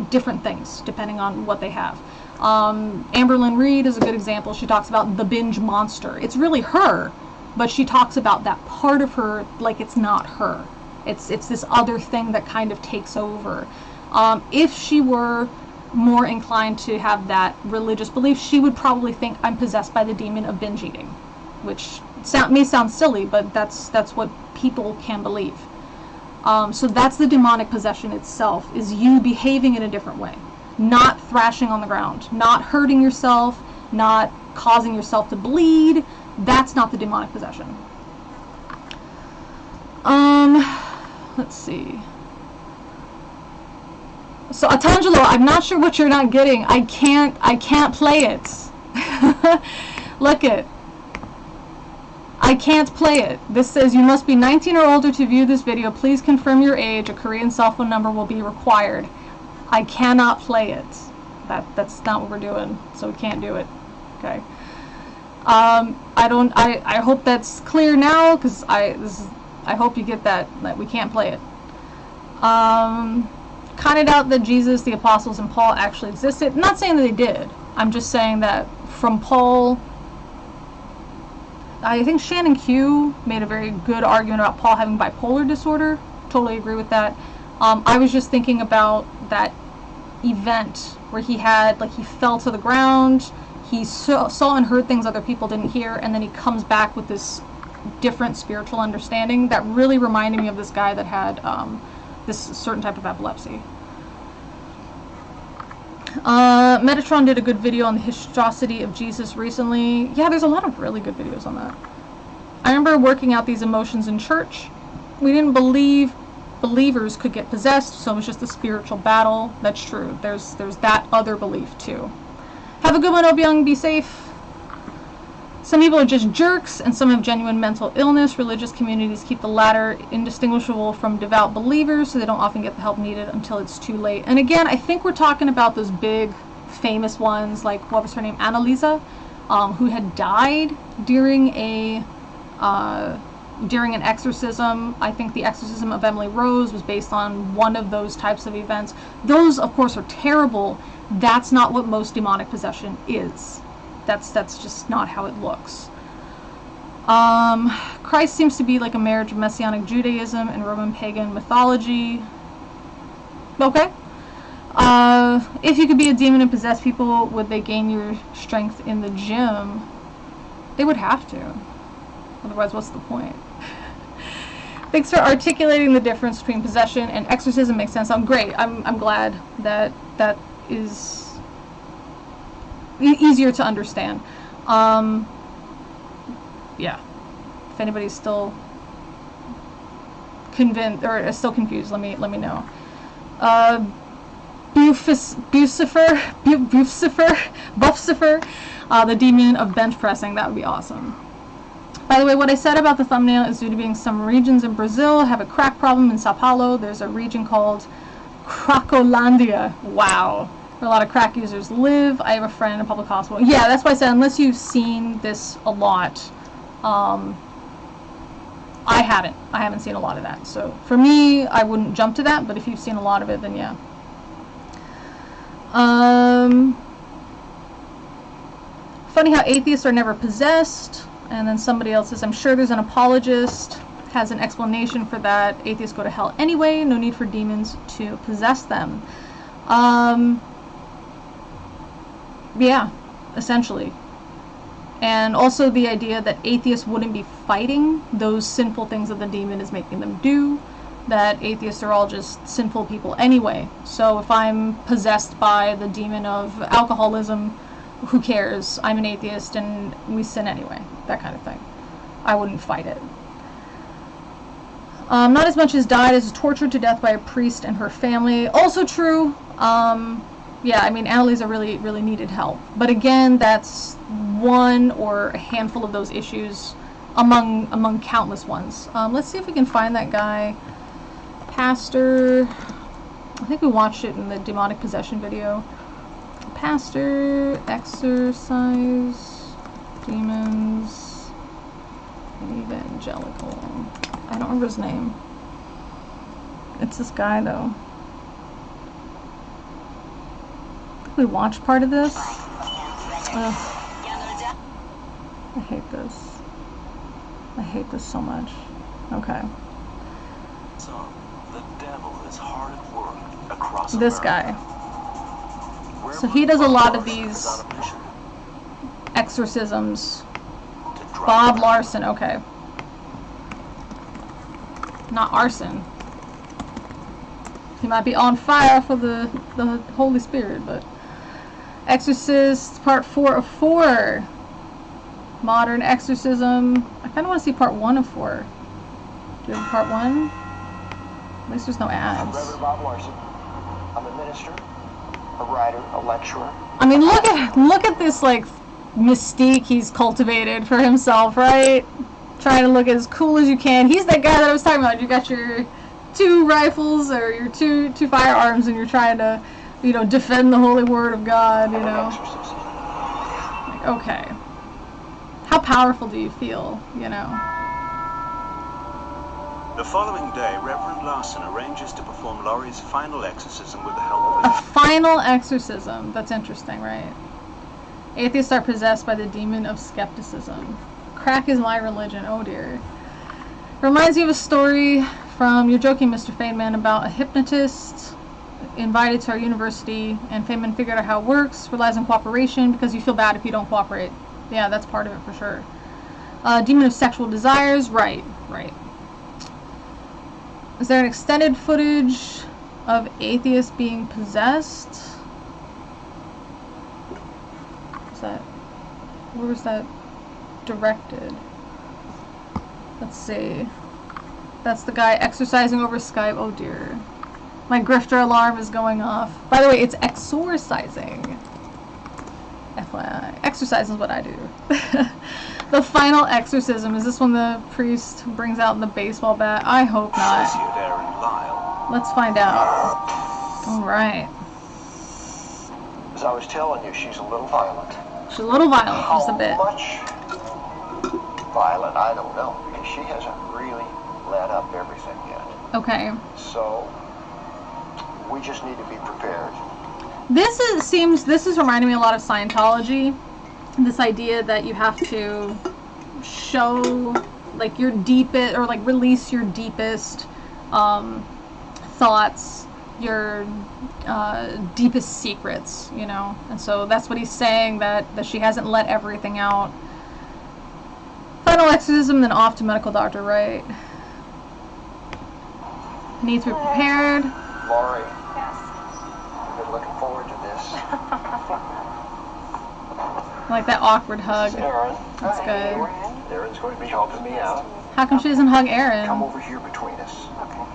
different things depending on what they have. Amberlynn Reed is a good example. She talks about the binge monster. It's really her, but she talks about that part of her like it's not her. It's this other thing that kind of takes over. If she were more inclined to have that religious belief, she would probably think I'm possessed by the demon of binge eating, which may sound silly, but that's what people can believe. So that's the demonic possession itself, is you behaving in a different way, not thrashing on the ground, not hurting yourself, not causing yourself to bleed. That's not the demonic possession. Let's see. So Atangelo, I'm not sure what you're not getting. I can't play it. Look it. I can't play it. This says you must be 19 or older to view this video. Please confirm your age. A Korean cell phone number will be required. I cannot play it. That's not what we're doing. So we can't do it. Okay. I hope that's clear now, because I hope you get that we can't play it. Kind of doubt that Jesus, the apostles, and Paul actually existed. I'm not saying that they did. I'm just saying that from Paul, I think Shannon Q made a very good argument about Paul having bipolar disorder. Totally agree with that. I was just thinking about that event where he had, like, he fell to the ground, he saw and heard things other people didn't hear, and then he comes back with this different spiritual understanding that really reminded me of this guy that had this certain type of epilepsy. Metatron did a good video on the historicity of Jesus recently. Yeah, there's a lot of really good videos on that. I remember working out these emotions in church. We didn't believe believers could get possessed, so it was just a spiritual battle. That's true. There's that other belief too. Have a good one, Obiang. Be safe. Some people are just jerks, and some have genuine mental illness. Religious communities keep the latter indistinguishable from devout believers, so they don't often get the help needed until it's too late. And again, I think we're talking about those big, famous ones, like, what was her name? Annalisa, who had died during an exorcism. I think the exorcism of Emily Rose was based on one of those types of events. Those, of course, are terrible. That's not what most demonic possession is. That's just not how it looks. Christ seems to be like a marriage of Messianic Judaism and Roman pagan mythology. Okay. If you could be a demon and possess people, would they gain your strength in the gym? They would have to. Otherwise, what's the point? Thanks for articulating the difference between possession and exorcism. Makes sense. I'm great. I'm glad that that is easier to understand. Yeah. If anybody's still convinced or is still confused, let me know. Bucifer, the demon of bench pressing. That would be awesome. By the way, what I said about the thumbnail is due to being some regions in Brazil have a crack problem. In Sao Paulo, there's a region called Cracolândia. Wow. Where a lot of crack users live. I have a friend in a public hospital. Yeah, that's why I said unless you've seen this a lot, I haven't seen a lot of that. So for me, I wouldn't jump to that, but if you've seen a lot of it, then yeah. Funny how atheists are never possessed. And then somebody else says, I'm sure there's an apologist, has an explanation for that. Atheists go to hell anyway. No need for demons to possess them. Yeah, essentially. And also the idea that atheists wouldn't be fighting those sinful things that the demon is making them do. That atheists are all just sinful people anyway. So if I'm possessed by the demon of alcoholism, who cares? I'm an atheist and we sin anyway. That kind of thing. I wouldn't fight it. Not as much as died as tortured to death by a priest and her family. Also true. Yeah, I mean, Annalisa really, really needed help. But again, that's one or a handful of those issues among countless ones. Let's see if we can find that guy. Pastor. I think we watched it in the demonic possession video. Pastor, exorcise, demons, evangelical. I don't remember his name. It's this guy, though. We watched part of this. I hate this. I hate this so much. Okay. So, the devil is hard at work across this guy. So he does a lot of these exorcisms. Bob Larson, okay. Not arson. He might be on fire for the Holy Spirit, but... Exorcist, part 4 of 4. Modern exorcism. I kind of want to see part 1 of 4. Do you have part 1? At least there's no ads. I'm Reverend Bob Larson. I'm a minister, a writer, a lecturer. I mean, look at this, like, mystique he's cultivated for himself, right? Trying to look as cool as you can. He's that guy that I was talking about. You got your 2 rifles or your two firearms, and you're trying to, you know, defend the holy word of God, you know. Like, okay. How powerful do you feel, you know? The following day, Reverend Larson arranges to perform Laurie's final exorcism with the help of a final exorcism. That's interesting, right? Atheists are possessed by the demon of skepticism. Crack is my religion. Oh dear. Reminds me of a story from You're Joking, Mr. Feynman, about a hypnotist invited to our university, and Feynman figured out how it works, relies on cooperation because you feel bad if you don't cooperate. Yeah, that's part of it for sure. Demon of sexual desires. Right. Is there an extended footage of atheists being possessed? Is that... Where was that directed? Let's see. That's the guy exercising over Skype. Oh dear. My grifter alarm is going off. By the way, it's exorcising. FYI. Exercise is what I do. The final exorcism. Is this when the priest brings out the baseball bat? I hope not. Let's find out. Alright. As I was telling you, she's a little violent. She's a little violent, just a bit. How much violent, I don't know, because she hasn't really let up everything yet. Okay. So, we just need to be prepared. This is reminding me a lot of Scientology. This idea that you have to show, like, your deepest, or, like, release your deepest thoughts, your deepest secrets, you know? And so that's what he's saying, that she hasn't let everything out. Final exorcism, then off to medical doctor, right? Need to be prepared. Laurie, I've been looking forward to this. Like that awkward hug. This is Aaron. That's good. Aaron's going to be helping me out. How come she doesn't hug Aaron? Come over here between us. Okay.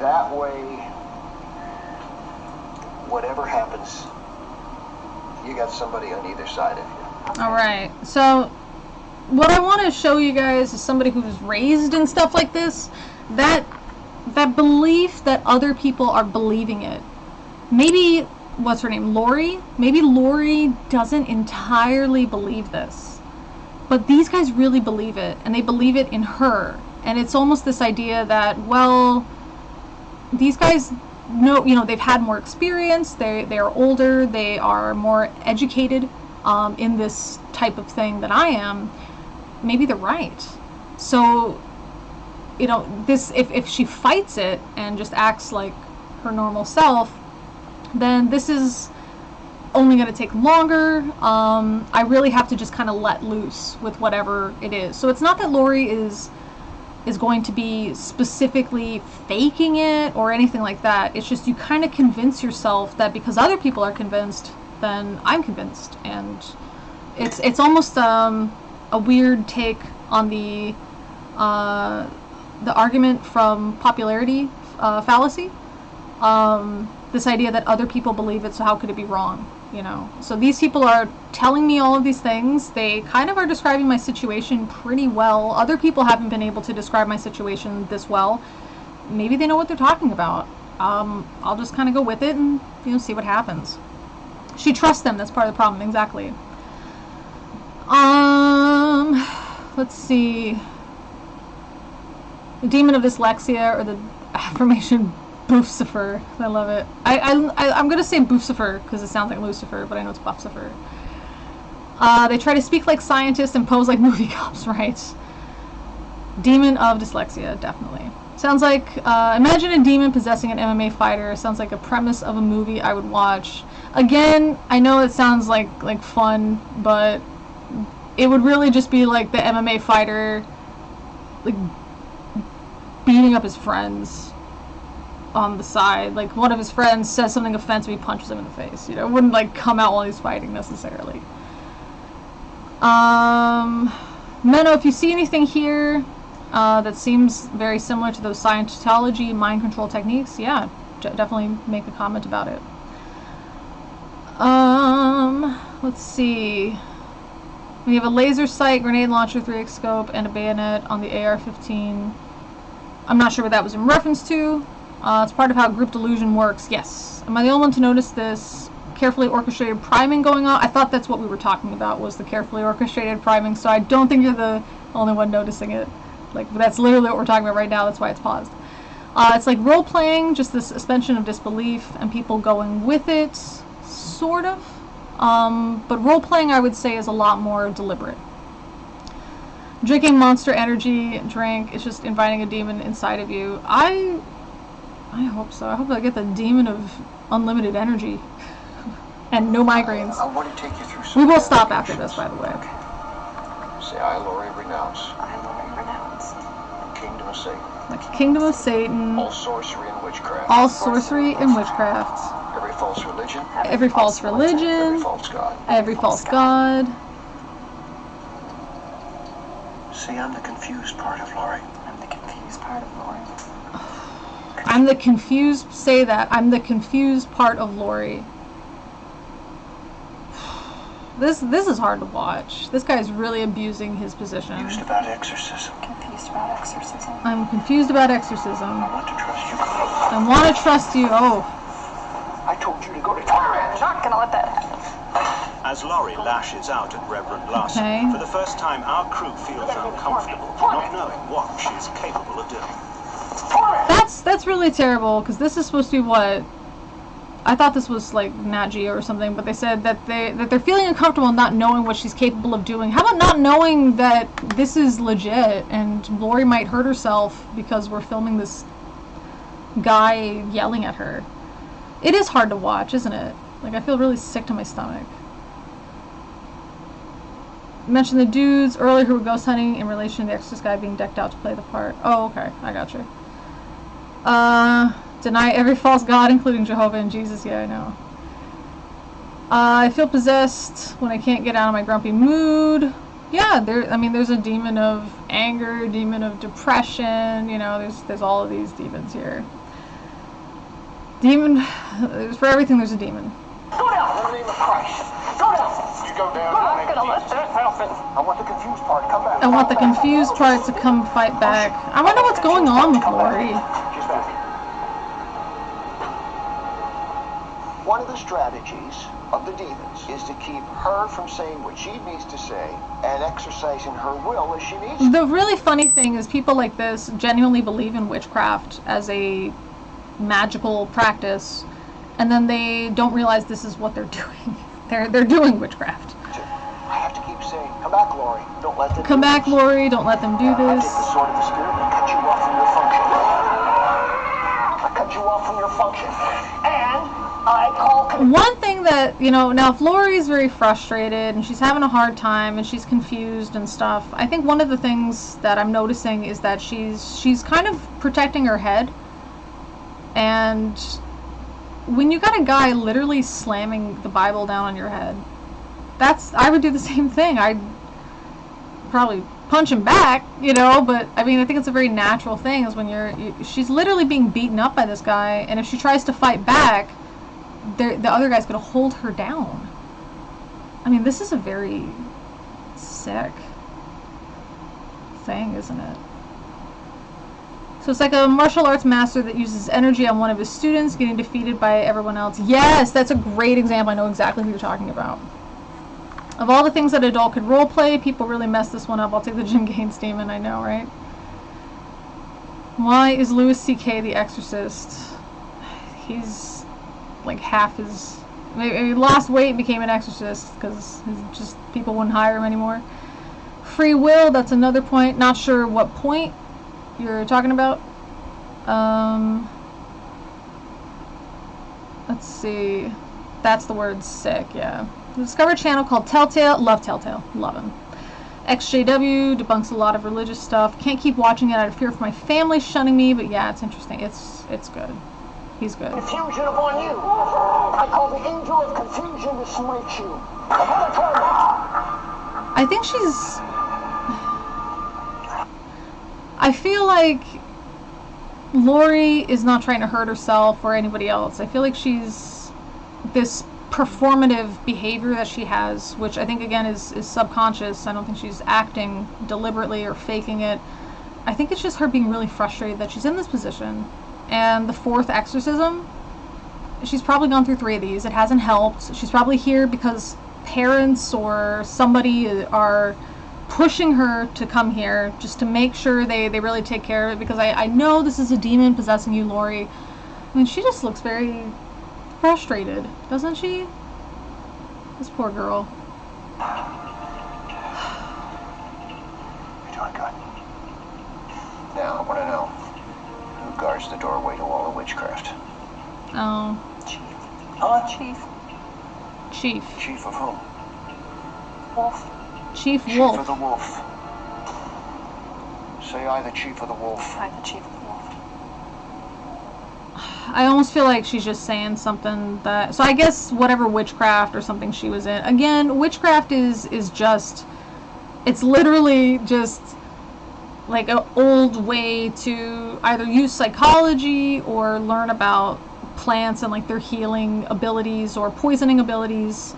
That way, whatever happens, you got somebody on either side of you. Alright, so what I want to show you guys is somebody who's raised in stuff like this, that belief that other people are believing it. Maybe, what's her name, Laurie? Maybe Laurie doesn't entirely believe this. But these guys really believe it, and they believe it in her. And it's almost this idea that, well, these guys know, you know, they've had more experience, they are older, they are more educated in this type of thing than I am. Maybe they're right. So, you know, this, if she fights it and just acts like her normal self, then this is only going to take longer. I really have to just kind of let loose with whatever it is. So it's not that Laurie is going to be specifically faking it or anything like that. It's just you kind of convince yourself that because other people are convinced, then I'm convinced. And it's almost a weird take on the argument from popularity fallacy. This idea that other people believe it, so how could it be wrong? You know, so these people are telling me all of these things. They kind of are describing my situation pretty well. Other people haven't been able to describe my situation this well. Maybe they know what they're talking about. I'll just kind of go with it and, you know, see what happens. She trusts them. That's part of the problem. Exactly. Let's see. The demon of dyslexia, or the affirmation Boofsifer. I love it. I'm going to say Boofsifer because it sounds like Lucifer, but I know it's Buffsifer. They try to speak like scientists and pose like movie cops, right? Demon of dyslexia, definitely. Sounds like, imagine a demon possessing an MMA fighter. Sounds like a premise of a movie I would watch. Again, I know it sounds like fun, but it would really just be like the MMA fighter, like, beating up his friends on the side. Like, one of his friends says something offensive, he punches him in the face. You know, it wouldn't like come out while he's fighting necessarily. Menno, if you see anything here that seems very similar to those Scientology mind control techniques, yeah, definitely make a comment about it. Let's see. We have a laser sight, grenade launcher, 3x scope, and a bayonet on the AR-15. I'm not sure what that was in reference to. It's part of how group delusion works. Yes. Am I the only one to notice this carefully orchestrated priming going on? I thought that's what we were talking about, was the carefully orchestrated priming, so I don't think you're the only one noticing it. Like, that's literally what we're talking about right now. That's why it's paused. It's like role-playing, just the suspension of disbelief and people going with it, sort of. But role-playing, I would say, is a lot more deliberate. Drinking Monster Energy drink is just inviting a demon inside of you. I hope so. I hope I get the demon of unlimited energy and no migraines. I want to take you through some. We will stop after this, by the way. Say, I, Laurie, renounce. I, Laurie, renounce The kingdom of Satan. Like a kingdom of Satan. All sorcery and witchcraft. All sorcery and witchcraft. Every false religion. Every false religion. Every false god. Every false god. See, I'm the confused part of Laurie. I'm the confused part of Laurie. I'm the confused, say that. I'm the confused part of Laurie. This is hard to watch. This guy's really abusing his position. Confused about exorcism. Confused about exorcism. I'm confused about exorcism. I want to trust you. I want to trust you. Oh. I told you to go to Turing. I'm not gonna let that happen. As Laurie lashes out at Reverend Larson, Okay. for the first time our crew feels uncomfortable, not knowing what she's capable of doing. That's really terrible, because this is supposed to be what? I thought this was like Nat Geo or something, but they said that they're feeling uncomfortable not knowing what she's capable of doing. How about not knowing that this is legit and Laurie might hurt herself because we're filming this guy yelling at her? It is hard to watch, isn't it? Like, I feel really sick to my stomach. I mentioned the dudes earlier who were ghost hunting in relation to the Exorcist guy being decked out to play the part. Oh, okay, I got you. Deny every false god, including Jehovah and Jesus. Yeah, I know. I feel possessed when I can't get out of my grumpy mood. Yeah, there's a demon of anger, demon of depression. You know, there's all of these demons here. Demon, for everything there's a demon. Go down in the name of Christ. Go down. You go down. I'm not gonna let that happen. I want the confused part. Come back. I want the confused part to come fight back. I wonder what's going on with Laurie. She's back. One of the strategies of the demons is to keep her from saying what she needs to say and exercising her will as she needs to. The really funny thing is people like this genuinely believe in witchcraft as a magical practice, and then they don't realize this is what they're doing. They're doing witchcraft. I have to keep saying, come back, Laurie. Don't let them Come do back, this. Laurie. Don't let them do I this. take the sword of the spirit and cut you off from your function. I cut you off from your function. And I call... One thing that, you know, now if Laurie's very frustrated and she's having a hard time and she's confused and stuff, I think one of the things that I'm noticing is that she's kind of protecting her head. And when you got a guy literally slamming the Bible down on your head, I would do the same thing. I'd probably punch him back, you know, but I mean, I think it's a very natural thing is when she's literally being beaten up by this guy, and if she tries to fight back, the other guy's going to hold her down. I mean, this is a very sick thing, isn't it? So it's like a martial arts master that uses energy on one of his students getting defeated by everyone else. Yes, that's a great example. I know exactly who you're talking about. Of all the things that an adult could roleplay, people really mess this one up. I'll take the Jim Gaines demon, I know, right? Why is Louis C.K. the Exorcist? He's like half his... He lost weight and became an exorcist because just people wouldn't hire him anymore. Free will, that's another point. Not sure what point you're talking about. Let's see. That's the word sick, yeah. Discover a channel called Telltale. Love Telltale. Love him. XJW debunks a lot of religious stuff. Can't keep watching it out of fear for my family shunning me, but yeah, it's interesting. It's good. He's good. Confusion upon you. I call the angel of confusion to smite you. Upon a target. I think I feel like Laurie is not trying to hurt herself or anybody else. I feel like she's this performative behavior that she has, which I think again is subconscious. I don't think she's acting deliberately or faking it. I think it's just her being really frustrated that she's in this position. And the fourth exorcism, she's probably gone through 3 of these. It hasn't helped. She's probably here because parents or somebody are pushing her to come here just to make sure they really take care of it, because I know this is a demon possessing you, Laurie. I mean, she just looks very frustrated, doesn't she? This poor girl. You're doing good. Now, I want to know who guards the doorway to all the witchcraft. Oh. Chief. Chief. Chief. Chief of whom? Wolf. Chief Chief Wolf. of the Wolf. Say I, the Chief of the Wolf. I, the Chief of the Wolf. I almost feel like she's just saying something that, so I guess whatever witchcraft or something she was in, again, witchcraft is just, it's literally just like an old way to either use psychology or learn about plants and like their healing abilities or poisoning abilities.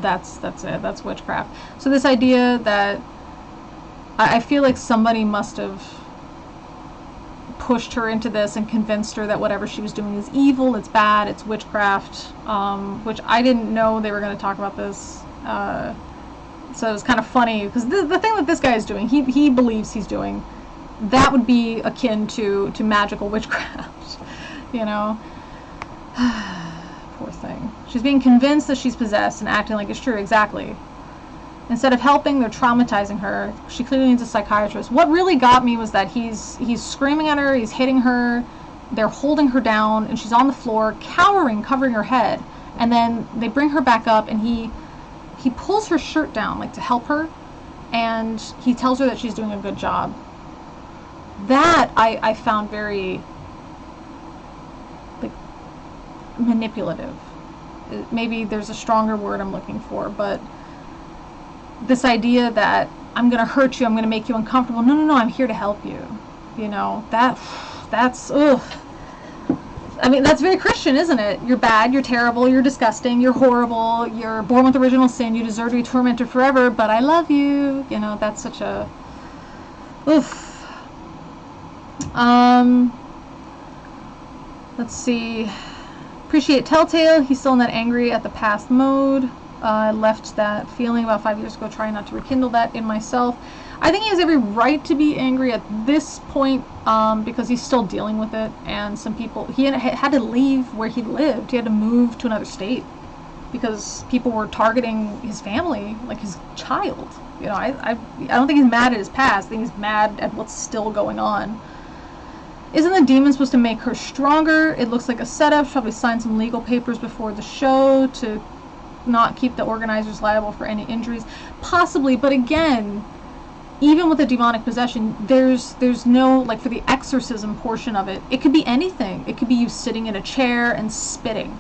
That's it. That's witchcraft. So this idea that I feel like somebody must have pushed her into this and convinced her that whatever she was doing is evil, it's bad, it's witchcraft, which I didn't know they were going to talk about this. So it was kind of funny, because the thing that this guy is doing, he believes he's doing, that would be akin to magical witchcraft, you know? Poor thing. She's being convinced that she's possessed and acting like it's true, exactly. Instead of helping, they're traumatizing her. She clearly needs a psychiatrist. What really got me was that he's screaming at her, he's hitting her, they're holding her down, and she's on the floor, cowering, covering her head. And then they bring her back up, and he pulls her shirt down, like to help her, and he tells her that she's doing a good job. That I found very, like, manipulative. Maybe there's a stronger word I'm looking for, but this idea that I'm going to hurt you, I'm going to make you uncomfortable. No, I'm here to help you. You know, that's, ugh. I mean, that's very Christian, isn't it? You're bad, you're terrible, you're disgusting, you're horrible, you're born with original sin, you deserve to be tormented forever, but I love you. You know, that's such a, oof. Let's see. Appreciate Telltale. He's still in that angry at the past mode. I left that feeling about 5 years ago, trying not to rekindle that in myself. I think he has every right to be angry at this point, because he's still dealing with it, and some people, he had to leave where he lived. He had to move to another state because people were targeting his family, like his child. You know, I don't think he's mad at his past. I think he's mad at what's still going on. Isn't the demon supposed to make her stronger? It looks like a setup. She'll probably sign some legal papers before the show to not keep the organizers liable for any injuries. Possibly, but again, even with a demonic possession, there's no, like, for the exorcism portion of it, it could be anything. It could be you sitting in a chair and spitting.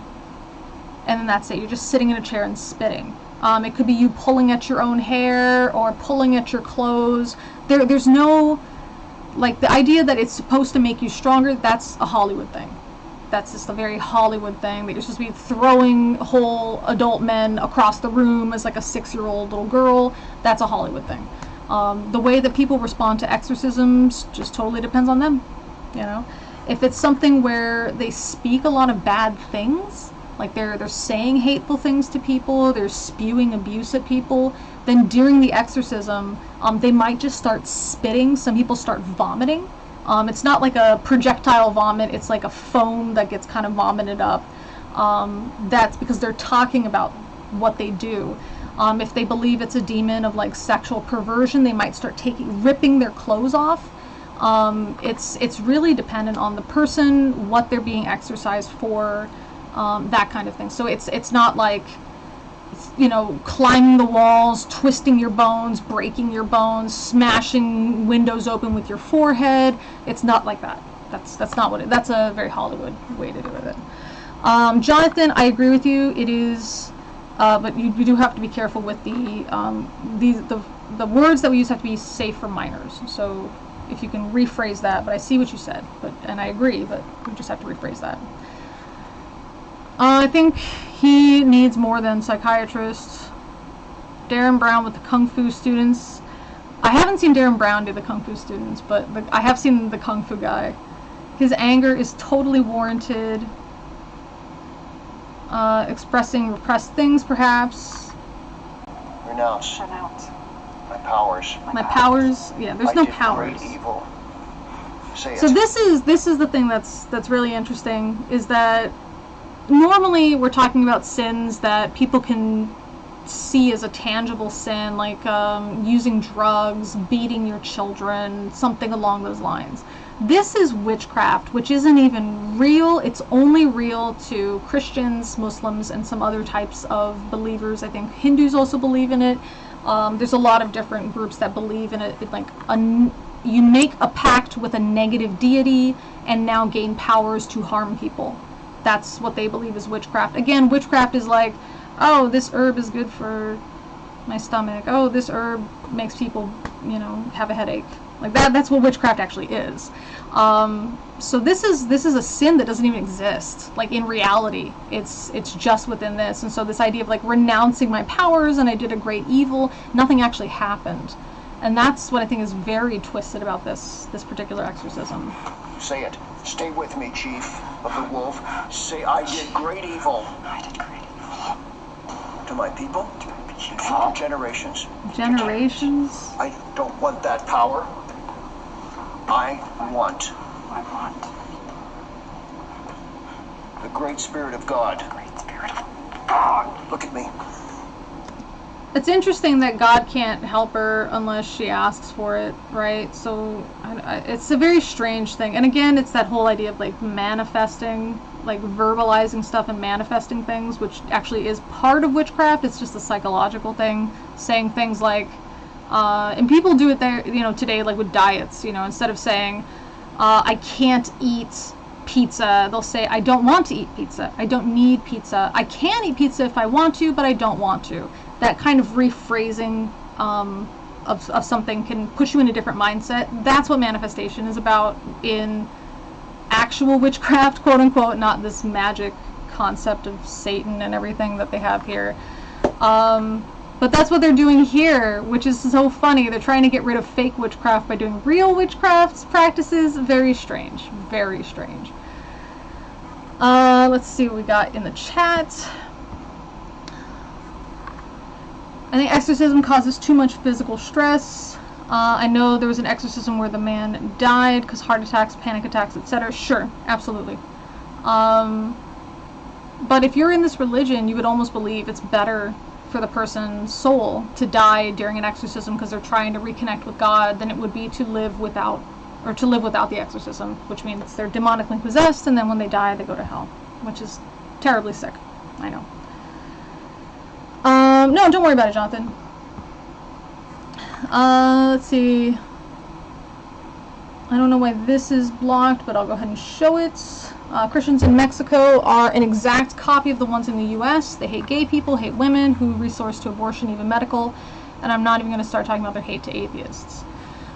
And then that's it. You're just sitting in a chair and spitting. It could be you pulling at your own hair or pulling at your clothes. There's no, like, the idea that it's supposed to make you stronger, that's a Hollywood thing. That's just a very Hollywood thing, that you're supposed to be throwing whole adult men across the room as like a 6-year-old little girl. That's a Hollywood thing. The way that people respond to exorcisms just totally depends on them, you know? If it's something where they speak a lot of bad things, like they're saying hateful things to people, they're spewing abuse at people, then during the exorcism, they might just start spitting. Some people start vomiting. It's not like a projectile vomit, it's like a foam that gets kind of vomited up. That's because they're talking about what they do. If they believe it's a demon of like sexual perversion, they might start ripping their clothes off. It's really dependent on the person, what they're being exorcised for, that kind of thing. So it's not like, you know, climbing the walls, twisting your bones, breaking your bones, smashing windows open with your forehead. It's not like that. That's not what that's a very Hollywood way to do it. Jonathan, I agree with you. It is, but you do have to be careful with the words that we use have to be safe for minors. So if you can rephrase that, but I see what you said, and I agree, but we just have to rephrase that. I think he needs more than psychiatrists. Darren Brown with the Kung Fu students. I haven't seen Darren Brown do the Kung Fu students, but I have seen the Kung Fu guy. His anger is totally warranted. Expressing repressed things, perhaps. Renounce. My powers. My powers. Yeah, there's no powers. Great evil. Say it. So this is the thing that's really interesting, is that normally we're talking about sins that people can see as a tangible sin, like using drugs, beating your children, something along those lines. This is witchcraft, which isn't even real. It's only real to Christians, Muslims, and some other types of believers. I think Hindus also believe in it. There's a lot of different groups that believe in it. Like you make a pact with a negative deity, and now gain powers to harm people. That's what they believe is witchcraft. Again, witchcraft is like, oh, this herb is good for my stomach. Oh, this herb makes people, you know, have a headache. Like that's what witchcraft actually is. So this is a sin that doesn't even exist. Like in reality, it's just within this. And so this idea of like renouncing my powers and I did a great evil, nothing actually happened. And that's what I think is very twisted about this particular exorcism. Say it. Stay with me, Chief of the Wolf. Say, I did great evil. I did great evil. To my people? To future generations. Generations? I don't want that power. I want the great spirit of God. Great spirit of God. Look at me. It's interesting that God can't help her unless she asks for it, right? So it's a very strange thing. And again, it's that whole idea of like manifesting, like verbalizing stuff and manifesting things, which actually is part of witchcraft. It's just a psychological thing, saying things like, and people do it there, you know, today, like with diets, you know, instead of saying, I can't eat pizza, they'll say, I don't want to eat pizza. I don't need pizza. I can eat pizza if I want to, but I don't want to. That kind of rephrasing of something can push you in a different mindset. That's what manifestation is about in actual witchcraft, quote unquote, not this magic concept of Satan and everything that they have here. But that's what they're doing here, which is so funny. They're trying to get rid of fake witchcraft by doing real witchcraft practices. Very strange. Very strange. Let's see what we got in the chat. I think exorcism causes too much physical stress. I know there was an exorcism where the man died because heart attacks, panic attacks, etc. Sure, absolutely. But if you're in this religion, you would almost believe it's better for the person's soul to die during an exorcism because they're trying to reconnect with God than it would be to live without the exorcism, which means they're demonically possessed, and then when they die, they go to hell, which is terribly sick. I know. No, don't worry about it, Jonathan. Let's see. I don't know why this is blocked, but I'll go ahead and show it. Christians in Mexico are an exact copy of the ones in the U.S. They hate gay people, hate women, who resource to abortion, even medical. And I'm not even going to start talking about their hate to atheists.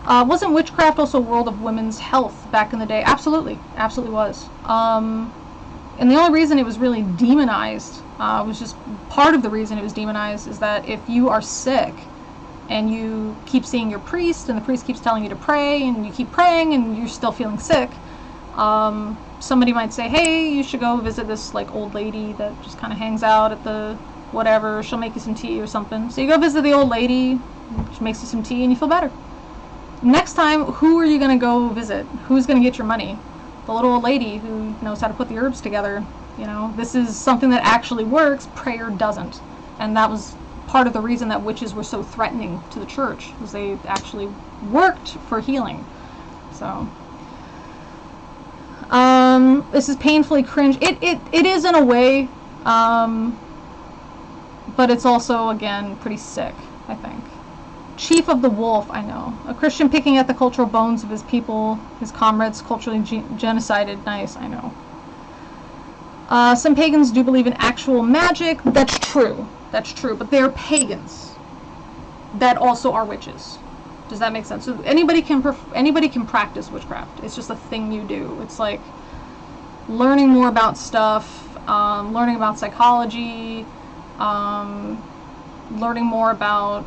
Wasn't witchcraft also a world of women's health back in the day? Absolutely. Absolutely was. And the only reason it was really demonized, was just part of the reason it was demonized, is that if you are sick and you keep seeing your priest and the priest keeps telling you to pray and you keep praying and you're still feeling sick, somebody might say, hey, you should go visit this like old lady that just kind of hangs out at the whatever, she'll make you some tea or something. So you go visit the old lady, she makes you some tea and you feel better. Next time, who are you going to go visit? Who's going to get your money? The little old lady who knows how to put the herbs together. You know, this is something that actually works. Prayer doesn't. And that was part of the reason that witches were so threatening to the church, was they actually worked for healing. So, this is painfully cringe. It is in a way, but it's also, again, pretty sick, I think. Chief of the Wolf, I know. A Christian picking at the cultural bones of his people, his comrades, culturally genocided. Nice, I know. Some pagans do believe in actual magic. That's true. That's true. But they're pagans that also are witches. Does that make sense? So anybody can practice witchcraft. It's just a thing you do. It's like learning more about stuff, learning about psychology, learning more about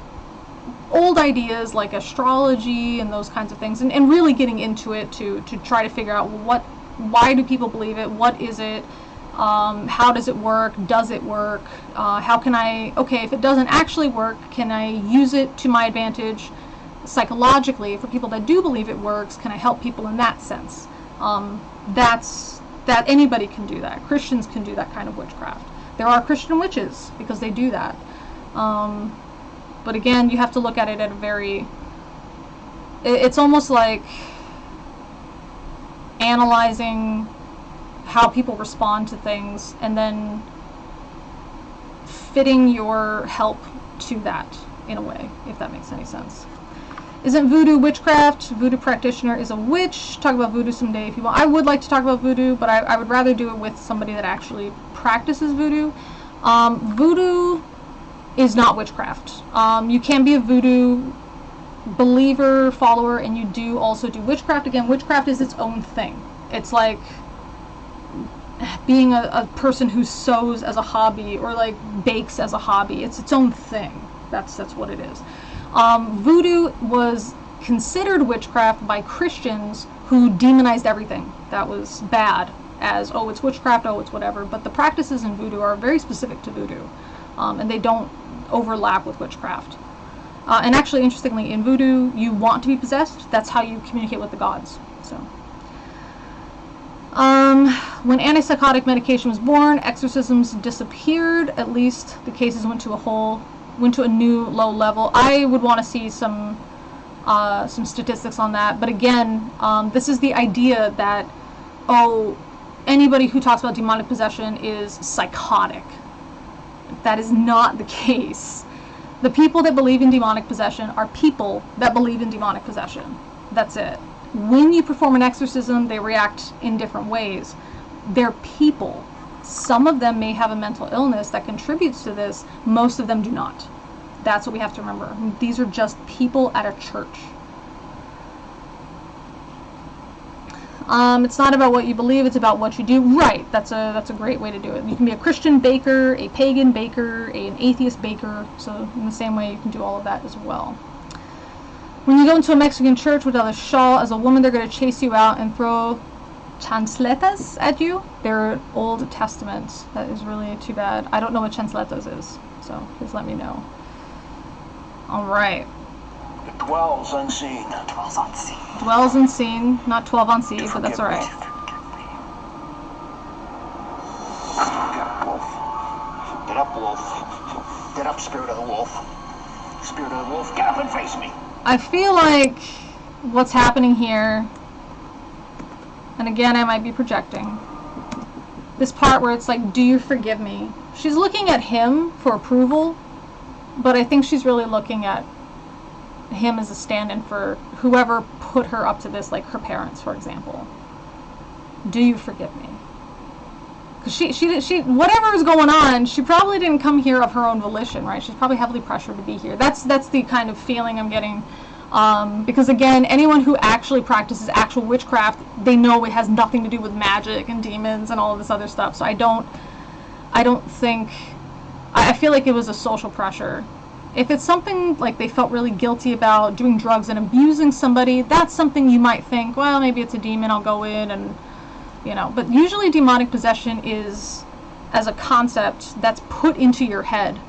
old ideas like astrology and those kinds of things, and really getting into it to try to figure out why do people believe it, what is it, how does it work, does it work, how can I, okay, if it doesn't actually work, can I use it to my advantage psychologically? For people that do believe it works, can I help people in that sense? That anybody can do that. Christians can do that kind of witchcraft. There are Christian witches because they do that. But again, you have to look at it at a very, it's almost like analyzing how people respond to things and then fitting your help to that in a way, if that makes any sense. Isn't voodoo witchcraft? Voodoo practitioner is a witch. Talk about voodoo someday if you want. I would like to talk about voodoo, but I would rather do it with somebody that actually practices voodoo. Voodoo is not witchcraft. You can be a voodoo believer, follower, and you do also do witchcraft. Again, witchcraft is its own thing. It's like being a person who sews as a hobby or like bakes as a hobby. It's its own thing. That's what it is. Voodoo was considered witchcraft by Christians who demonized everything that was bad as, oh, it's witchcraft, oh, it's whatever. But the practices in voodoo are very specific to voodoo, and they don't overlap with witchcraft. And actually, interestingly, in voodoo, you want to be possessed. That's how you communicate with the gods. So, when antipsychotic medication was born, exorcisms disappeared. At least the cases went to a new low level. I would want to see some statistics on that. But again, this is the idea that, oh, anybody who talks about demonic possession is psychotic. That is not the case. The people that believe in demonic possession are people that believe in demonic possession. That's it. When you perform an exorcism, they react in different ways. They're people. Some of them may have a mental illness that contributes to this. Most of them do not. That's what we have to remember. These are just people at a church. It's not about what you believe, it's about what you do. Right, that's a great way to do it. You can be a Christian baker, a pagan baker, an atheist baker, so in the same way you can do all of that as well. When you go into a Mexican church without a shawl, as a woman they're going to chase you out and throw chancletas at you. They're Old Testament. That is really too bad. I don't know what chancletas is, so please let me know. Alright. It dwells unseen. Dwells unseen. Dwells unseen, not 12 on C, but that's alright. Get up, wolf. Get up, wolf. Get up, spirit of the wolf. Spirit of the wolf, get up and face me. I feel like what's happening here, and again I might be projecting, this part where it's like, do you forgive me? She's looking at him for approval, but I think she's really looking at him as a stand-in for whoever put her up to this, like her parents, for example. Do you forgive me? Because she whatever is going on, she probably didn't come here of her own volition, right? She's probably heavily pressured to be here. That's the kind of feeling I'm getting. Because again, anyone who actually practices actual witchcraft, they know it has nothing to do with magic and demons and all of this other stuff. So I don't think, I feel like it was a social pressure. If it's something like they felt really guilty about doing drugs and abusing somebody, that's something you might think, well, maybe it's a demon, I'll go in and, you know. But usually demonic possession is, as a concept, that's put into your head.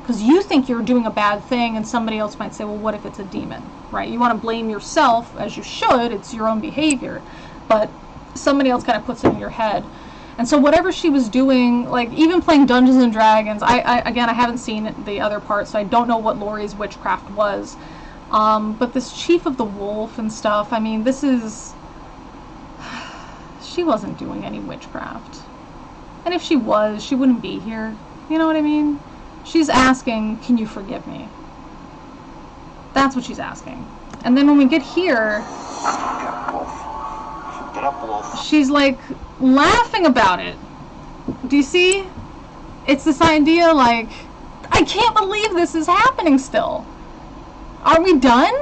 Because you think you're doing a bad thing and somebody else might say, well, what if it's a demon, right? You want to blame yourself, as you should, it's your own behavior. But somebody else kind of puts it in your head. And so whatever she was doing, like even playing Dungeons and Dragons, again, I haven't seen the other part, so I don't know what Laurie's witchcraft was. But this Chief of the Wolf and stuff, I mean, this is, she wasn't doing any witchcraft. And if she was, she wouldn't be here. You know what I mean? She's asking, can you forgive me? That's what she's asking. And then when we get here, Get up, wolf. she's like laughing about it. Do you see? It's this idea like, I can't believe this is happening still. Are we done?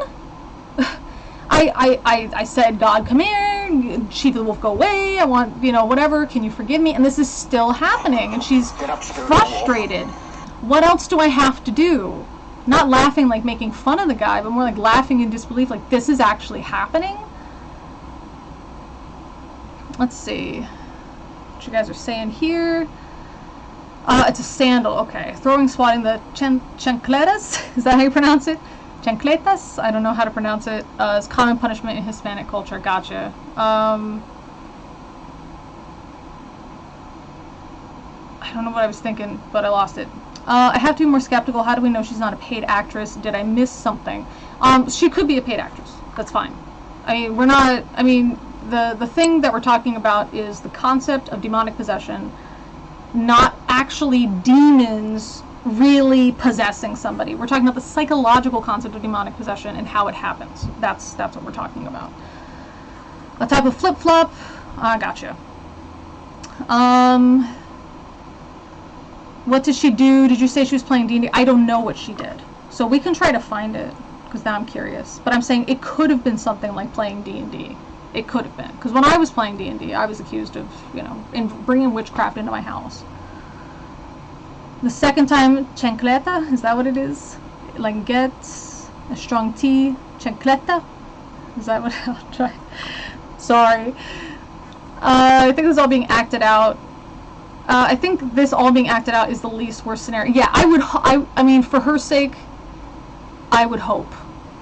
I said, God, come here. Chief of the Wolf, go away. I want, you know, whatever. Can you forgive me? And this is still happening. And she's frustrated. What else do I have to do? Not laughing like making fun of the guy, but more like laughing in disbelief, like this is actually happening? Let's see what you guys are saying here. It's a sandal, okay. Throwing, swatting the chancletas, is that how you pronounce it? Chancletas? I don't know how to pronounce it. Is common punishment in Hispanic culture, gotcha. I don't know what I was thinking, but I lost it. I have to be more skeptical. How do we know she's not a paid actress? Did I miss something? She could be a paid actress. That's fine. I mean, we're not, I mean, the thing that we're talking about is the concept of demonic possession, not actually demons really possessing somebody. We're talking about the psychological concept of demonic possession and how it happens. That's what we're talking about. A type of flip-flop. I gotcha. What did she do? Did you say she was playing D&D? I don't know what she did. So we can try to find it, because now I'm curious. But I'm saying it could have been something like playing D&D. It could have been. Because when I was playing D&D, I was accused of, bringing witchcraft into my house. The second time, chancleta, is that what it is? Like get a strong tea, chancleta? Is that what I'll try? Sorry. I think this is all being acted out. I think this all being acted out is the least worst scenario. Yeah, I mean, for her sake, I would hope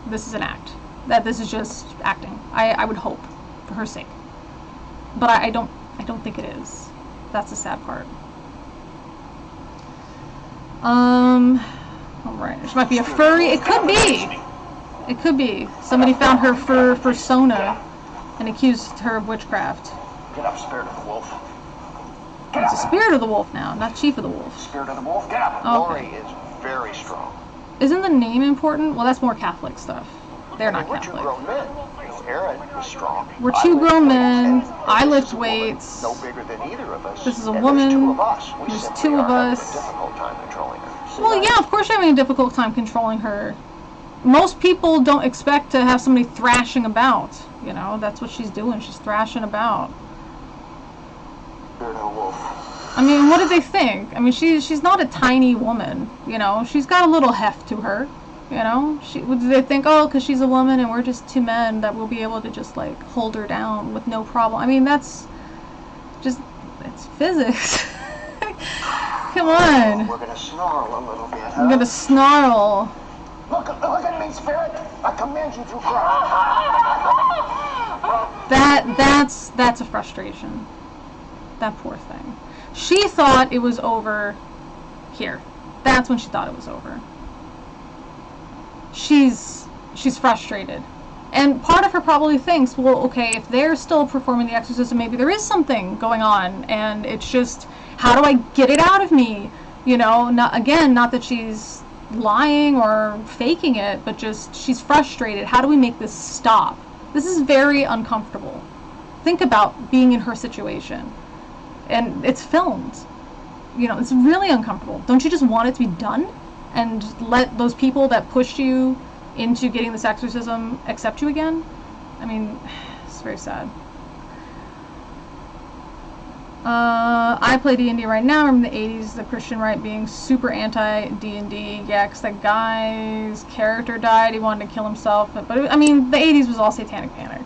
this is an act. That this is just acting. I would hope, for her sake. But I don't think it is. That's the sad part. Alright, she might be a furry. It could be! It could be. Somebody found her fur persona and accused her of witchcraft. Get up, spirit of the wolf. It's a spirit of the wolf now, not chief of the wolf. Spirit of the wolf, get up. Okay. Laurie is very strong. Isn't the name important? Well, that's more Catholic stuff. They're not We're two Catholic. grown men. Aaron is strong. We're two grown men. I lift weights. No bigger than either of us. This is a And woman. There's two of us. We There's simply two of are having us. a difficult time controlling her. Well, yeah, of course you're having a difficult time controlling her. Most people don't expect to have somebody thrashing about. That's what she's doing. She's thrashing about. Spirit of the wolf. I mean, what did they think? I mean, she's not a tiny woman. She's got a little heft to her. Did they think, oh, because she's a woman and we're just two men, that we'll be able to just like hold her down with no problem? I mean, it's physics. Come on. We're gonna snarl a little bit, huh? I'm gonna snarl. Look at me, spirit. I command you to cry. That's a frustration. That poor thing. She thought it was over here. That's when she thought it was over. She's frustrated. And part of her probably thinks, well, okay, if they're still performing the exorcism, maybe there is something going on, and it's just, how do I get it out of me? Not that she's lying or faking it, but just she's frustrated. How do we make this stop? This is very uncomfortable. Think about being in her situation. And it's filmed. It's really uncomfortable. Don't you just want it to be done? And let those people that pushed you into getting this exorcism accept you again? I mean, it's very sad. I play D&D right now. Remember the 80s, the Christian right being super anti-D&D. Yeah, because that guy's character died. He wanted to kill himself. But I mean, the 80s was all satanic panic.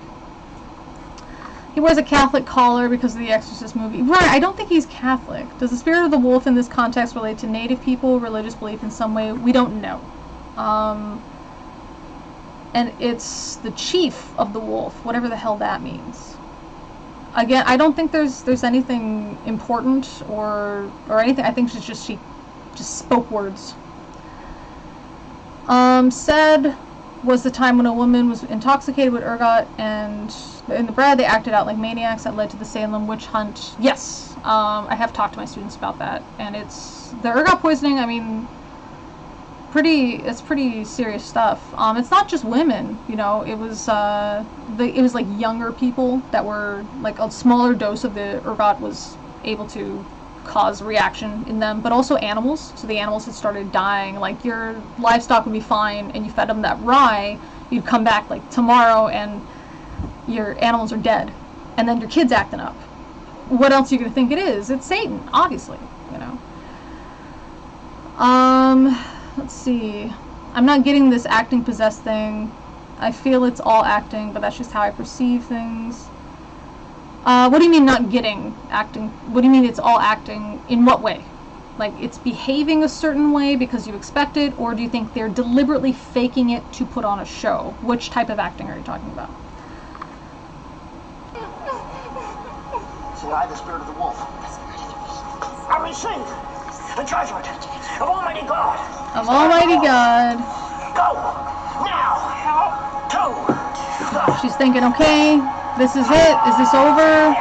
He wears a Catholic collar because of the Exorcist movie. Right, I don't think he's Catholic. Does the spirit of the wolf in this context relate to native people, religious belief in some way? We don't know. And it's the chief of the wolf, whatever the hell that means. Again, I don't think there's anything important or anything. I think she just spoke words. Said was the time when a woman was intoxicated with ergot, and in the bread they acted out like maniacs. That led to the Salem witch hunt. Yes, I have talked to my students about that, and it's the ergot poisoning. I mean, it's pretty serious stuff. It's not just women, it was like younger people that were like a smaller dose of the ergot was able to cause reaction in them, but also animals. So the animals had started dying. Like your livestock would be fine, and you fed them that rye, you'd come back like tomorrow, and your animals are dead, and then your kid's acting up. What else are you gonna think it is? It's Satan, obviously. Let's see. I'm not getting this acting possessed thing. I feel it's all acting, but that's just how I perceive things. What do you mean not getting acting? What do you mean it's all acting? In what way? Like it's behaving a certain way because you expect it, or do you think they're deliberately faking it to put on a show? Which type of acting are you talking about? Say I, the spirit of the wolf. I receive the judgment of Almighty God. Of Almighty God. Go now. She's thinking, okay, this is it. Is this over?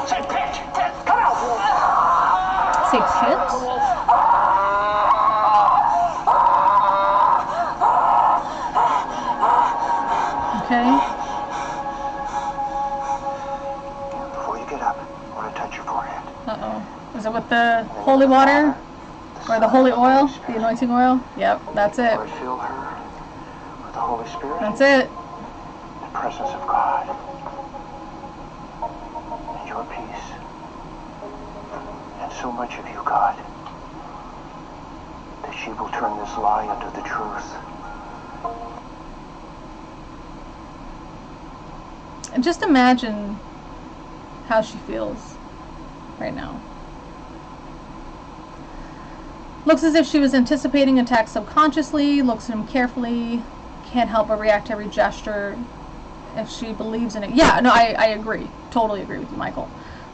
Say pit. Come out. Say pit? with the holy water, or the holy oil, the anointing oil. Yep, that's it. I fill her with the Holy Spirit. That's it. The presence of God. And your peace. And so much of you, God, that she will turn this lie into the truth. And just imagine how she feels right now. Looks as if she was anticipating attack subconsciously, looks at him carefully, can't help but react to every gesture if she believes in it. Yeah, no, I agree. Totally agree with you, Michael.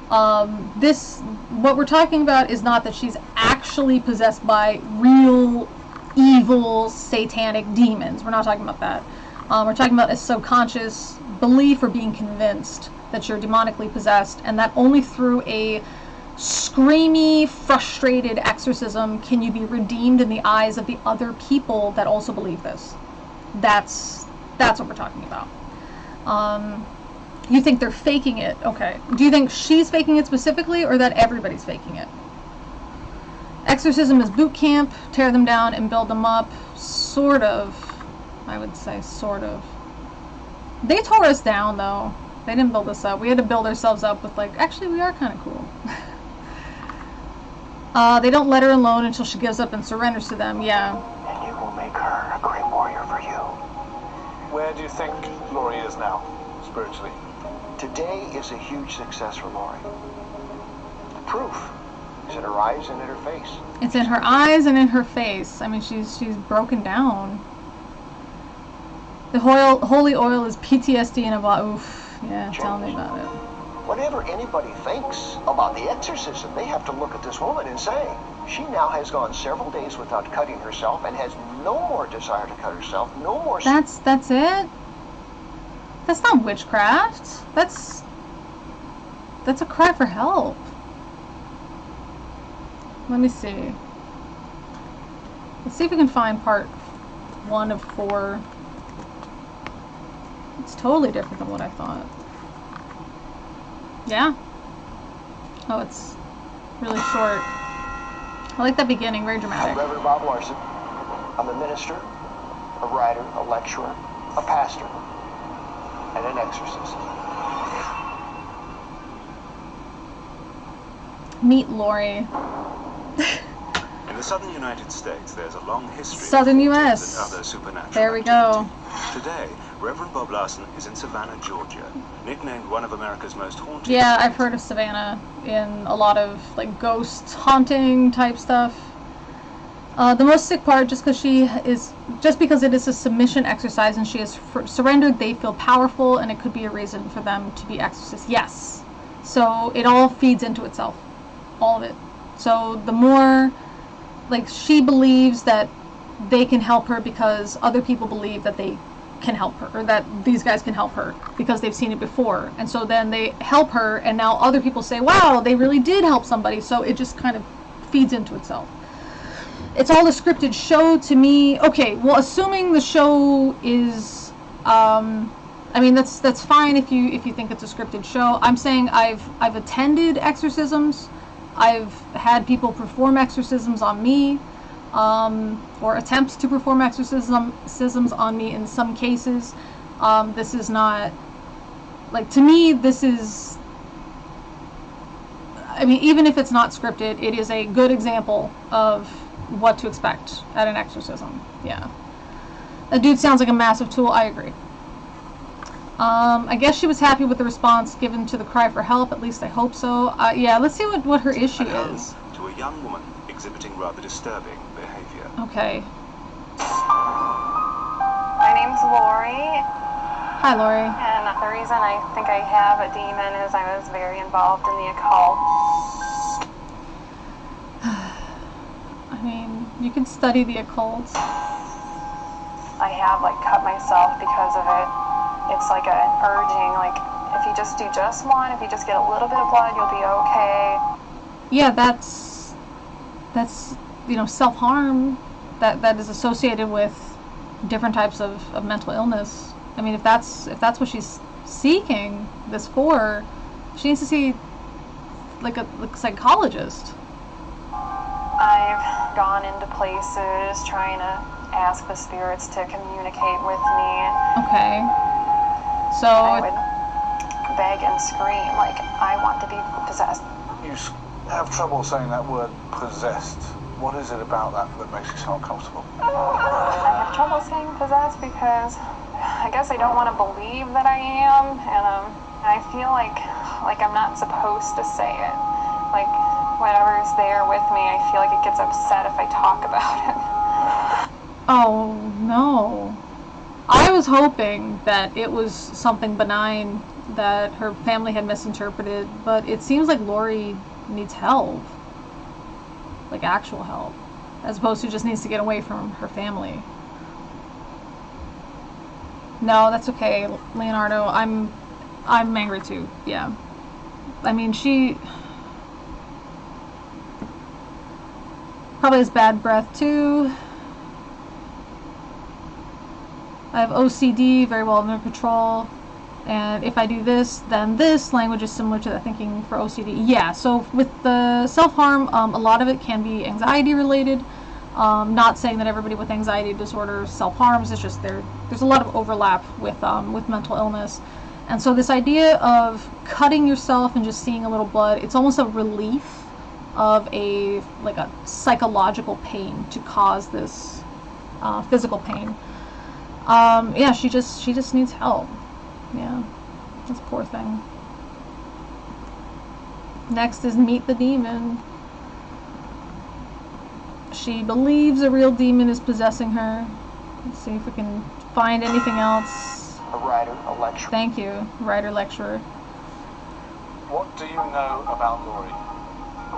What we're talking about is not that she's actually possessed by real, evil, satanic demons. We're not talking about that. We're talking about a subconscious belief or being convinced that you're demonically possessed, and that only through a screamy, frustrated exorcism can you be redeemed in the eyes of the other people that also believe this. That's what we're talking about. You think they're faking it? Okay. Do you think she's faking it specifically, or that everybody's faking it? Exorcism is boot camp. Tear them down and build them up. Sort of. I would say sort of. They tore us down, though. They didn't build us up. We had to build ourselves up with, like, actually, we are kind of cool. They don't let her alone until she gives up and surrenders to them. Yeah. And you will make her a great warrior for you. Where do you think Laurie is now, spiritually? Today is a huge success for Laurie. The proof is in her eyes and in her face. It's in her eyes and in her face. I mean, she's broken down. The holy oil is PTSD in a bottle. Oof. Yeah, tell me about it. Whatever anybody thinks about the exorcism, they have to look at this woman and say, she now has gone several days without cutting herself and has no more desire to cut herself, no more... That's it? That's not witchcraft. That's a cry for help. Let me see. Let's see if we can find part 1 of 4. It's totally different than what I thought. Yeah. Oh, it's really short. I like that beginning, very dramatic. I'm Reverend Bob Larson. I'm a minister, a writer, a lecturer, a pastor, and an exorcist. Meet Laurie. In the southern United States, there's a long history Southern of U.S. and other supernatural There we go. activity. Today, Reverend Bob Larson is in Savannah, Georgia, nicknamed one of America's most haunted Yeah, cities. I've heard of Savannah in a lot of like ghost haunting type stuff. The most sick part, just because it is a submission exercise and she is surrendered, they feel powerful, and it could be a reason for them to be exorcists. Yes. So it all feeds into itself, all of it. So the more, like, she believes that they can help her because other people believe that they can help her, or that these guys can help her because they've seen it before, and so then they help her, and now other people say, wow, they really did help somebody. So it just kind of feeds into itself. It's all a scripted show to me. Okay, well, assuming the show is I mean, that's fine if you think it's a scripted show. I'm saying I've attended exorcisms. I've had people perform exorcisms on me, or attempts to perform exorcisms on me in some cases. This is not, like, to me, this is, I mean, even if it's not scripted, it is a good example of what to expect at an exorcism. Yeah. That dude sounds like a massive tool. I agree. I guess she was happy with the response given to the cry for help. At least I hope so. Yeah, let's see what her issue is. To a young woman exhibiting rather disturbing behavior. Okay. My name's Laurie. Hi, Laurie. And the reason I think I have a demon is I was very involved in the occult. I mean, you can study the occult. I have, like, cut myself because of it. It's like an urging, like, if you just do just one, if you just get a little bit of blood, you'll be okay. Yeah, that's you know, self-harm that is associated with different types of mental illness. I mean, if that's what she's seeking this for, she needs to see like a psychologist. gone into places trying to ask the spirits to communicate with me. Okay. So I would beg and scream like, I want to be possessed. You have trouble saying that word, possessed. What is it about that that makes you so uncomfortable? I have trouble saying possessed because I guess I don't want to believe that I am, and I feel like I'm not supposed to say it. Like, whatever's there with me, I feel like it gets upset if I talk about it. oh no. I was hoping that it was something benign that her family had misinterpreted, but it seems like Laurie needs help. Like actual help. As opposed to just needs to get away from her family. No, that's okay, Leonardo. I'm angry too, yeah. I mean, she probably has bad breath too. I have OCD, very well under control. And if I do this, then this. Language is similar to the thinking for OCD. Yeah, so with the self-harm, a lot of it can be anxiety related. Not saying that everybody with anxiety disorder self-harms. It's just there's a lot of overlap with mental illness. And so this idea of cutting yourself and just seeing a little blood, it's almost a relief of a psychological pain to cause this physical pain. Yeah, she just needs help. Yeah, this poor thing. Next is meet the demon. She believes a real demon is possessing her. Let's see if we can find anything else. A writer, a lecturer. Thank you, writer, lecturer. What do you know about Laurie?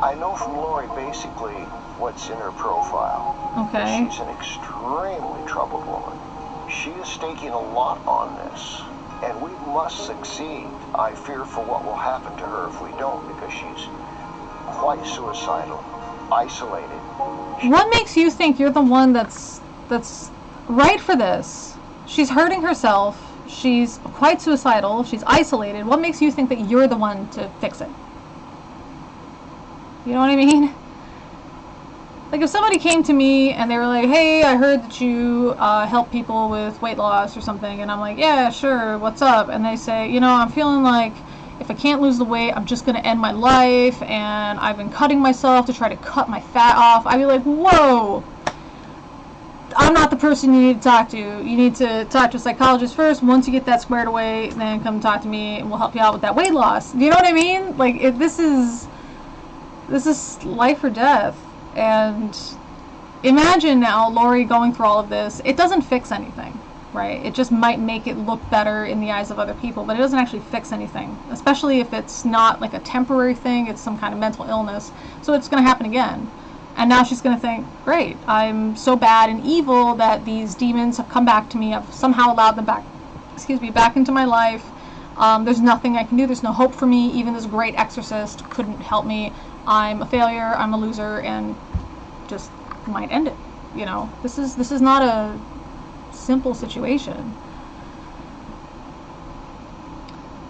I know from Laurie basically what's in her profile. Okay. She's an extremely troubled woman. She is staking a lot on this. And we must succeed. I fear for what will happen to her if we don't, because she's quite suicidal, isolated. What makes you think you're the one that's right for this? She's hurting herself. She's quite suicidal. She's isolated. What makes you think that you're the one to fix it? You know what I mean? Like if somebody came to me and they were like, hey, I heard that you help people with weight loss or something, and I'm like, yeah, sure, what's up? And they say, you know, I'm feeling like if I can't lose the weight, I'm just going to end my life, and I've been cutting myself to try to cut my fat off. I'd be like, whoa, I'm not the person you need to talk to. You need to talk to a psychologist first. Once you get that squared away, then come talk to me and we'll help you out with that weight loss. You know what I mean? Like, this is life or death. And imagine now Laurie going through all of this. It doesn't fix anything, right? It just might make it look better in the eyes of other people, but it doesn't actually fix anything, especially if it's not like a temporary thing, it's some kind of mental illness. So it's going to happen again. And now she's going to think, great, I'm so bad and evil that these demons have come back to me. I've somehow allowed them back into my life. There's nothing I can do. There's no hope for me. Even this great exorcist couldn't help me. I'm a failure, I'm a loser, and just might end it. You know, this is not a simple situation.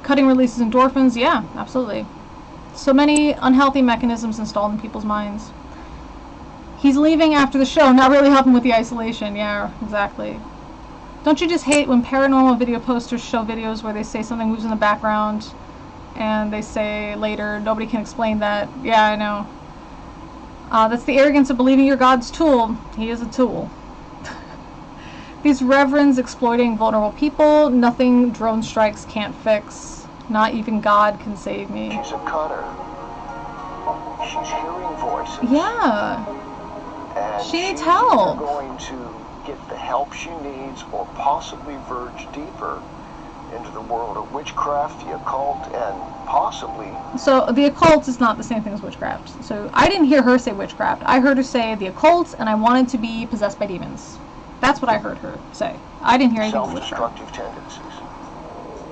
Cutting releases endorphins, yeah, absolutely. So many unhealthy mechanisms installed in people's minds. He's leaving after the show, not really helping with the isolation. Yeah, exactly. Don't you just hate when paranormal video posters show videos where they say something moves in the background and they say later, nobody can explain that? Yeah, I know. That's the arrogance of believing you're God's tool. He is a tool. These reverends exploiting vulnerable people, nothing drone strikes can't fix. Not even God can save me. She's a cutter. She's hearing voices. Yeah. And she needs help. She's going to get the help she needs or possibly verge deeper into the world of witchcraft, the occult, and possibly... So the occult is not the same thing as witchcraft. So I didn't hear her say witchcraft. I heard her say the occult, and I wanted to be possessed by demons. That's what I heard her say. I didn't hear anything about witchcraft. Self-destructive tendencies.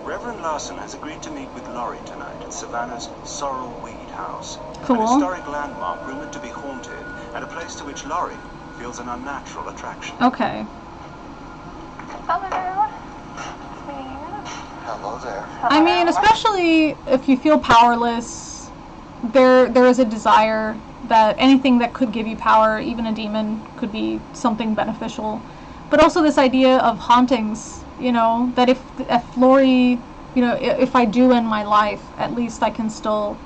Reverend Larson has agreed to meet with Laurie tonight at Savannah's Sorrel Weed House. Cool. An historic landmark rumored to be haunted, and a place to which Laurie feels an unnatural attraction. Okay. Hello. Hello there. I mean, especially if you feel powerless, there is a desire that anything that could give you power, even a demon, could be something beneficial. But also this idea of hauntings, you know, that if Laurie, you know, if I do end my life, at least I can still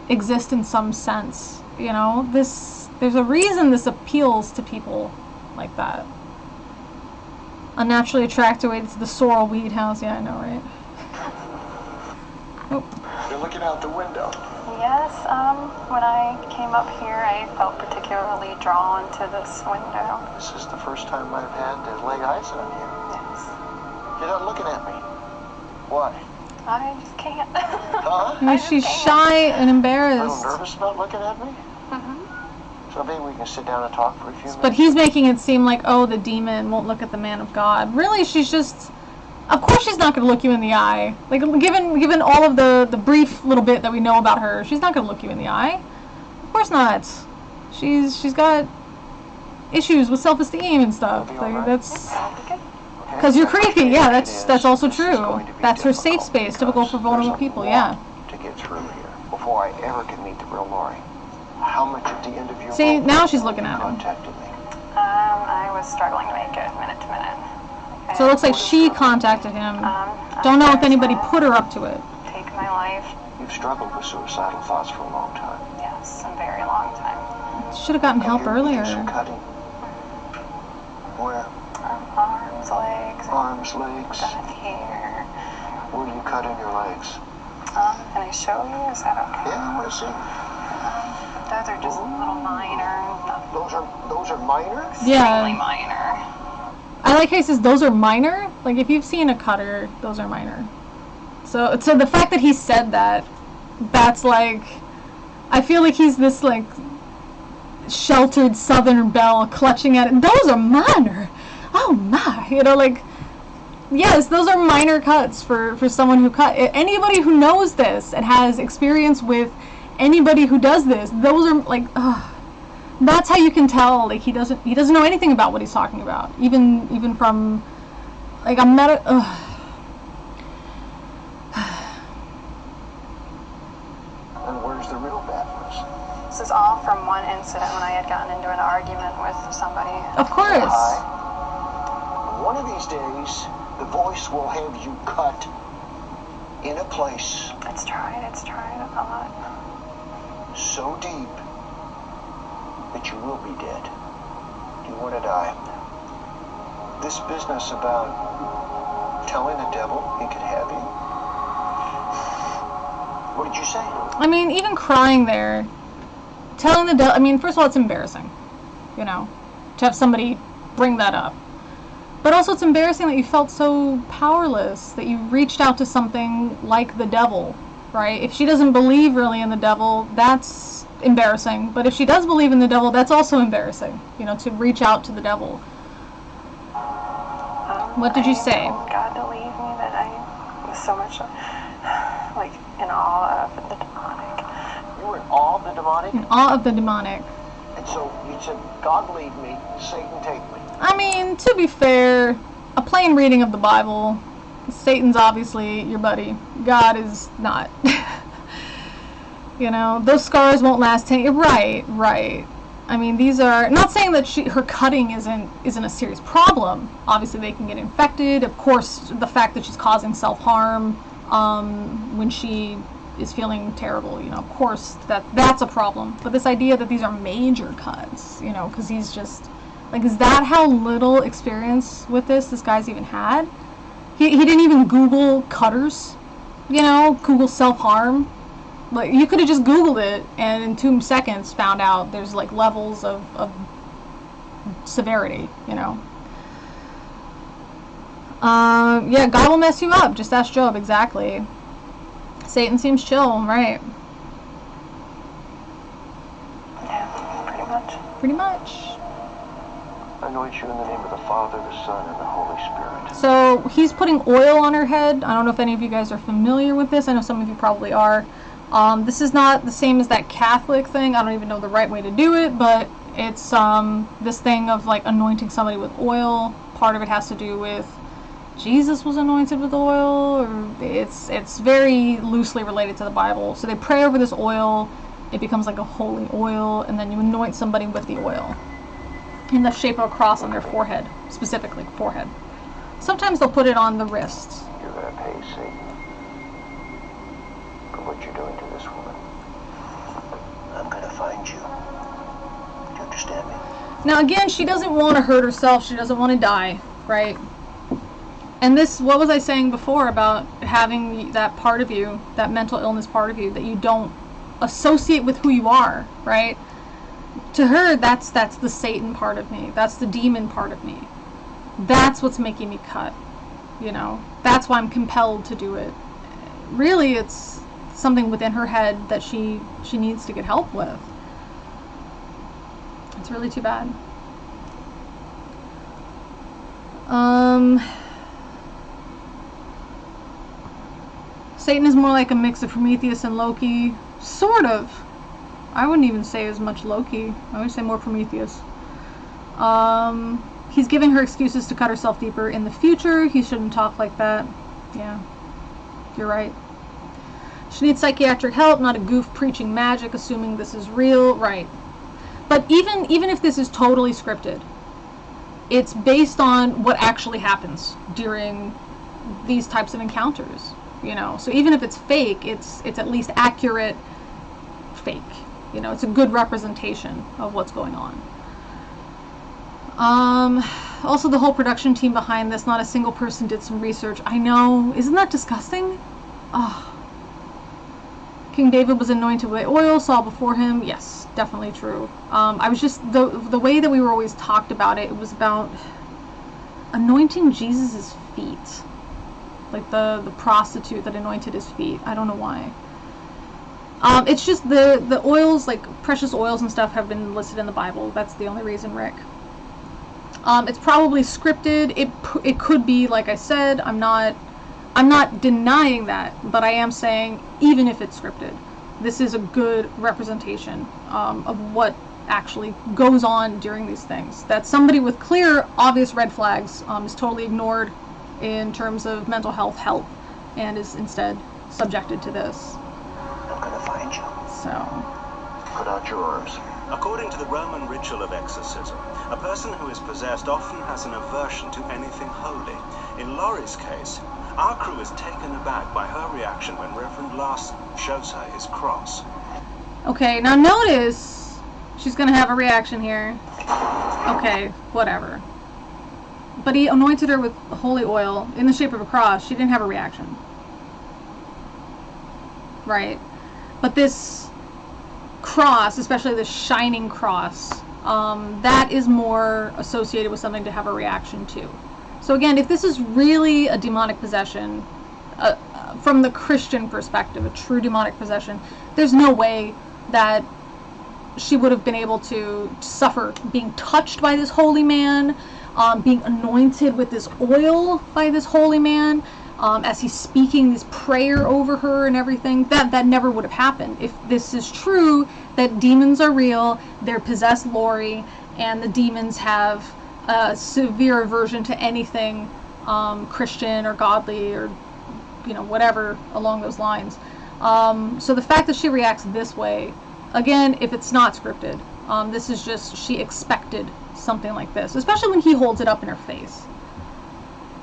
exist in some sense, you know. There's a reason this appeals to people like that. Unnaturally attracted away to the sorrel weed house. Yeah, I know, right? Oh. You're looking out the window. Yes, when I came up here, I felt particularly drawn to this window. This is the first time I've had to lay eyes on you. Yes. You're not looking at me. Why? I just can't. Huh? I mean, she's shy and A embarrassed. little nervous about looking at me? So maybe we can sit down and talk for a few minutes. But he's making it seem like, oh, the demon won't look at the man of God. Really, she's just... Of course she's not going to look you in the eye. Like, given all of the brief little bit that we know about her, she's not going to look you in the eye. Of course not. She's got issues with self-esteem and stuff. Like, that's... Because you're creepy, yeah, that's also true. That's her safe space, typical for vulnerable people, yeah. To get through here, before I ever can meet the real Laurie. How much at the end of your See, rope now she's looking at him. contacted me? I was struggling to make it minute to minute. So it looks like she contacted him. Don't know if anybody put her up to it. Take my life. You've struggled with suicidal thoughts for a long time. Yes, a very long time. Should have gotten help earlier. Some cutting. Where? Arms, legs. Arms, legs. Done here. Where do you cut in your legs? Can I show you? Is that okay? Yeah, I want to see. Those are just little minor. Those are minor? Yeah. Extremely minor. I like how he says those are minor. Like, if you've seen a cutter, those are minor. So the fact that he said that, that's like, I feel like he's this like sheltered Southern belle clutching at it. Those are minor. Oh my, you know, like, yes, those are minor cuts for someone who cut. Anybody who knows this and has experience with anybody who does this, those are like, that's how you can tell, like, he doesn't know anything about what he's talking about, even from like a meta. And where's the real bad news? This is all from one incident when I had gotten into an argument with somebody. Of course. One of these days, the voice will have you cut in a place. It's tried a lot. So deep that you will be dead. Do you want to die? This business about telling the devil he could have you. What did you say? I mean, even crying there, telling the devil. I mean, first of all, it's embarrassing, you know, to have somebody bring that up. But also, it's embarrassing that you felt so powerless, that you reached out to something like the devil, right? If she doesn't believe really in the devil, that's embarrassing. But if she does believe in the devil, that's also embarrassing, you know, to reach out to the devil. What did you say? God to leave me that I was so much, like, in awe of the demonic. You were in awe of the demonic? In awe of the demonic. And so you said, God lead me, Satan take me. I mean, to be fair, a plain reading of the Bible, Satan's obviously your buddy. God is not. You know, those scars won't last 10 years. Right. I mean, these are, not saying that her cutting isn't a serious problem. Obviously, they can get infected. Of course, the fact that she's causing self-harm when she is feeling terrible, you know, of course, that's a problem. But this idea that these are major cuts, you know, because he's just, like, is that how little experience with this guy's even had? He didn't even Google cutters, you know, Google self-harm. Like, you could have just Googled it and in 2 seconds found out there's, like, levels of severity, you know. Yeah, God will mess you up. Just ask Job, exactly. Satan seems chill, right? Yeah, pretty much. I anoint you in the name of the Father, the Son, and the Holy Spirit. So he's putting oil on her head. I don't know if any of you guys are familiar with this. I know some of you probably are. This is not the same as that Catholic thing. I don't even know the right way to do it, but it's this thing of, like, anointing somebody with oil. Part of it has to do with Jesus was anointed with oil, or it's very loosely related to the Bible. So they pray over this oil. it becomes like a holy oil, and then you anoint somebody with the oil in the shape of a cross on their forehead, specifically forehead. Sometimes they'll put it on the wrists. You're going to pay Satan for what you're doing to this woman. I'm going to find you. Do you understand me? Now again, she doesn't want to hurt herself. She doesn't want to die, right? And this, what was I saying before about having that part of you, that mental illness part of you, that you don't associate with who you are, right? To her, that's the Satan part of me. That's the demon part of me. That's what's making me cut, you know? That's why I'm compelled to do it. Really, it's something within her head that she needs to get help with. It's really too bad. Satan is more like a mix of Prometheus and Loki. Sort of. I wouldn't even say as much Loki. I would say more Prometheus. He's giving her excuses to cut herself deeper in the future. He shouldn't talk like that. Yeah. You're right. She needs psychiatric help, not a goof preaching magic, assuming this is real. Right. But even if this is totally scripted, it's based on what actually happens during these types of encounters, you know. So even if it's fake, it's at least accurate fake. You know, it's a good representation of what's going on. Also, the whole production team behind this, not a single person did some research. I know. Isn't that disgusting? Oh. King David was anointed with oil, Saul before him. Yes, definitely true. I was just, the way that we were always talked about it, it was about anointing Jesus' feet. Like the prostitute that anointed his feet. I don't know why. It's just the oils, like precious oils and stuff, have been listed in the Bible. That's the only reason, Rick. It's probably scripted. It could be, like I said. I'm not denying that, but I am saying, even if it's scripted, this is a good representation of what actually goes on during these things. That somebody with clear, obvious red flags is totally ignored in terms of mental health help, and is instead subjected to this. I'm going to find you. So. Put out your arms. According to the Roman ritual of exorcism, a person who is possessed often has an aversion to anything holy. In Laurie's case, our crew is taken aback by her reaction when Reverend Larson shows her his cross. Okay, now notice she's gonna have a reaction here. Okay, whatever. But he anointed her with holy oil in the shape of a cross. She didn't have a reaction. Right? But this cross, especially the shining cross, that is more associated with something to have a reaction to. So again, if this is really a demonic possession, from the Christian perspective, a true demonic possession, there's no way that she would have been able to suffer being touched by this holy man, being anointed with this oil by this holy man, as he's speaking this prayer over her and everything. That never would have happened. If this is true, that demons are real, they're possessed Laurie, and the demons have a severe aversion to anything Christian or godly or, you know, whatever along those lines. So the fact that she reacts this way, again, if it's not scripted, this is just, she expected something like this, especially when he holds it up in her face.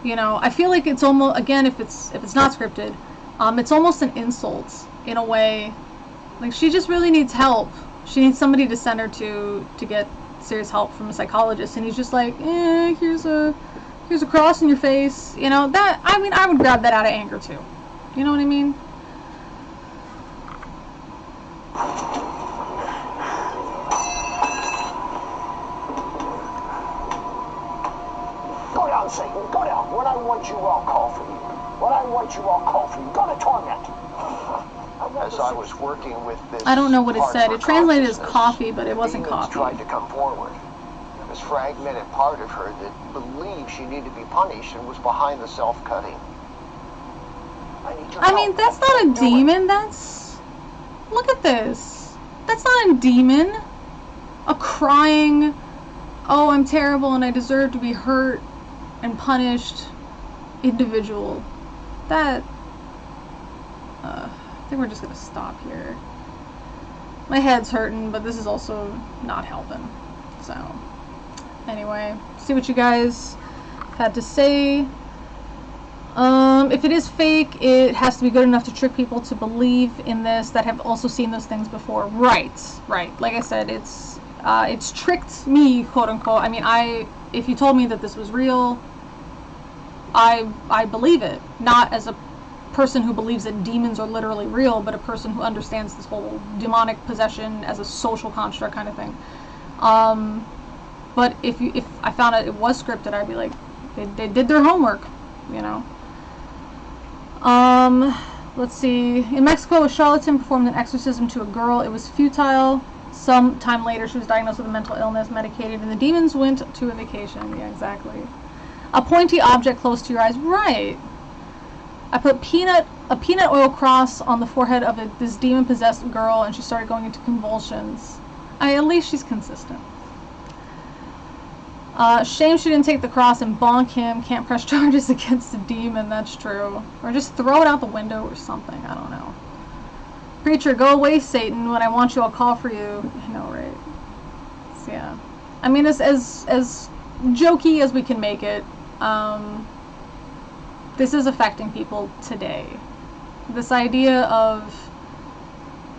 You know, I feel like it's almost, again, if it's not scripted, it's almost an insult in a way. Like, she just really needs help. She needs somebody to send her to get serious help from a psychologist, and he's just like, here's a cross in your face. You know, that, I mean, I would grab that out of anger too. You know what I mean? Go down, Satan, go down. When I want you, I'll call for you. When I want you, I'll call for you. Go to torment. As I was working with this, I don't know what it said. It translated as coffee, but it wasn't coffee. Tried to come forward. This fragmented part of her that believed she needed to be punished and was behind the self-cutting. I mean, that's not a demon. That's, look at this. That's not a demon. A crying, oh, I'm terrible and I deserve to be hurt and punished individual. That, I think we're just gonna stop here. My head's hurting, but this is also not helping. So, anyway, see what you guys had to say. If it is fake, it has to be good enough to trick people to believe in this that have also seen those things before. Right. Like I said, it's tricked me, quote unquote. I mean, if you told me that this was real, I believe it. Not as a person who believes that demons are literally real, but a person who understands this whole demonic possession as a social construct kind of thing. But if I found out it was scripted, I'd be like, they did their homework, you know. Let's see. In Mexico, a charlatan performed an exorcism to a girl. It was futile. Some time later, she was diagnosed with a mental illness, medicated, and the demons went to a vacation. Yeah, exactly. A pointy object close to your eyes. Right. I put a peanut oil cross on the forehead of this demon-possessed girl, and she started going into convulsions. At least she's consistent. Shame she didn't take the cross and bonk him. Can't press charges against the demon. That's true. Or just throw it out the window or something. I don't know. Preacher, go away, Satan. When I want you, I'll call for you. I know, right? So, yeah. I mean, as jokey as we can make it, this is affecting people today. This idea of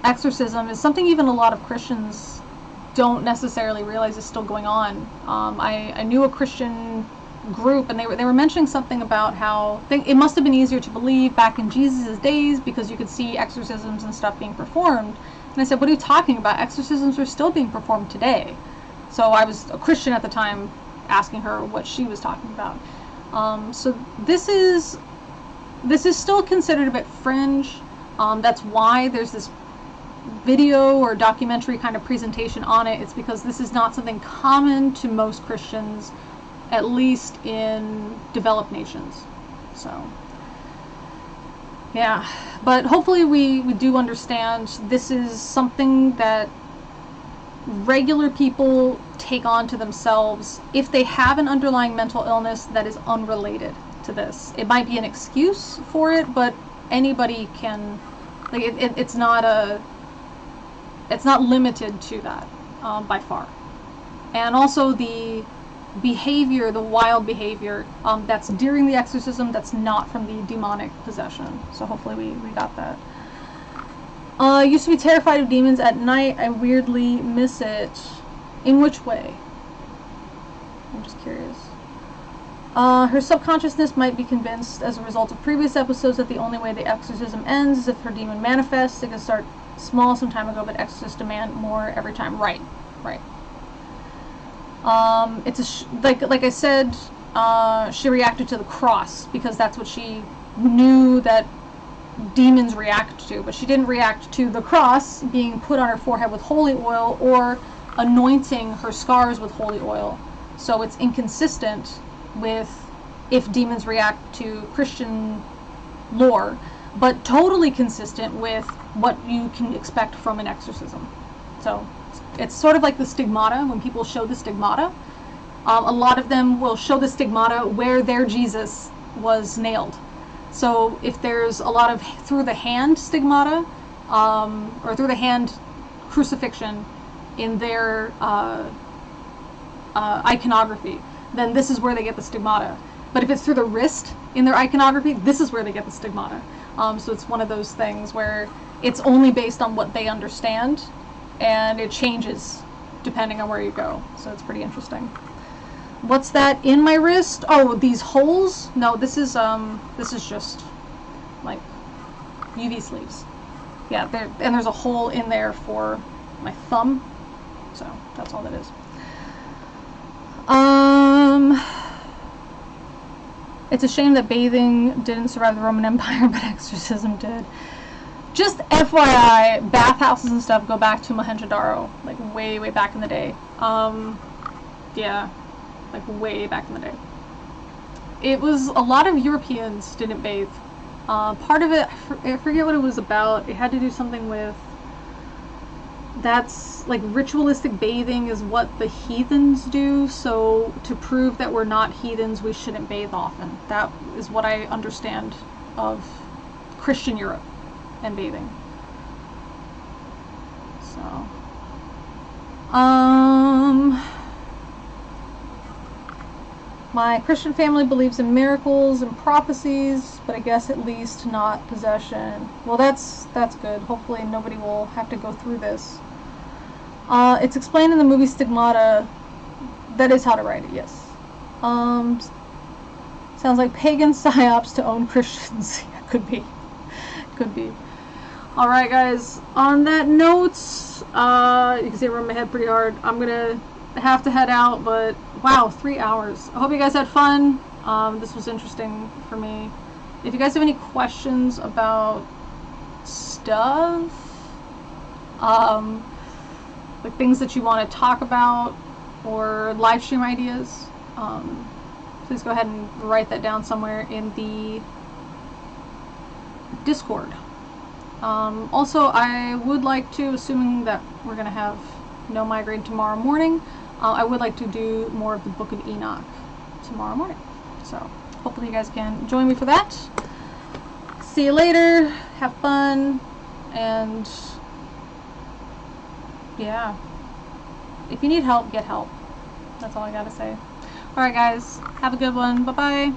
exorcism is something even a lot of Christians don't necessarily realize is still going on. I knew a Christian group, and they were mentioning something about how it must have been easier to believe back in Jesus' days because you could see exorcisms and stuff being performed. And I said, what are you talking about? Exorcisms are still being performed today. So I was a Christian at the time asking her what she was talking about. So this is still considered a bit fringe. That's why there's this video or documentary kind of presentation on it. It's because this is not something common to most Christians, at least in developed nations. So yeah, but hopefully we do understand this is something that regular people take on to themselves if they have an underlying mental illness that is unrelated to this. It might be an excuse for it, but anybody can, like, it's not limited to that by far. And also the behavior, the wild behavior that's during the exorcism, that's not from the demonic possession. So hopefully we got that. I used to be terrified of demons at night. I weirdly miss it. In which way? I'm just curious. Her subconsciousness might be convinced as a result of previous episodes that the only way the exorcism ends is if her demon manifests. It can start small some time ago, but exorcists demand more every time. Right. It's like I said, she reacted to the cross because that's what she knew that demons react to, but she didn't react to the cross being put on her forehead with holy oil or anointing her scars with holy oil. So it's inconsistent with if demons react to Christian lore, but totally consistent with what you can expect from an exorcism. So it's sort of like the stigmata. When people show the stigmata, a lot of them will show the stigmata where their Jesus was nailed. So if there's a lot of through the hand stigmata, or through the hand crucifixion in their iconography, then this is where they get the stigmata. But if it's through the wrist in their iconography, this is where they get the stigmata. So it's one of those things where it's only based on what they understand, and it changes depending on where you go. So it's pretty interesting. What's that in my wrist? Oh, these holes? No, this is just like UV sleeves. Yeah, and there's a hole in there for my thumb. So that's all that is. It's a shame that bathing didn't survive the Roman Empire, but exorcism did. Just FYI, bathhouses and stuff go back to Mohenjo-Daro, like way, way back in the day. Yeah, like way back in the day. It was, a lot of Europeans didn't bathe. Part of it, I forget what it was about. It had to do something with, that's like ritualistic bathing is what the heathens do, so to prove that we're not heathens, we shouldn't bathe often. That is what I understand of Christian Europe and bathing. So So, my Christian family believes in miracles and prophecies, but I guess at least not possession. Well, that's good. Hopefully nobody will have to go through this. It's explained in the movie Stigmata. That is how to write it, yes. Sounds like pagan psyops to own Christians. Yeah, could be. Could be. Alright guys, on that note, you can see I run my head pretty hard. I'm gonna have to head out, but wow, 3 hours. I hope you guys had fun. This was interesting for me. If you guys have any questions about stuff, like things that you want to talk about or live stream ideas, please go ahead and write that down somewhere in the Discord. Also, I would like to, assuming that we're going to have no migraine tomorrow morning, I would like to do more of the Book of Enoch tomorrow morning. So, hopefully you guys can join me for that. See you later. Have fun. And, yeah. If you need help, get help. That's all I gotta say. Alright guys, have a good one. Bye-bye.